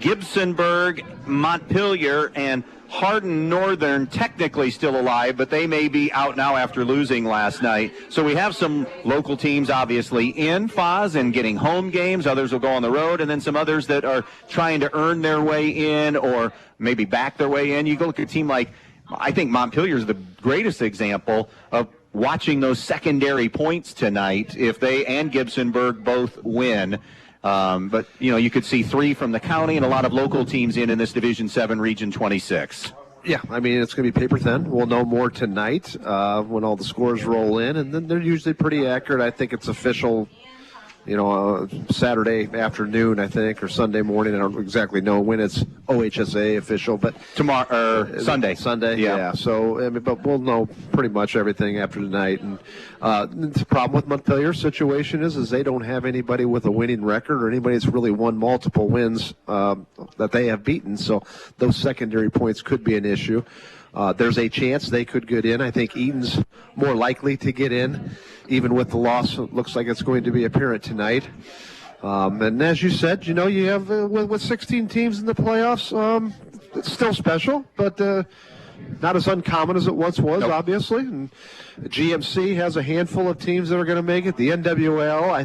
Gibsonburg, Montpelier, and Hardin Northern technically still alive, but they may be out now after losing last night. So we have some local teams obviously in FOS and getting home games. Others will go on the road, and then some others that are trying to earn their way in or maybe back their way in. You go look at a team like, I think Montpelier is the greatest example of watching those secondary points tonight if they and Gibsonburg both win. But, you know, you could see 3 from the county and a lot of local teams in this Division 7, Region 26. Yeah, I mean, it's going to be paper thin. We'll know more tonight when all the scores roll in, and then they're usually pretty accurate. I think it's official, Saturday afternoon, I think, or Sunday morning. I don't exactly know when it's OHSA official, but tomorrow or Sunday. Sunday, yeah. So, but we'll know pretty much everything after tonight. And the problem with Montpelier's situation is they don't have anybody with a winning record or anybody that's really won multiple wins that they have beaten. So those secondary points could be an issue. There's a chance they could get in. I think Edon's more likely to get in, even with the loss. It looks like it's going to be apparent tonight. And as you said, you have with 16 teams in the playoffs, it's still special, but not as uncommon as it once was, obviously. And GMC has a handful of teams that are going to make it. The NWL, I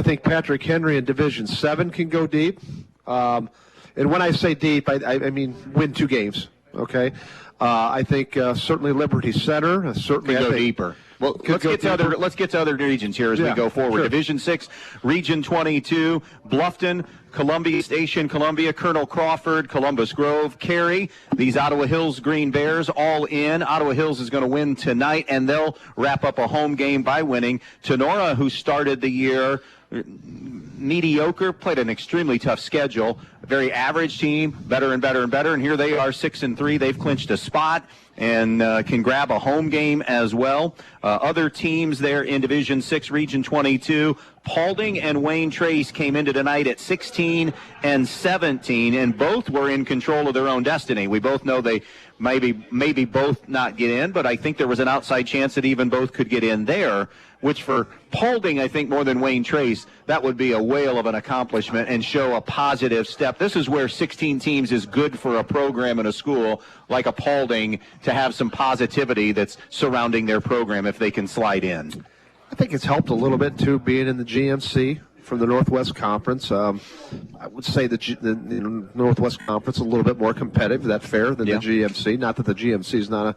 think Patrick Henry in Division 7 can go deep. And when I say deep, I mean win 2 games. Okay, I think certainly Liberty Center certainly can go deeper. Well, let's get to other regions here as we go forward. Sure. Division 6, Region 22, Bluffton, Columbia Station, Columbia, Colonel Crawford, Columbus Grove, Cary. These Ottawa Hills Green Bears all in. Ottawa Hills is going to win tonight, and they'll wrap up a home game by winning. Tenora, who started the year mediocre, played an extremely tough schedule, a very average team, better and better and better, and here they are 6-3. They've clinched a spot and can grab a home game as well. Other teams there in Division 6, Region 22, Paulding and Wayne Trace came into tonight at 16 and 17, and both were in control of their own destiny. We both know they maybe both not get in, but I think there was an outside chance that even both could get in there, which for Paulding, I think more than Wayne Trace, that would be a whale of an accomplishment and show a positive step. This is where 16 teams is good for a program in a school like a Paulding to have some positivity that's surrounding their program if they can slide in. I think it's helped a little bit, too, being in the GMC from the Northwest Conference. I would say the Northwest Conference is a little bit more competitive, that's fair, than the GMC. Not that the GMC is not a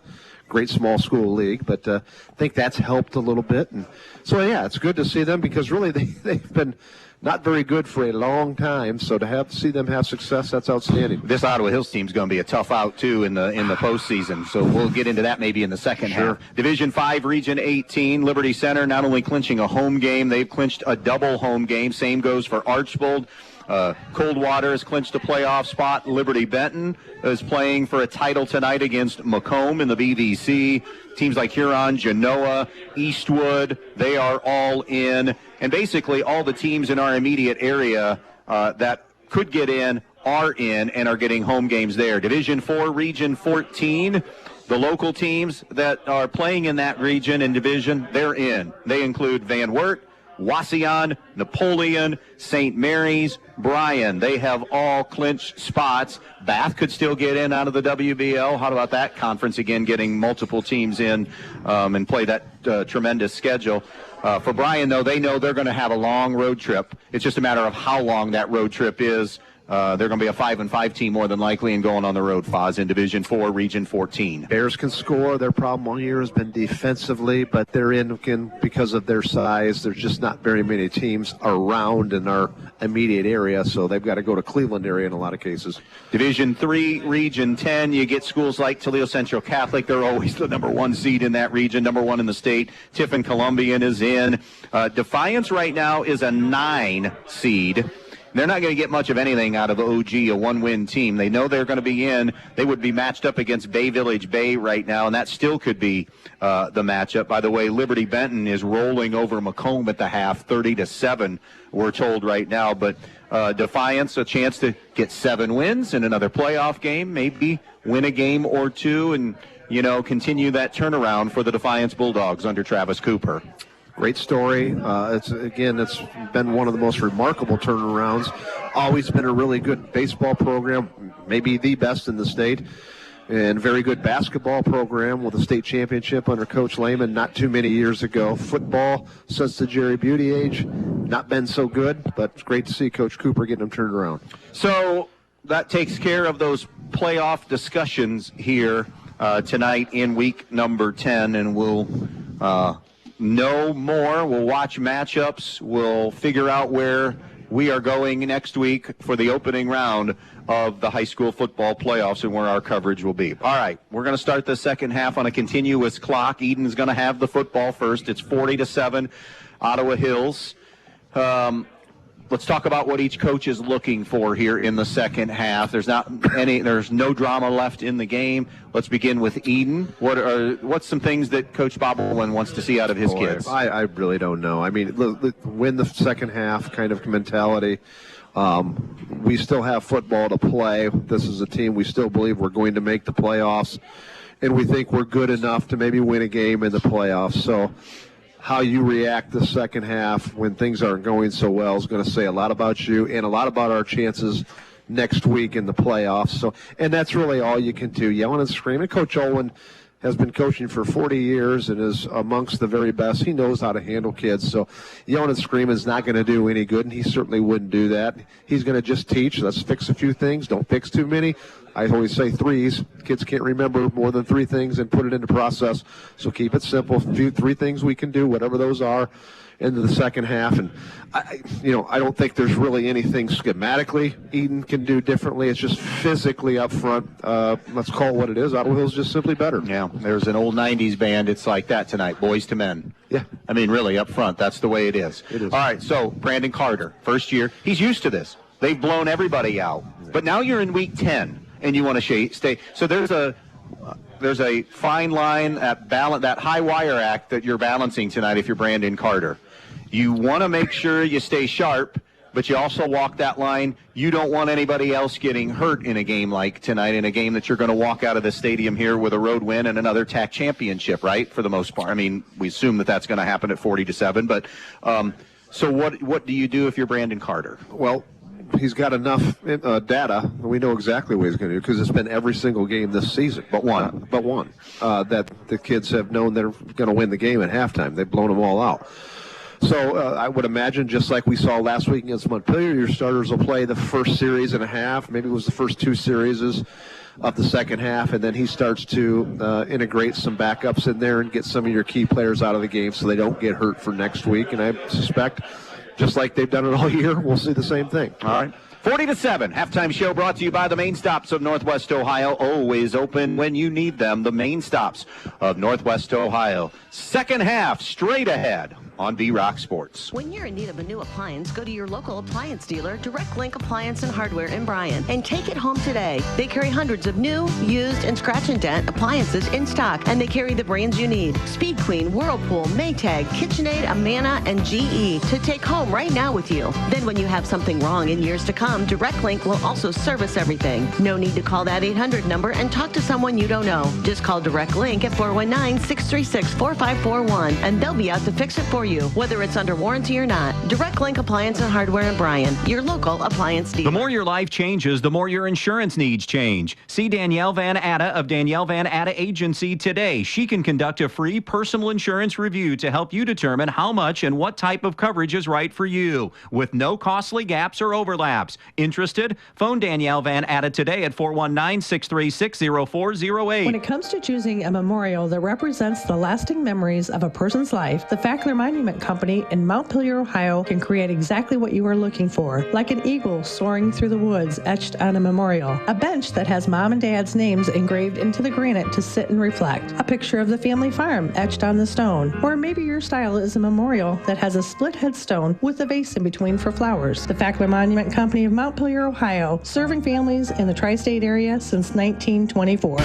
great small school league, but I think that's helped a little bit. And so, yeah, it's good to see them because really they've been not very good for a long time. So to see them have success, that's outstanding. This Ottawa Hills team is going to be a tough out, too, in the postseason. So we'll get into that maybe in the second half. Division 5, Region 18, Liberty Center not only clinching a home game, they've clinched a double home game. Same goes for Archbold. Coldwater has clinched a playoff spot. Liberty Benton is playing for a title tonight against Macomb in the BVC. Teams like Huron, Genoa, Eastwood, they are all in. And basically all the teams in our immediate area that could get in are in and are getting home games there. Division 4, Region 14, the local teams that are playing in that region and division, they're in. They include Van Wert, Wauseon, Napoleon, St. Mary's, Bryan. They have all clinched spots. Bath could still get in out of the WBL. How about that conference again, getting multiple teams in and play that tremendous schedule? For Bryan, though, they know they're going to have a long road trip. It's just a matter of how long that road trip is. They're going to be a 5-5 team more than likely and going on the road, Foz, in Division 4, Region 14. Bears can score. Their problem all year has been defensively, but they're in again because of their size. There's just not very many teams around in our immediate area, so they've got to go to Cleveland area in a lot of cases. Division 3, Region 10, you get schools like Toledo Central Catholic. They're always the number 1 seed in that region, number 1 in the state. Tiffin Columbian is in. Defiance right now is a 9 seed. They're not going to get much of anything out of OG, a 1-win team. They know they're going to be in. They would be matched up against Bay Village Bay right now, and that still could be the matchup. By the way, Liberty Benton is rolling over Macomb at the half, 30-7, we're told right now. But Defiance, a chance to get 7 wins in another playoff game, maybe win a game or two and, continue that turnaround for the Defiance Bulldogs under Travis Cooper. Great story. It's been one of the most remarkable turnarounds. Always been a really good baseball program, maybe the best in the state, and very good basketball program with a state championship under Coach Lehman not too many years ago. Football, since the Jerry Beauty age, not been so good, but it's great to see Coach Cooper getting them turned around. So that takes care of those playoff discussions here tonight in week number 10, and we'll know more. We'll watch matchups. We'll figure out where we are going next week for the opening round of the high school football playoffs and where our coverage will be. All right, we're going to start the second half on a continuous clock. Edon's going to have the football first. It's 40-7, Ottawa Hills. Let's talk about what each coach is looking for here in the second half. There's no drama left in the game. Let's begin with Edon. What's some things that Coach Bob Olin wants to see out of his kids? I really don't know. I mean, win the second half kind of mentality. We still have football to play. This is a team we still believe we're going to make the playoffs, and we think we're good enough to maybe win a game in the playoffs. So how you react the second half when things aren't going so well is going to say a lot about you and a lot about our chances next week in the playoffs. And that's really all you can do, yelling and screaming. Coach Olin has been coaching for 40 years and is amongst the very best. He knows how to handle kids. So yelling and screaming is not going to do any good, and he certainly wouldn't do that. He's going to just teach. Let's fix a few things. Don't fix too many. I always say threes. Kids can't remember more than 3 things and put it into process. So keep it simple. 3 things we can do, whatever those are, into the second half. And I don't think there's really anything schematically Edon can do differently. It's just physically up front. Let's call it what it is. Ottawa Hills just simply better. Yeah, there's an old 90s band. It's like that tonight, boys to men. Yeah. I mean, really, up front, that's the way it is. It is. All right, so Brandon Carter, first year. He's used to this. They've blown everybody out. But now you're in week 10, and you want to stay. So there's a fine line at that high wire act that you're balancing tonight if you're Brandon Carter. You want to make sure you stay sharp, but you also walk that line. You don't want anybody else getting hurt in a game like tonight, in a game that you're going to walk out of the stadium here with a road win and another TAC championship, right, for the most part. I mean, we assume that that's going to happen at 40-7. But so what do you do if you're Brandon Carter? Well, he's got enough data. We know exactly what he's going to do because it's been every single game this season. But one. That the kids have known they're going to win the game at halftime. They've blown them all out. So I would imagine, just like we saw last week against Montpelier, your starters will play the first series and a half. Maybe it was the first 2 series of the second half, and then he starts to integrate some backups in there and get some of your key players out of the game so they don't get hurt for next week. And I suspect, just like they've done it all year, we'll see the same thing. All right. 40-7, halftime show brought to you by the main stops of Northwest Ohio. Always open when you need them. The main stops of Northwest Ohio. Second half, straight ahead on B-Rock Sports. When you're in need of a new appliance, go to your local appliance dealer, Direct Link Appliance and Hardware in Bryan, and take it home today. They carry hundreds of new, used, and scratch and dent appliances in stock, and they carry the brands you need: Speed Queen, Whirlpool, Maytag, KitchenAid, Amana, and GE to take home right now with you. Then when you have something wrong in years to come, Direct Link will also service everything. No need to call that 800 number and talk to someone you don't know. Just call Direct Link at 419-636-4541, and they'll be out to fix it for you, whether it's under warranty or not. Direct Link Appliance and Hardware in Bryan, your local appliance dealer. The more your life changes, the more your insurance needs change. See Danielle Van Atta of Danielle Van Atta Agency today. She can conduct a free personal insurance review to help you determine how much and what type of coverage is right for you, with no costly gaps or overlaps. Interested? Phone Danielle Van Atta today at 419-636-0408. When it comes to choosing a memorial that represents the lasting memories of a person's life, the Fackler Monument Company in Montpelier, Ohio can create exactly what you are looking for, like an eagle soaring through the woods etched on a memorial, a bench that has mom and dad's names engraved into the granite to sit and reflect, a picture of the family farm etched on the stone, or maybe your style is a memorial that has a split headstone with a vase in between for flowers. The Fackler Monument Company of Montpelier, Ohio, serving families in the tri-state area since 1924.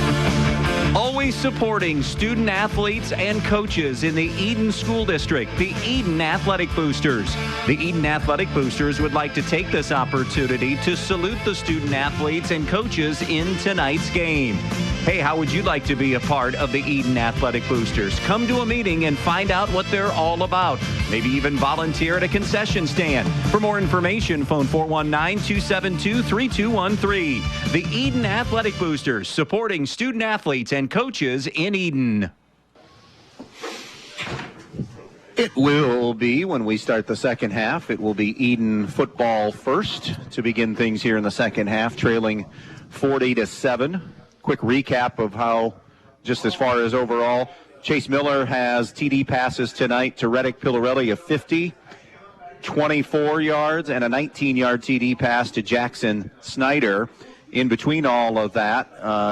Always supporting student athletes and coaches in the Edon School District, the Edon Athletic Boosters. The Edon Athletic Boosters would like to take this opportunity to salute the student athletes and coaches in tonight's game. Hey, how would you like to be a part of the Edon Athletic Boosters? Come to a meeting and find out what they're all about. Maybe even volunteer at a concession stand. For more information, phone 419-272-3213. The Edon Athletic Boosters, supporting student athletes and coaches in Edon. It will be, when we start the second half, it will be Edon football first to begin things here in the second half, trailing 40-7. Quick recap of how, just as far as overall, Chase Miller has TD passes tonight to Reddick Pillarelli of 50, 24 yards, and a 19-yard TD pass to Jackson Snyder. In between all of that,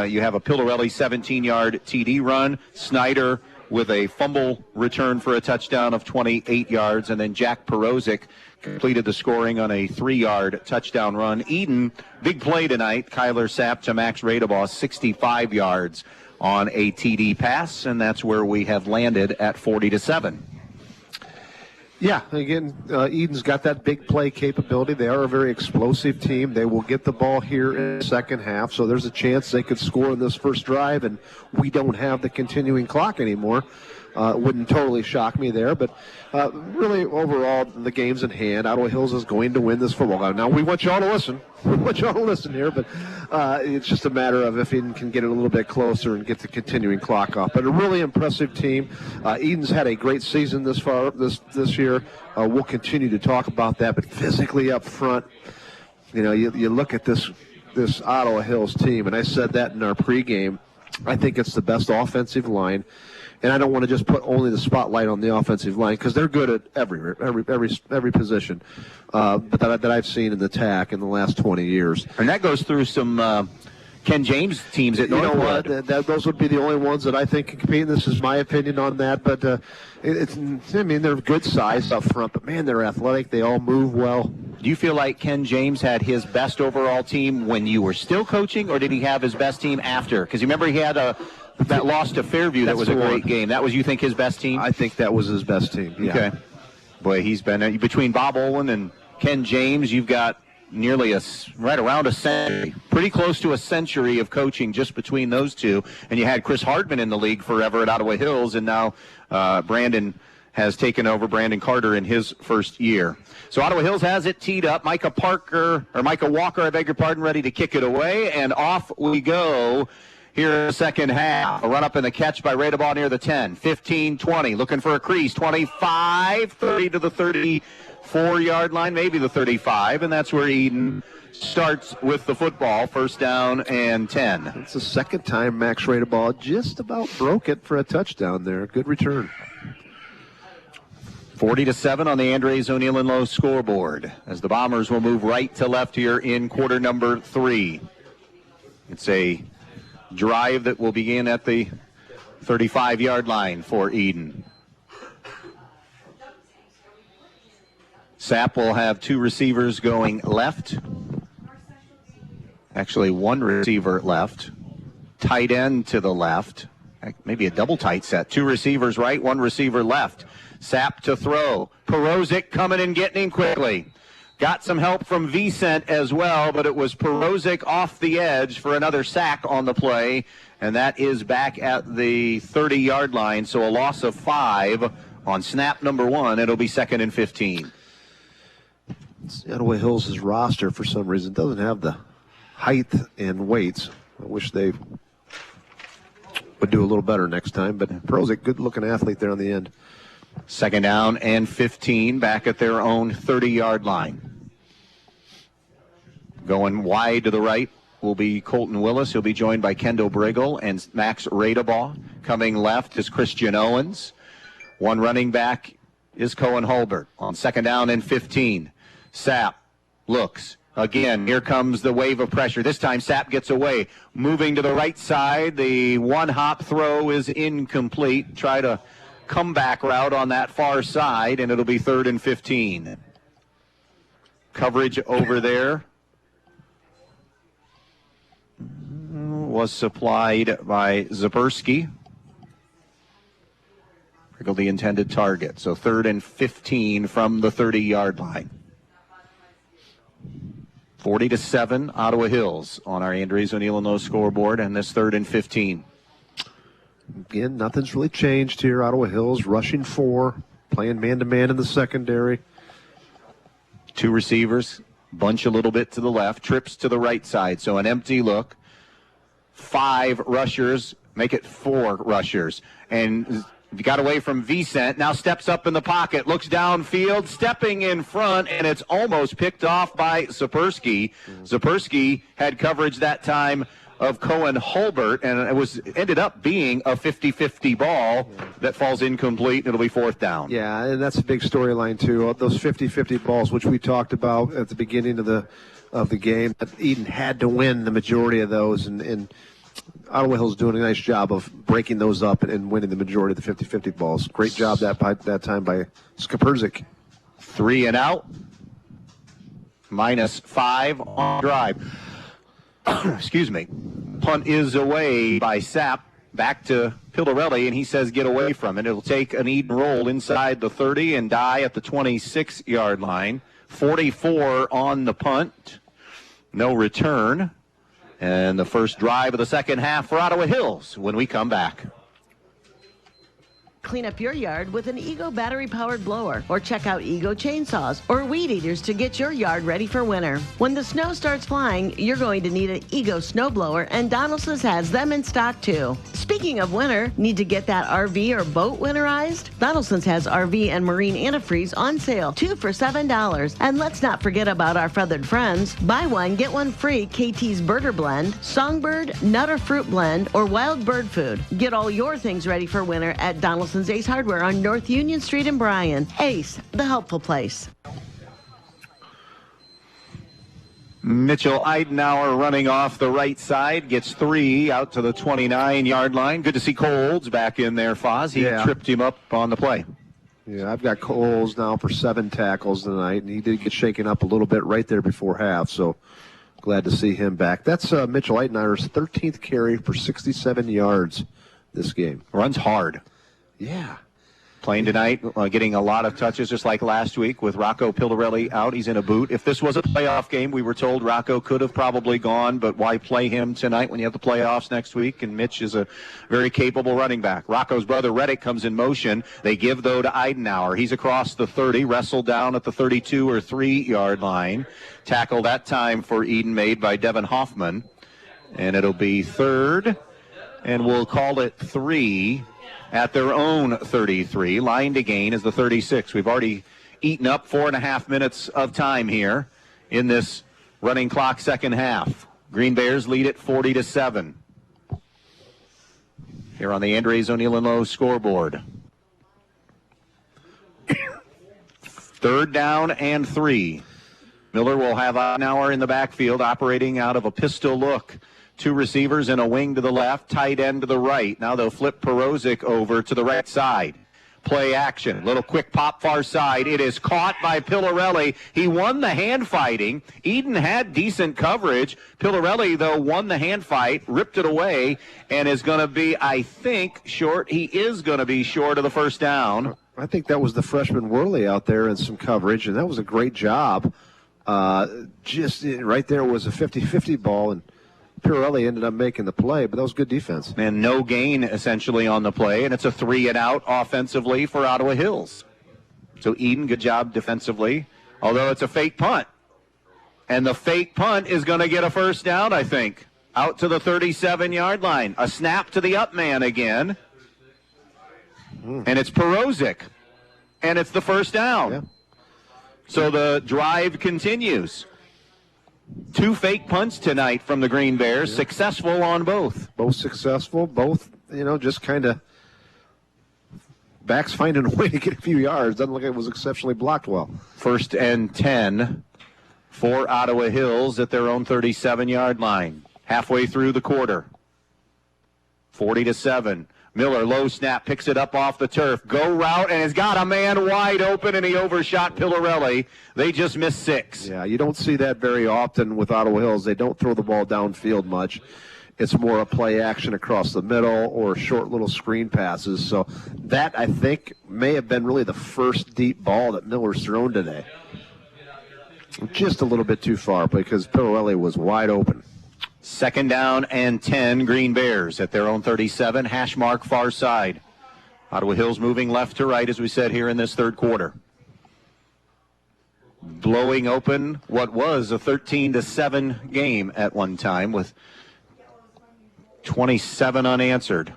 you have a Pillarelli 17-yard TD run, Snyder with a fumble return for a touchdown of 28 yards, and then Jack Perozic completed the scoring on a 3-yard touchdown run. Edon, big play tonight. Kyler Sapp to Max Radabaugh, 65 yards on a TD pass, and that's where we have landed at 40-7. Yeah, again, Edon's got that big play capability. They are a very explosive team. They will get the ball here in the second half, so there's a chance they could score in this first drive, and we don't have the continuing clock anymore. Wouldn't totally shock me there, but really overall, the game's in hand. Ottawa Hills is going to win this football game. Now, we want you all to listen. We want you all to listen here, but it's just a matter of if Edon can get it a little bit closer and get the continuing clock off. But a really impressive team. Edon's had a great season this year. We'll continue to talk about that, but physically up front, you know, you look at this this Ottawa Hills team, and I said that in our pregame, I think it's the best offensive line. And I don't want to just put only the spotlight on the offensive line because they're good at every position but that I've seen in the TAC in the last 20 years. And that goes through some Ken James teams at Northwood. You know what? Those would be the only ones that I think can compete. This is my opinion on that. But they're good size up front. But, man, they're athletic. They all move well. Do you feel like Ken James had his best overall team when you were still coaching, or did he have his best team after? Because you remember he had that loss to Fairview. That was a great game. That was, you think, his best team? I think that was his best team. Yeah. Okay. Boy, he's been between Bob Olin and Ken James. You've got nearly right around a century, pretty close to a century of coaching just between those two. And you had Chris Hardman in the league forever at Ottawa Hills, and now Brandon has taken over, Brandon Carter, in his first year. So Ottawa Hills has it teed up. Micah Walker, I beg your pardon, ready to kick it away, and off we go here in the second half. A run up and the catch by Radeball near the 10, 15, 20, looking for a crease, 25, 30 to the 34-yard line, maybe the 35, and that's where Edon starts with the football, first down and 10. It's the second time Max Radeball just about broke it for a touchdown there. Good return. 40-7 on the Andres O'Neill and Lowe scoreboard as the Bombers will move right to left here in quarter number 3. It's a drive that will begin at the 35-yard line for Edon. Sapp will have 2 receivers going left. Actually, 1 receiver left. Tight end to the left. Maybe a double tight set. 2 receivers right, 1 receiver left. Sapp to throw. Perozic coming and getting him quickly. Got some help from Vicent as well, but it was Perozic off the edge for another sack on the play, and that is back at the 30-yard line, so a loss of 5 on snap number 1. It'll be 2nd and 15. Ottawa Hills' roster, for some reason, doesn't have the height and weights. I wish they would do a little better next time, but Perozic, good-looking athlete there on the end. 2nd down and 15, back at their own 30-yard line. Going wide to the right will be Colton Willis. He'll be joined by Kendall Brigle and Max Radebaugh. Coming left is Christian Owens. 1 running back is Cohen Hulbert on 2nd down and 15. Sapp looks. Again, here comes the wave of pressure. This time Sapp gets away. Moving to the right side. The one-hop throw is incomplete. Try to comeback route on that far side, and it'll be 3rd and 15. Coverage over there was supplied by Zaberski. The intended target. So 3rd and 15 from the 30-yard line. 40-7, Ottawa Hills on our Andres O'Neill and Lowe scoreboard, and this 3rd and 15. Again, nothing's really changed here. Ottawa Hills rushing 4, playing man-to-man in the secondary. 2 receivers, bunch a little bit to the left, trips to the right side. So an empty look. 5 rushers, make it 4 rushers. And got away from Vicent, now steps up in the pocket, looks downfield, stepping in front, and it's almost picked off by Zapersky. Zapersky had coverage that time of Cohen Hulbert, and it ended up being a 50-50 ball that falls incomplete, and it'll be 4th down. Yeah, and that's a big storyline too. Those 50-50 balls, which we talked about at the beginning of the game, Edon had to win the majority of those, and Ottawa Hills doing a nice job of breaking those up and winning the majority of the 50-50 balls. Great job that time by Skaperzik. 3 and out. -5 on drive. Excuse me. Punt is away by Sapp. Back to Pillarelli, and he says get away from it. It'll take an Edon roll inside the 30 and die at the 26-yard line. 44 on the punt. No return. And the first drive of the second half for Ottawa Hills when we come back. Clean up your yard with an Ego battery-powered blower, or check out Ego chainsaws or weed eaters to get your yard ready for winter. When the snow starts flying, you're going to need an Ego snowblower, and Donaldson's has them in stock too. Speaking of winter, need to get that RV or boat winterized? Donaldson's has RV and marine antifreeze on sale, 2 for $7. And let's not forget about our feathered friends. Buy one, get one free KT's Birder Blend, Songbird, Nutter Fruit Blend, or Wild Bird Food. Get all your things ready for winter at Donaldson's Ace Hardware on North Union Street in Bryan. Ace, the helpful place. Mitchell Eidenauer running off the right side, gets 3 out to the 29-yard line. Good to see Coles back in there, Foz. He tripped him up on the play. Yeah, I've got Coles now for 7 tackles tonight, and he did get shaken up a little bit right there before half, so glad to see him back. That's Mitchell Eidenauer's 13th carry for 67 yards this game. Runs hard. Yeah. Playing tonight, getting a lot of touches, just like last week with Rocco Pildarelli out. He's in a boot. If this was a playoff game, we were told Rocco could have probably gone, but why play him tonight when you have the playoffs next week? And Mitch is a very capable running back. Rocco's brother Reddick comes in motion. They give, though, to Eidenauer. He's across the 30, wrestled down at the 32 or 3-yard line. Tackle that time for Edon made by Devin Hoffman. And it'll be 3rd, and we'll call it 3 at their own 33. Line to gain is the 36. We've already eaten up 4.5 minutes of time here in this running clock second half. Green Bears lead it 40-7. Here on the Andres O'Neill & Lowe scoreboard. 3rd down and 3. Miller will have Eidenauer in the backfield operating out of a pistol look. 2 receivers and a wing to the left, tight end to the right. Now they'll flip Perozic over to the right side. Play action. Little quick pop far side. It is caught by Pildarelli. He won the hand fighting. Edon had decent coverage. Pildarelli, though, won the hand fight, ripped it away, and is going to be, I think, short. He is going to be short of the first down. I think that was the freshman Worley out there in some coverage, and that was a great job. Just right there was a 50-50 ball, and Pirelli ended up making the play, but that was good defense. And no gain, essentially, on the play, and it's a 3-and-out offensively for Ottawa Hills. So Edon, good job defensively, although it's a fake punt. And the fake punt is going to get a first down, I think, out to the 37-yard line. A snap to the up man again, and it's Perozic, and it's the first down. Yeah. So the drive continues. 2 fake punts tonight from the Green Bears, successful on both. Both successful, both, just kind of backs finding a way to get a few yards. Doesn't look like it was exceptionally blocked well. 1st and 10 for Ottawa Hills at their own 37-yard line. Halfway through the quarter. 40-7. Miller, low snap, picks it up off the turf. Go route, and has got a man wide open, and he overshot Pildarelli. They just missed 6. Yeah, you don't see that very often with Ottawa Hills. They don't throw the ball downfield much. It's more a play action across the middle or short little screen passes. So that, I think, may have been really the first deep ball that Miller's thrown today. Just a little bit too far because Pildarelli was wide open. 2nd down and 10, Green Bears at their own 37, hash mark far side. Ottawa Hills moving left to right, as we said here in this third quarter. Blowing open what was a 13-7 game at one time with 27 unanswered.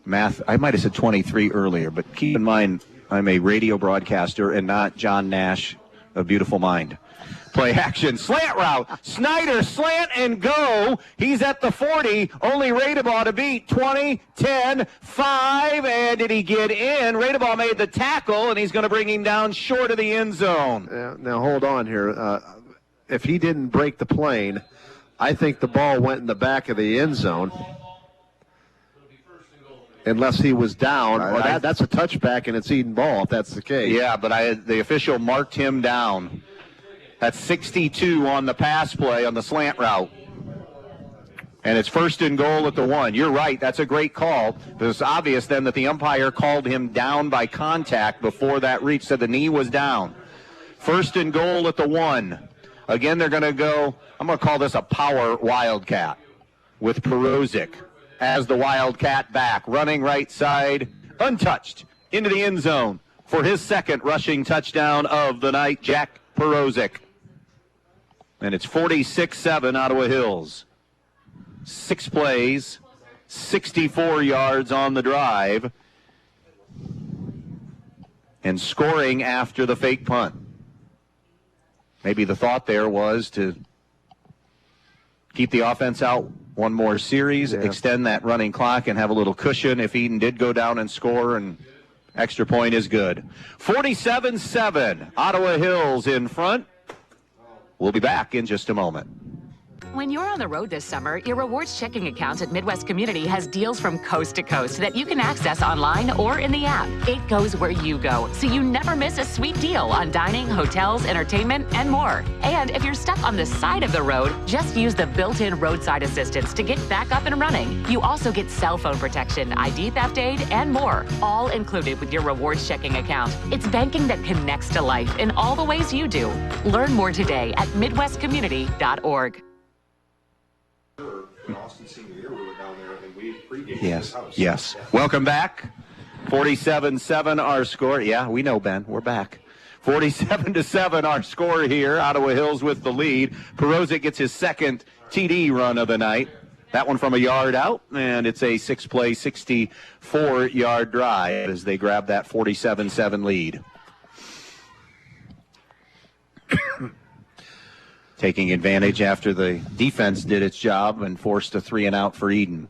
Math, I might have said 23 earlier, but keep in mind I'm a radio broadcaster and not John Nash, a beautiful mind. Play action, slant route, Snyder, slant and go. He's at the 40, only Radebaugh to beat. 20, 10, 5, and did he get in? Radebaugh made the tackle, and he's going to bring him down short of the end zone. Now, hold on here. If he didn't break the plane, I think the ball went in the back of the end zone. Unless he was down. That's a touchback, and it's Edon ball, if that's the case. Yeah, but the official marked him down. That's 62 on the pass play on the slant route. And it's 1st and goal at the 1. You're right. That's a great call. It's obvious then that the umpire called him down by contact before that reach, said the knee was down. 1st and goal at the 1. Again, they're going to go, I'm going to call this a power wildcat with Perozic. has the Wildcat back, running right side, untouched, into the end zone for his second rushing touchdown of the night, Jack Perozic. And it's 46-7 Ottawa Hills. 6 plays, 64 yards on the drive, and scoring after the fake punt. Maybe the thought there was to keep the offense out one more series, extend that running clock, and have a little cushion if Edon did go down and score, and extra point is good. 47-7, Ottawa Hills in front. We'll be back in just a moment. When you're on the road this summer, your rewards checking account at Midwest Community has deals from coast to coast that you can access online or in the app. It goes where you go, so you never miss a sweet deal on dining, hotels, entertainment, and more. And if you're stuck on the side of the road, just use the built-in roadside assistance to get back up and running. You also get cell phone protection, ID theft aid, and more, all included with your rewards checking account. It's banking that connects to life in all the ways you do. Learn more today at midwestcommunity.org. Yes. Welcome back. 47-7 our score. Yeah, we know, Ben. We're back. 47-7 our score here. Ottawa Hills with the lead. Perozic gets his second TD run of the night. That one from a yard out, and it's a 6-play, 64-yard drive as they grab that 47-7 lead. Taking advantage after the defense did its job and forced a 3-and-out for Edon.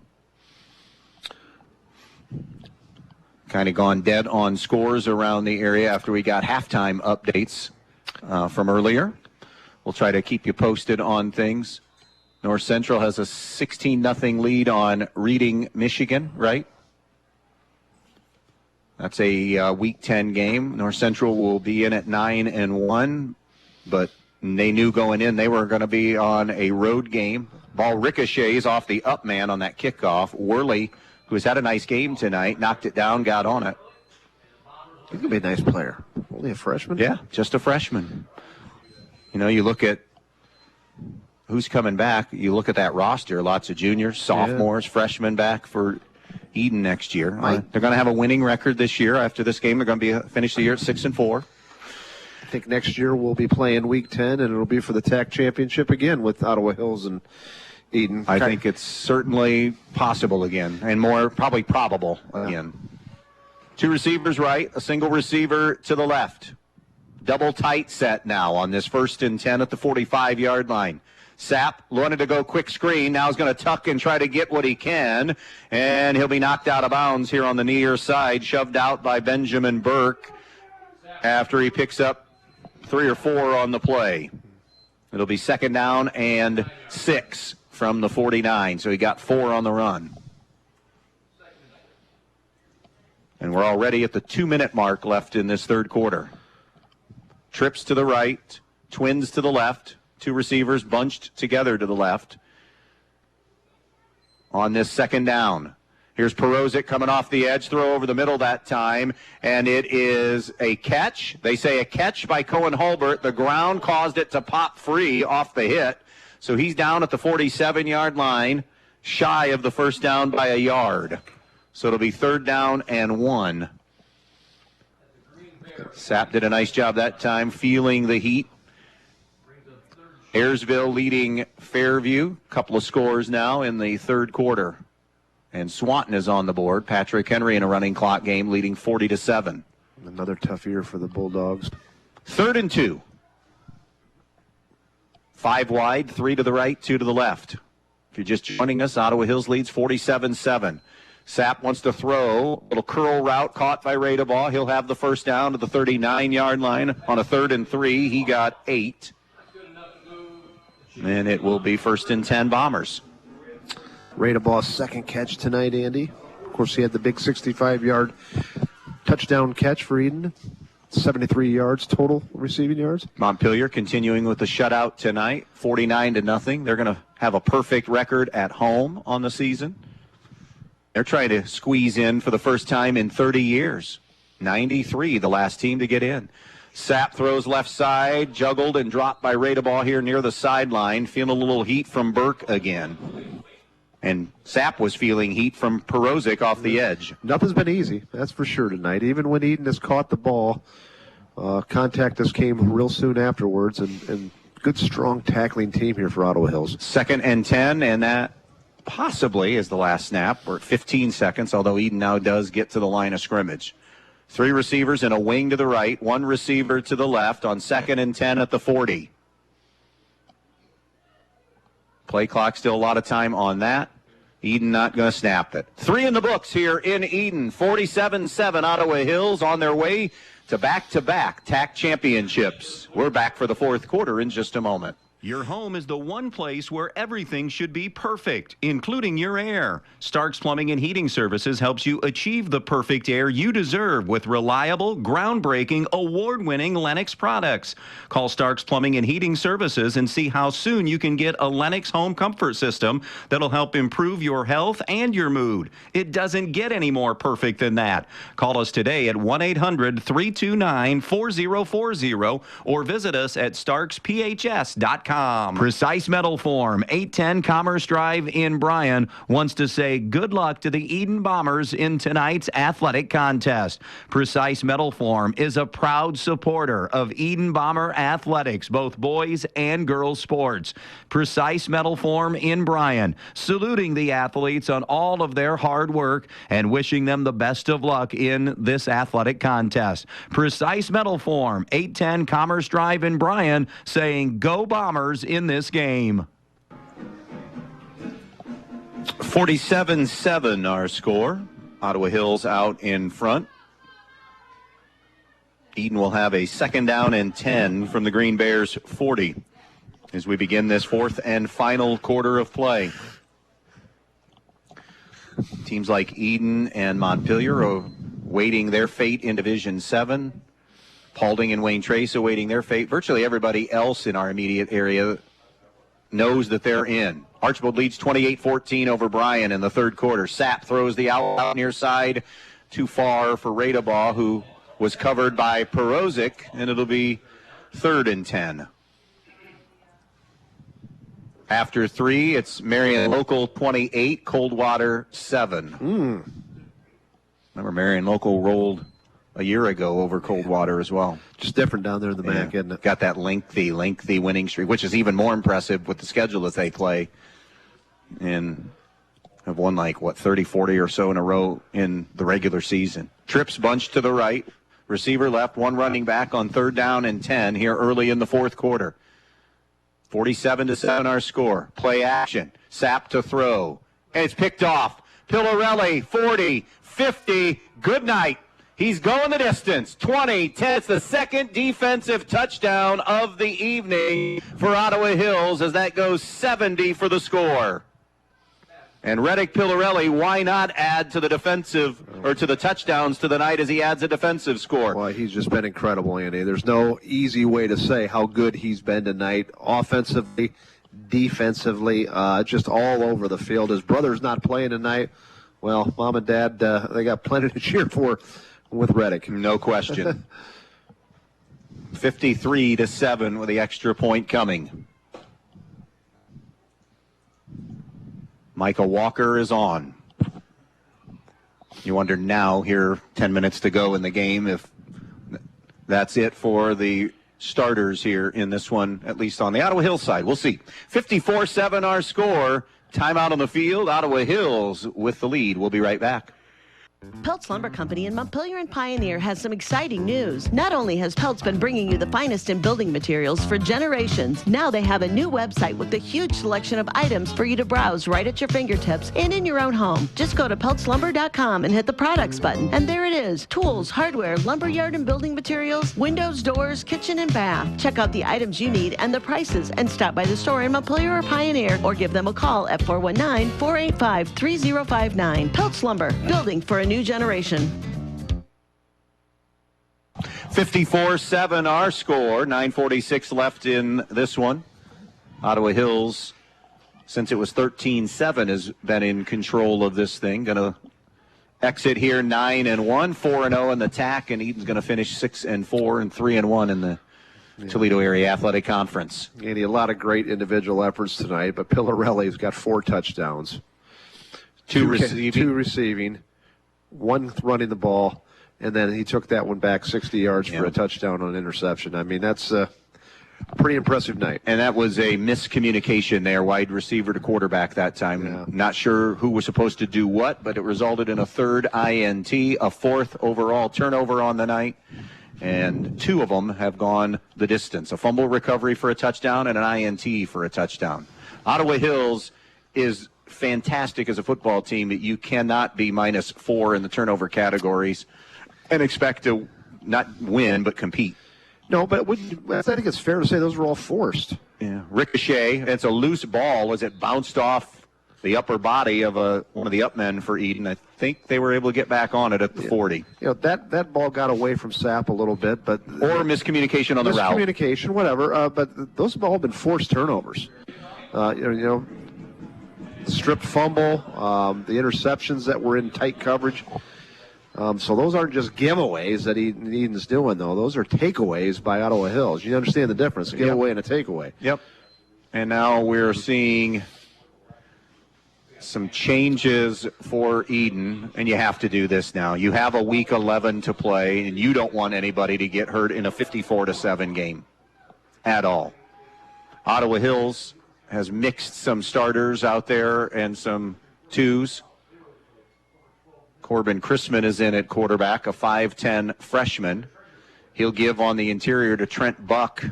Kind of gone dead on scores around the area after we got halftime updates from earlier. We'll try to keep you posted on things. North Central has a 16-0 lead on Reading, Michigan, right? That's a Week 10 game. North Central will be in at 9-1, but they knew going in they were going to be on a road game. Ball ricochets off the up man on that kickoff. Worley, who has had a nice game tonight, knocked it down, got on it. He's going to be a nice player. Only a freshman? Yeah, just a freshman. You know, you look at who's coming back. You look at that roster, lots of juniors, sophomores, freshmen back for Edon next year. They're going to have a winning record this year. After this game, they're going to finish the year at 6-4. I think next year we'll be playing Week 10, and it'll be for the TAC championship again with Ottawa Hills and Edon. I think it's certainly possible again, and more probably probable again. 2 receivers right, a single receiver to the left. Double tight set now on this 1st and 10 at the 45-yard line. Sapp wanted to go quick screen. Now he's going to tuck and try to get what he can, and he'll be knocked out of bounds here on the near side, shoved out by Benjamin Burke after he picks up 3 or 4 on the play. It'll be 2nd down and 6 from the 49, so he got 4 on the run. And we're already at the 2-minute mark left in this third quarter. Trips to the right, twins to the left, 2 receivers bunched together to the left on this 2nd down. Here's Perozic coming off the edge, throw over the middle that time, and it is a catch. They say a catch by Cohen Hulbert. The ground caused it to pop free off the hit, so he's down at the 47-yard line, shy of the 1st down by a yard. So it'll be 3rd down and 1. Sapp did a nice job that time, feeling the heat. Ayersville leading Fairview. Couple of scores now in the third quarter. And Swanton is on the board. Patrick Henry in a running clock game leading 40-7. Another tough year for the Bulldogs. 3rd and 2. 5 wide, 3 to the right, 2 to the left. If you're just joining us, Ottawa Hills leads 47-7. Sapp wants to throw. Little curl route caught by Radebaugh. He'll have the 1st down to the 39-yard line on a 3rd and 3. He got 8. And it will be 1st and 10 Bombers. Radebaugh's 2nd catch tonight, Andy. Of course, he had the big 65-yard touchdown catch for Edon. 73 yards total receiving yards. Montpelier continuing with the shutout tonight, 49-0. They're going to have a perfect record at home on the season. They're trying to squeeze in for the first time in 30 years. 93, the last team to get in. Sapp throws left side, juggled and dropped by Radebaugh here near the sideline. Feeling a little heat from Burke again. And Sapp was feeling heat from Perozic off the edge. Nothing's been easy, that's for sure tonight. Even when Edon has caught the ball, contact just came real soon afterwards, and good, strong tackling team here for Ottawa Hills. 2nd and 10, and that possibly is the last snap. We're at 15 seconds, although Edon now does get to the line of scrimmage. 3 receivers and a wing to the right, 1 receiver to the left on 2nd and 10 at the 40. Play clock, still a lot of time on that. Edon not going to snap it. 3 in the books here in Edon. 47-7 Ottawa Hills on their way to back-to-back TAC championships. We're back for the 4th quarter in just a moment. Your home is the one place where everything should be perfect, including your air. Stark's Plumbing and Heating Services helps you achieve the perfect air you deserve with reliable, groundbreaking, award-winning Lennox products. Call Stark's Plumbing and Heating Services and see how soon you can get a Lennox home comfort system that'll help improve your health and your mood. It doesn't get any more perfect than that. Call us today at 1-800-329-4040 or visit us at starksphs.com. Precise Metal Form, 810 Commerce Drive in Bryan, wants to say good luck to the Edon Bombers in tonight's athletic contest. Precise Metal Form is a proud supporter of Edon Bomber athletics, both boys and girls sports. Precise Metal Form in Bryan, saluting the athletes on all of their hard work and wishing them the best of luck in this athletic contest. Precise Metal Form, 810 Commerce Drive in Bryan, saying go Bombers in this game. 47-7 our score. Ottawa Hills out in front. Edon will have a 2nd down and 10 from the Green Bears 40 as we begin this 4th and final quarter of play. Teams like Edon and Montpelier are waiting their fate in Division 7. Paulding and Wayne Trace awaiting their fate. Virtually everybody else in our immediate area knows that they're in. Archbold leads 28-14 over Bryan in the 3rd quarter. Sapp throws the out near side too far for Radabaugh, who was covered by Perozic, and it'll be 3rd and 10. After 3, it's Marion Local 28, Coldwater 7. Remember, Marion Local rolled a year ago over Coldwater as well. Just different down there in the MAC, isn't it? Got that lengthy winning streak, which is even more impressive with the schedule that they play. And have won 30, 40 or so in a row in the regular season. Trips bunched to the right, receiver left, 1 running back on 3rd down and 10 here early in the 4th quarter. 47-7 our score. Play action. Sapp to throw. And it's picked off. Pillarelli, 40, 50, good night. He's going the distance. 20-10. It's the 2nd defensive touchdown of the evening for Ottawa Hills as that goes 70 for the score. And Reddick Pillarelli, why not add to the defensive or to the touchdowns to the night as he adds a defensive score? Well, he's just been incredible, Andy. There's no easy way to say how good he's been tonight, offensively, defensively, just all over the field. His brother's not playing tonight. Well, Mom and Dad, they got plenty to cheer for with Reddick. No question. 53-7 with the extra point coming. Micah Walker is on. You wonder now, here 10 minutes to go in the game, if that's it for the starters here in this one, at least on the Ottawa Hills side. We'll see. 54-7 our score. Timeout on the field. Ottawa Hills with the lead. We'll be right back. Peltz Lumber Company in Montpelier and Pioneer has some exciting news. Not only has Peltz been bringing you the finest in building materials for generations, now they have a new website with a huge selection of items for you to browse right at your fingertips and in your own home. Just go to peltzlumber.com and hit the products button, and there it is. Tools, hardware, lumberyard and building materials, windows, doors, kitchen and bath. Check out the items you need and the prices, and stop by the store in Montpelier or Pioneer, or give them a call at 419-485-3059. Peltz Lumber, building for a new generation. 54-7 our score. 9:46 left in this one. Ottawa Hills, since it was 13-7, has been in control of this thing. Going to exit here 9-1, 4-0 in the TAC, and Edon's going to finish 6-4 and 3-1 in the Toledo Area Athletic Conference. Andy, a lot of great individual efforts tonight, but Pillarelli's got 4 touchdowns. Two receiving, one running the ball, and then he took that one back 60 yards for a touchdown on an interception. I mean, that's a pretty impressive night. And that was a miscommunication there, wide receiver to quarterback that time. Yeah. Not sure who was supposed to do what, but it resulted in a third INT, a fourth overall turnover on the night, and two of them have gone the distance. A fumble recovery for a touchdown and an INT for a touchdown. Ottawa Hills is fantastic as a football team. That you cannot be -4 in the turnover categories and expect to not win but compete. No, but I think it's fair to say those were all forced. Yeah, ricochet. It's a loose ball as it bounced off the upper body of one of the upmen for Edon. I think they were able to get back on it at the 40. You know, that ball got away from Sapp a little bit, but or miscommunication on the route. Miscommunication, whatever. But those have all been forced turnovers. The strip fumble, the interceptions that were in tight coverage. So those aren't just giveaways that Edon's doing, though. Those are takeaways by Ottawa Hills. You understand the difference, a giveaway and a takeaway. Yep. And now we're seeing some changes for Edon, and you have to do this now. You have a week 11 to play, and you don't want anybody to get hurt in a 54-7 game at all. Ottawa Hills has mixed some starters out there and some twos. Corbin Chrisman is in at quarterback, a 5'10 freshman. He'll give on the interior to Trent Buck.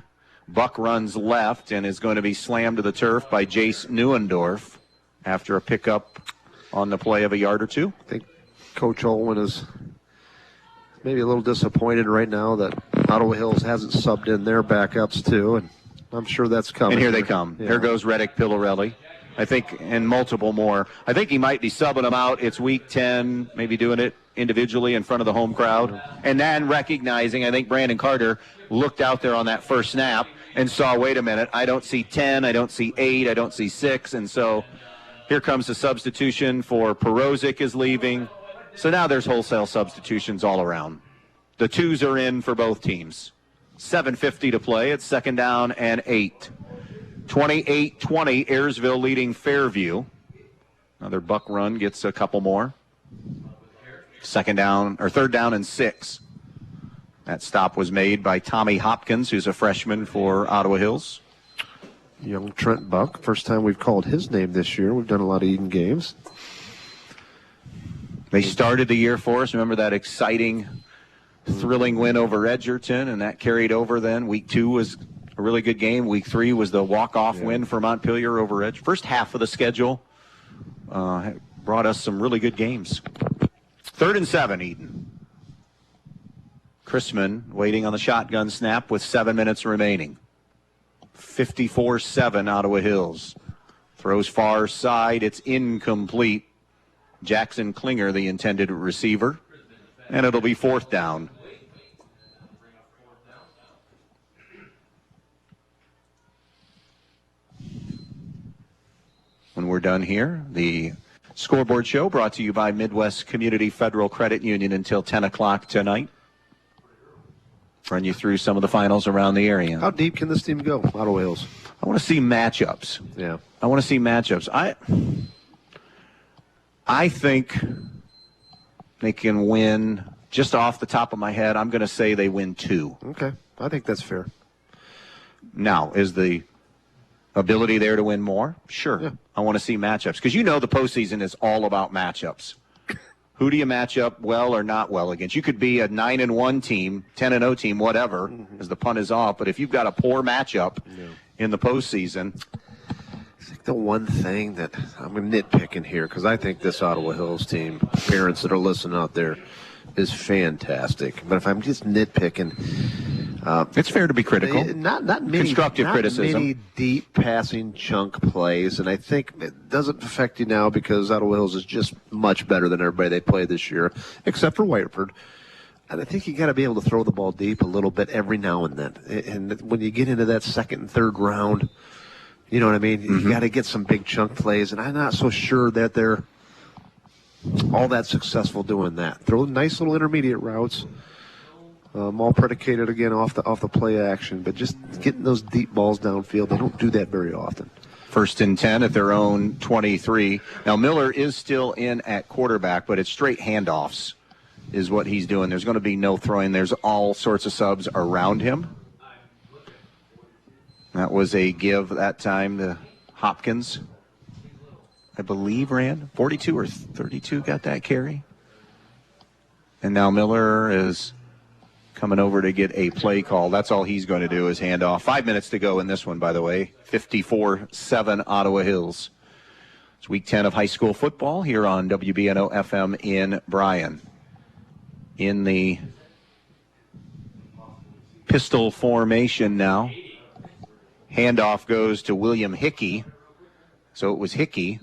Buck runs left and is going to be slammed to the turf by Jace Neuendorf after a pickup on the play of a yard or two. I think Coach Olin is maybe a little disappointed right now that Ottawa Hills hasn't subbed in their backups too, and I'm sure that's coming. And here they come. Yeah. Here goes Reddick Pillarelli. I think, and multiple more. I think he might be subbing them out. It's week 10, maybe doing it individually in front of the home crowd. And then recognizing, I think Brandon Carter looked out there on that first snap and saw, wait a minute, I don't see 10, I don't see 8, I don't see 6. And so here comes the substitution for Perozic is leaving. So now there's wholesale substitutions all around. The twos are in for both teams. 7:50 to play. It's second down and 8. 28-20, Ayersville leading Fairview. Another Buck run gets a couple more. Third down and 6. That stop was made by Tommy Hopkins, who's a freshman for Ottawa Hills. Young Trent Buck, first time we've called his name this year. We've done a lot of Edon games. They started the year for us. Remember that exciting, thrilling win over Edgerton, and that carried over then. Week 2 was a really good game. Week 3 was the walk-off win for Montpelier over Edge. First half of the schedule brought us some really good games. 3rd and 7, Edon. Chrisman waiting on the shotgun snap with 7 minutes remaining. 54-7, Ottawa Hills. Throws far side. It's incomplete. Jackson Klinger, the intended receiver. And it'll be 4th down. When we're done here, the scoreboard show brought to you by Midwest Community Federal Credit Union until 10 o'clock tonight. Run you through some of the finals around the area. How deep can this team go, Ottawa Hills? I want to see matchups. Yeah. I want to see matchups. I think they can win, just off the top of my head, I'm going to say they win 2. Okay. I think that's fair. Now, is the ability there to win more? Sure. Yeah. I want to see matchups because the postseason is all about matchups. Who do you match up well or not well against? You could be a 9-1 team, 10-0 team, whatever, as the punt is off. But if you've got a poor matchup in the postseason, I think the one thing that I'm nitpicking here, because I think this Ottawa Hills team, parents that are listening out there, is fantastic. But if I'm just nitpicking, it's fair to be critical. Not many constructive criticism. Many deep passing chunk plays, and I think it doesn't affect you now because Ottawa Hills is just much better than everybody they played this year, except for Whiteford. And I think you got to be able to throw the ball deep a little bit every now and then. And when you get into that second and third round, you know what I mean? Mm-hmm. You got to get some big chunk plays, and I'm not so sure that they're all that successful doing that. Throw nice little intermediate routes, all predicated again off the play action, but just getting those deep balls downfield, they don't do that very often. First and 10 at their own 23. Now, Miller is still in at quarterback, but it's straight handoffs is what he's doing. There's going to be no throwing. There's all sorts of subs around him. That was a give that time to Hopkins. I believe ran 42 or 32, got that carry. And now Miller is coming over to get a play call. That's all he's going to do is hand off. 5 minutes to go in this one, by the way. 54-7 Ottawa Hills. It's week 10 of high school football here on WBNO FM in Bryan. In the pistol formation now. Handoff goes to William Hickey. So it was Hickey.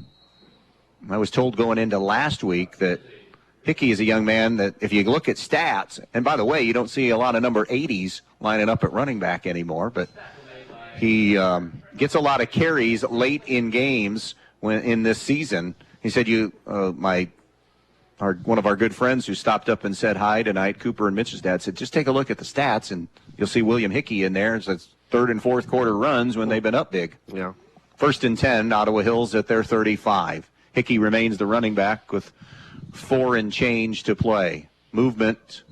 I was told going into last week that Hickey is a young man that if you look at stats, and by the way, you don't see a lot of number 80s lining up at running back anymore, but he gets a lot of carries late in games when in this season. He said, one of our good friends who stopped up and said hi tonight, Cooper and Mitch's dad, said, just take a look at the stats, and you'll see William Hickey in there. It's third and fourth quarter runs when they've been up big. Yeah. First and 10, Ottawa Hills at their 35. Hickey remains the running back with 4 and change to play. Movement,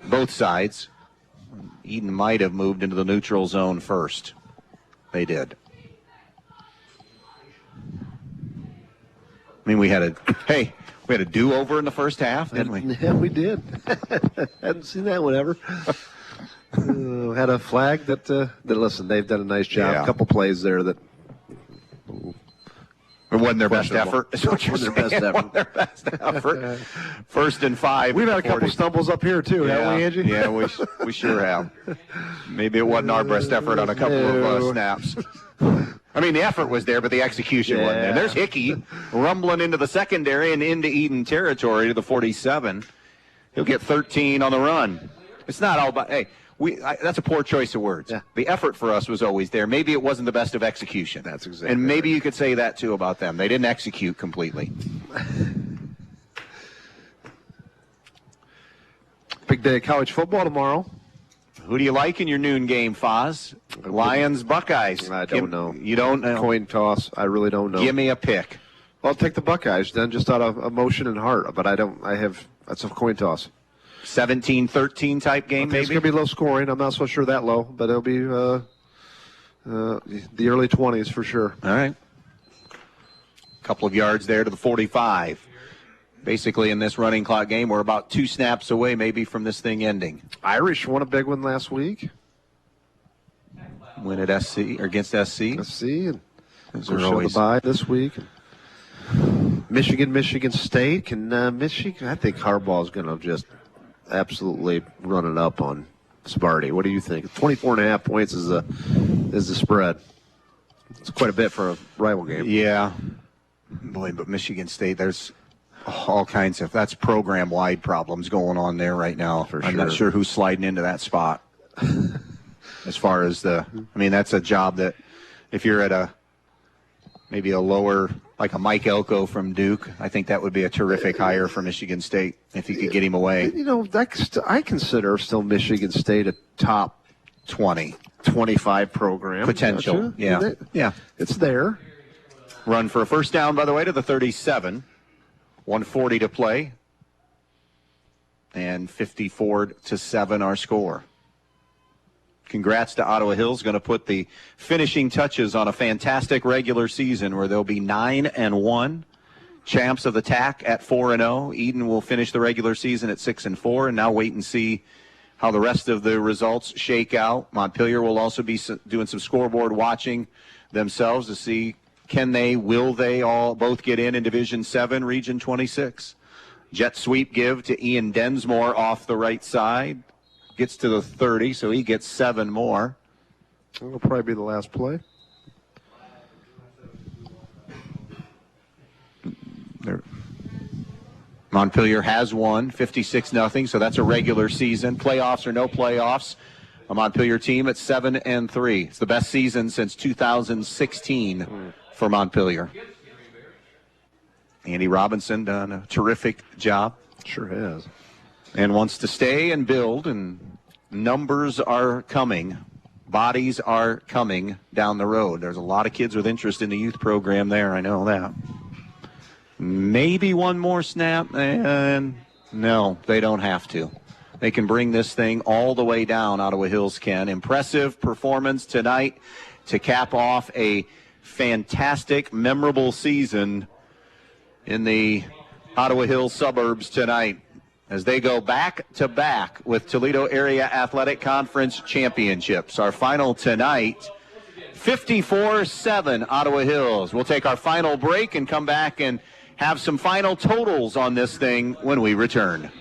both sides. Edon might have moved into the neutral zone first. They did. I mean, we had a do-over in the first half, didn't we? Yeah, we did. Hadn't seen that one ever. Had a flag that listen, they've done a nice job. Yeah. A couple plays there that it wasn't their best effort. Is what you're saying. Wasn't their best effort. First and 5. We've had a couple stumbles up here too, haven't we, Angie? Yeah, we sure have. Maybe it wasn't our best effort on a couple of snaps. I mean, the effort was there, but the execution wasn't there. There's Hickey rumbling into the secondary and into Edon territory to the 47. He'll get 13 on the run. It's not all about, that's a poor choice of words. Yeah. The effort for us was always there. Maybe it wasn't the best of execution. That's exactly And maybe you could say that, too, about them. They didn't execute completely. Big day of college football tomorrow. Who do you like in your noon game, Foz? Lions, Buckeyes? I don't know. You don't know? Coin toss. I really don't know. Give me a pick. I'll take the Buckeyes then, just out of emotion and heart. But that's a coin toss. 17-13 type game, maybe? It's going to be low scoring. I'm not so sure that low, but it'll be the early 20s for sure. All right. A couple of yards there to the 45. Basically, in this running clock game, we're about 2 snaps away maybe from this thing ending. Irish won a big one last week. Win at SC, or against SC. SC, and they're always the bye this week. Michigan State. Can Michigan? I think Harbaugh's going to just absolutely run it up on Sparty. What do you think? 24.5 points is the spread. It's quite a bit for a rival game. Yeah. Boy, but Michigan State, there's all kinds of, that's program-wide problems going on there right now. I'm not sure who's sliding into that spot. As far as that's a job that if you're at maybe a lower, like a Mike Elko from Duke, I think that would be a terrific hire for Michigan State if you could get him away. I consider still Michigan State a top 20, 25 program. Potential, yeah. Yeah. It's there. Run for a first down, by the way, to the 37. 1:40 to play. And 54-7 our score. Congrats to Ottawa Hills, going to put the finishing touches on a fantastic regular season where they'll be 9-1, champs of the TAC at 4-0. Edon will finish the regular season at 6-4, and now wait and see how the rest of the results shake out. Montpelier will also be doing some scoreboard watching themselves to see will they all both get in Division 7, Region 26. Jet sweep give to Ian Densmore off the right side. Gets to the 30, so he gets 7 more. It'll probably be the last play. Montpelier has won 56-0, so that's a regular season. Playoffs or no playoffs, a Montpelier team at 7-3. It's the best season since 2016 for Montpelier. Andy Robinson done a terrific job. Sure has. And wants to stay and build, and numbers are coming. bodies are coming down the road. There's a lot of kids with interest in the youth program there. I know that. Maybe one more snap, and no, they don't have to. They can bring this thing all the way down, Ottawa Hills can. Impressive performance tonight to cap off a fantastic, memorable season in the Ottawa Hills suburbs tonight as they go back-to-back with Toledo Area Athletic Conference championships. Our final tonight, 54-7 Ottawa Hills. We'll take our final break and come back and have some final totals on this thing when we return.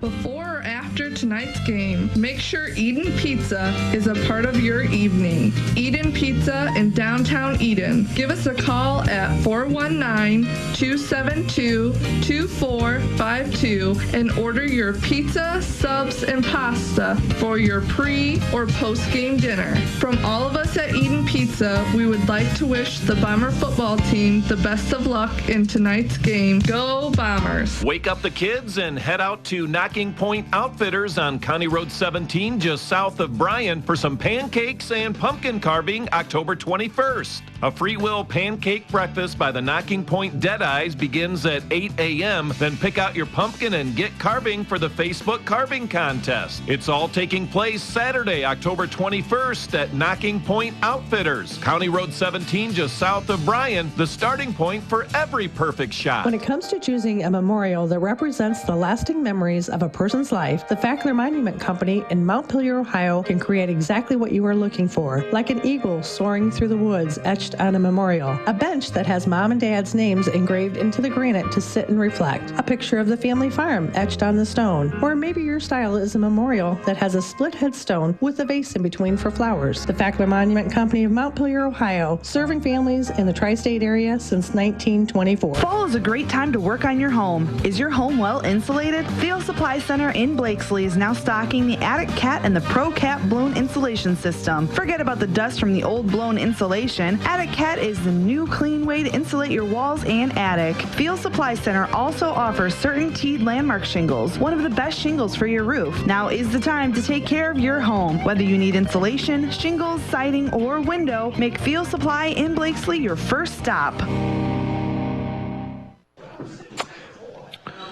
Before or after tonight's game, make sure Edon Pizza is a part of your evening. Edon Pizza in downtown Edon. Give us a call at 419-272-2452 and order your pizza, subs, and pasta for your pre- or post-game dinner. From all of us at Edon Pizza, we would like to wish the Bomber football team the best of luck in tonight's game. Go Bombers! Wake up the kids and head out to Knocking Point Outfitters on County Road 17 just south of Bryan for some pancakes and pumpkin carving October 21st. A free will pancake breakfast by the Knocking Point Deadeyes begins at 8 a.m. Then pick out your pumpkin and get carving for the Facebook carving contest. It's all taking place Saturday, October 21st at Knocking Point Outfitters. County Road 17 just south of Bryan, the starting point for every perfect shot. When it comes to choosing a memorial that represents the lasting memories of a person's life, the Fackler Monument Company in Montpelier, Ohio can create exactly what you are looking for, like an eagle soaring through the woods etched on a memorial, a bench that has mom and dad's names engraved into the granite to sit and reflect, a picture of the family farm etched on the stone, or maybe your style is a memorial that has a split headstone with a vase in between for flowers. The Fackler Monument Company of Montpelier, Ohio, serving families in the tri-state area since 1924. Fall is a great time to work on your home. Is your home well insulated? Field Supply Center in Blakesley is now stocking the Attic Cat and the Pro Cap blown insulation system. Forget about the dust from the old blown insulation. Attic Cat is the new clean way to insulate your walls and attic. Field Supply Center also offers CertainTeed Landmark shingles, one of the best shingles for your roof. Now is the time to take care of your home. Whether you need insulation, shingles, siding, or window, make Field Supply in Blakesley your first stop.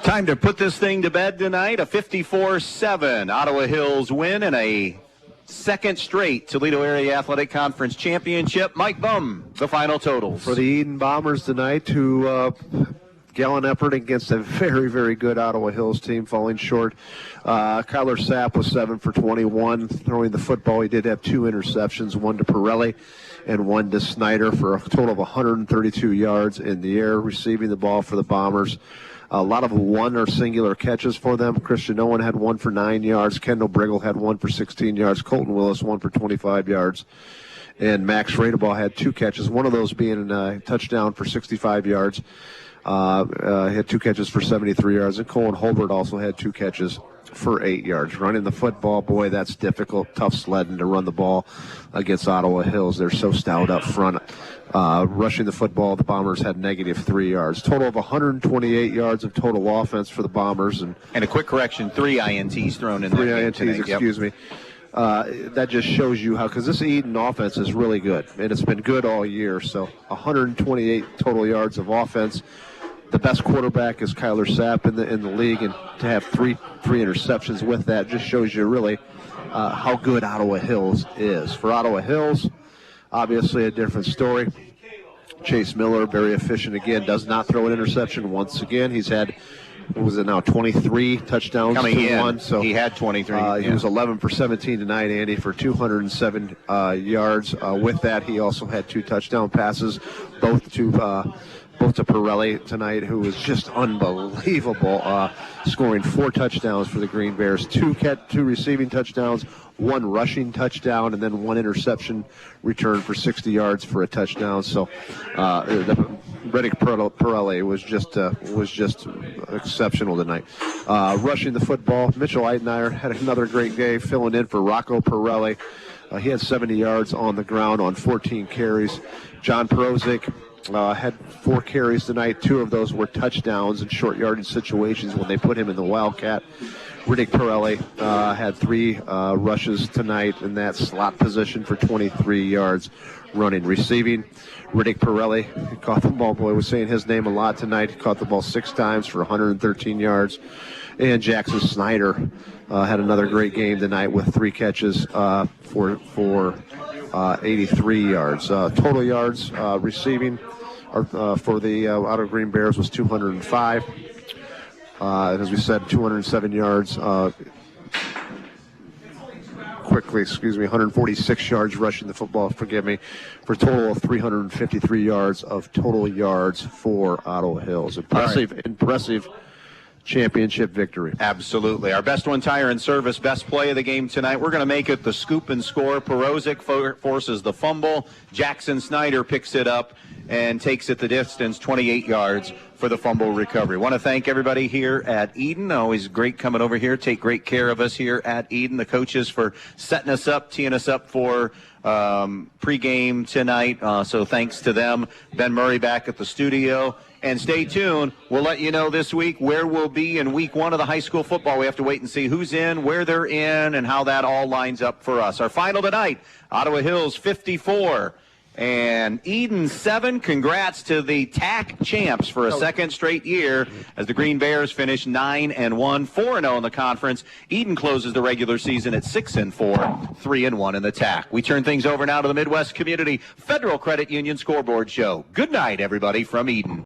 Time to put this thing to bed tonight. A 54-7 Ottawa Hills win and a second straight Toledo Area Athletic Conference championship. Mike Bumb, the final totals. For the Edon Bombers tonight, to gallant effort against a very, very good Ottawa Hills team, falling short. Kyler Sapp was 7 for 21, throwing the football. He did have 2 interceptions, one to Pirelli and one to Snyder for a total of 132 yards in the air, receiving the ball for the Bombers. A lot of one or singular catches for them. Christian Owen had 1 for 9 yards. Kendall Brigle had 1 for 16 yards. Colton Willis 1 for 25 yards. And Max Radebaugh had 2 catches, one of those being a touchdown for 65 yards. He had 2 catches for 73 yards. And Colin Holbert also had 2 catches for 8 yards. Running the football, boy, that's difficult. Tough sledding to run the ball against Ottawa Hills. They're so stout up front. Rushing the football, the Bombers had -3 yards. Total of 128 yards of total offense for the Bombers. And a quick correction, 3 INTs thrown in there. 3 INTs, excuse me. That just shows you how, because this Edon offense is really good, and it's been good all year. So 128 total yards of offense. The best quarterback is Kyler Sapp in the league, and to have three interceptions with that just shows you really how good Ottawa Hills is. For Ottawa Hills, obviously a different story. Chase Miller, very efficient again, does not throw an interception once again. He's had, what was it now, 23 touchdowns coming to in. 1. So he had 23. He was 11 for 17 tonight, Andy, for 207 yards. With that, he also had 2 touchdown passes, both to Pirelli tonight, who was just unbelievable, scoring 4 touchdowns for the Green Bears, 2 receiving touchdowns, 1 rushing touchdown, and then 1 interception return for 60 yards for a touchdown. So Reddick Pirelli was just exceptional tonight. Rushing the football, Mitchell Eideneyer had another great day, filling in for Rocco Pirelli. He had 70 yards on the ground on 14 carries. John Perozik had 4 carries tonight. 2 of those were touchdowns in short yardage situations when they put him in the Wildcat. Riddick Pirelli had 3 rushes tonight in that slot position for 23 yards running. Receiving, Riddick Pirelli caught the ball. Boy, was saying his name a lot tonight. He caught the ball 6 times for 113 yards. And Jackson Snyder had another great game tonight with 3 catches for 83 yards. Total yards receiving for the Ottawa Green Bears was 205. As we said, 207 yards. 146 yards rushing the football, for a total of 353 yards of total yards for Ottawa Hills. Impressive championship victory. Absolutely. Our Best One Tire and Service best play of the game tonight. We're going to make it the scoop and score. Perozic forces the fumble. Jackson Snyder picks it up and takes it the distance, 28 yards for the fumble recovery. Want to thank everybody here at Edon. Always great coming over here. Take great care of us here at Edon. The coaches for setting us up, teeing us up for pregame tonight. So thanks to them. Ben Murray back at the studio. And stay tuned. We'll let you know this week where we'll be in week 1 of the high school football. We have to wait and see who's in, where they're in, and how that all lines up for us. Our final tonight, Ottawa Hills 54 and Edon 7. Congrats to the TAC champs for a second straight year as the Green Bears finish 9-1, 4-0 in the conference. Edon closes the regular season at 6-4, 3-1 in the TAC. We turn things over now to the Midwest Community Federal Credit Union Scoreboard Show. Good night, everybody, from Edon.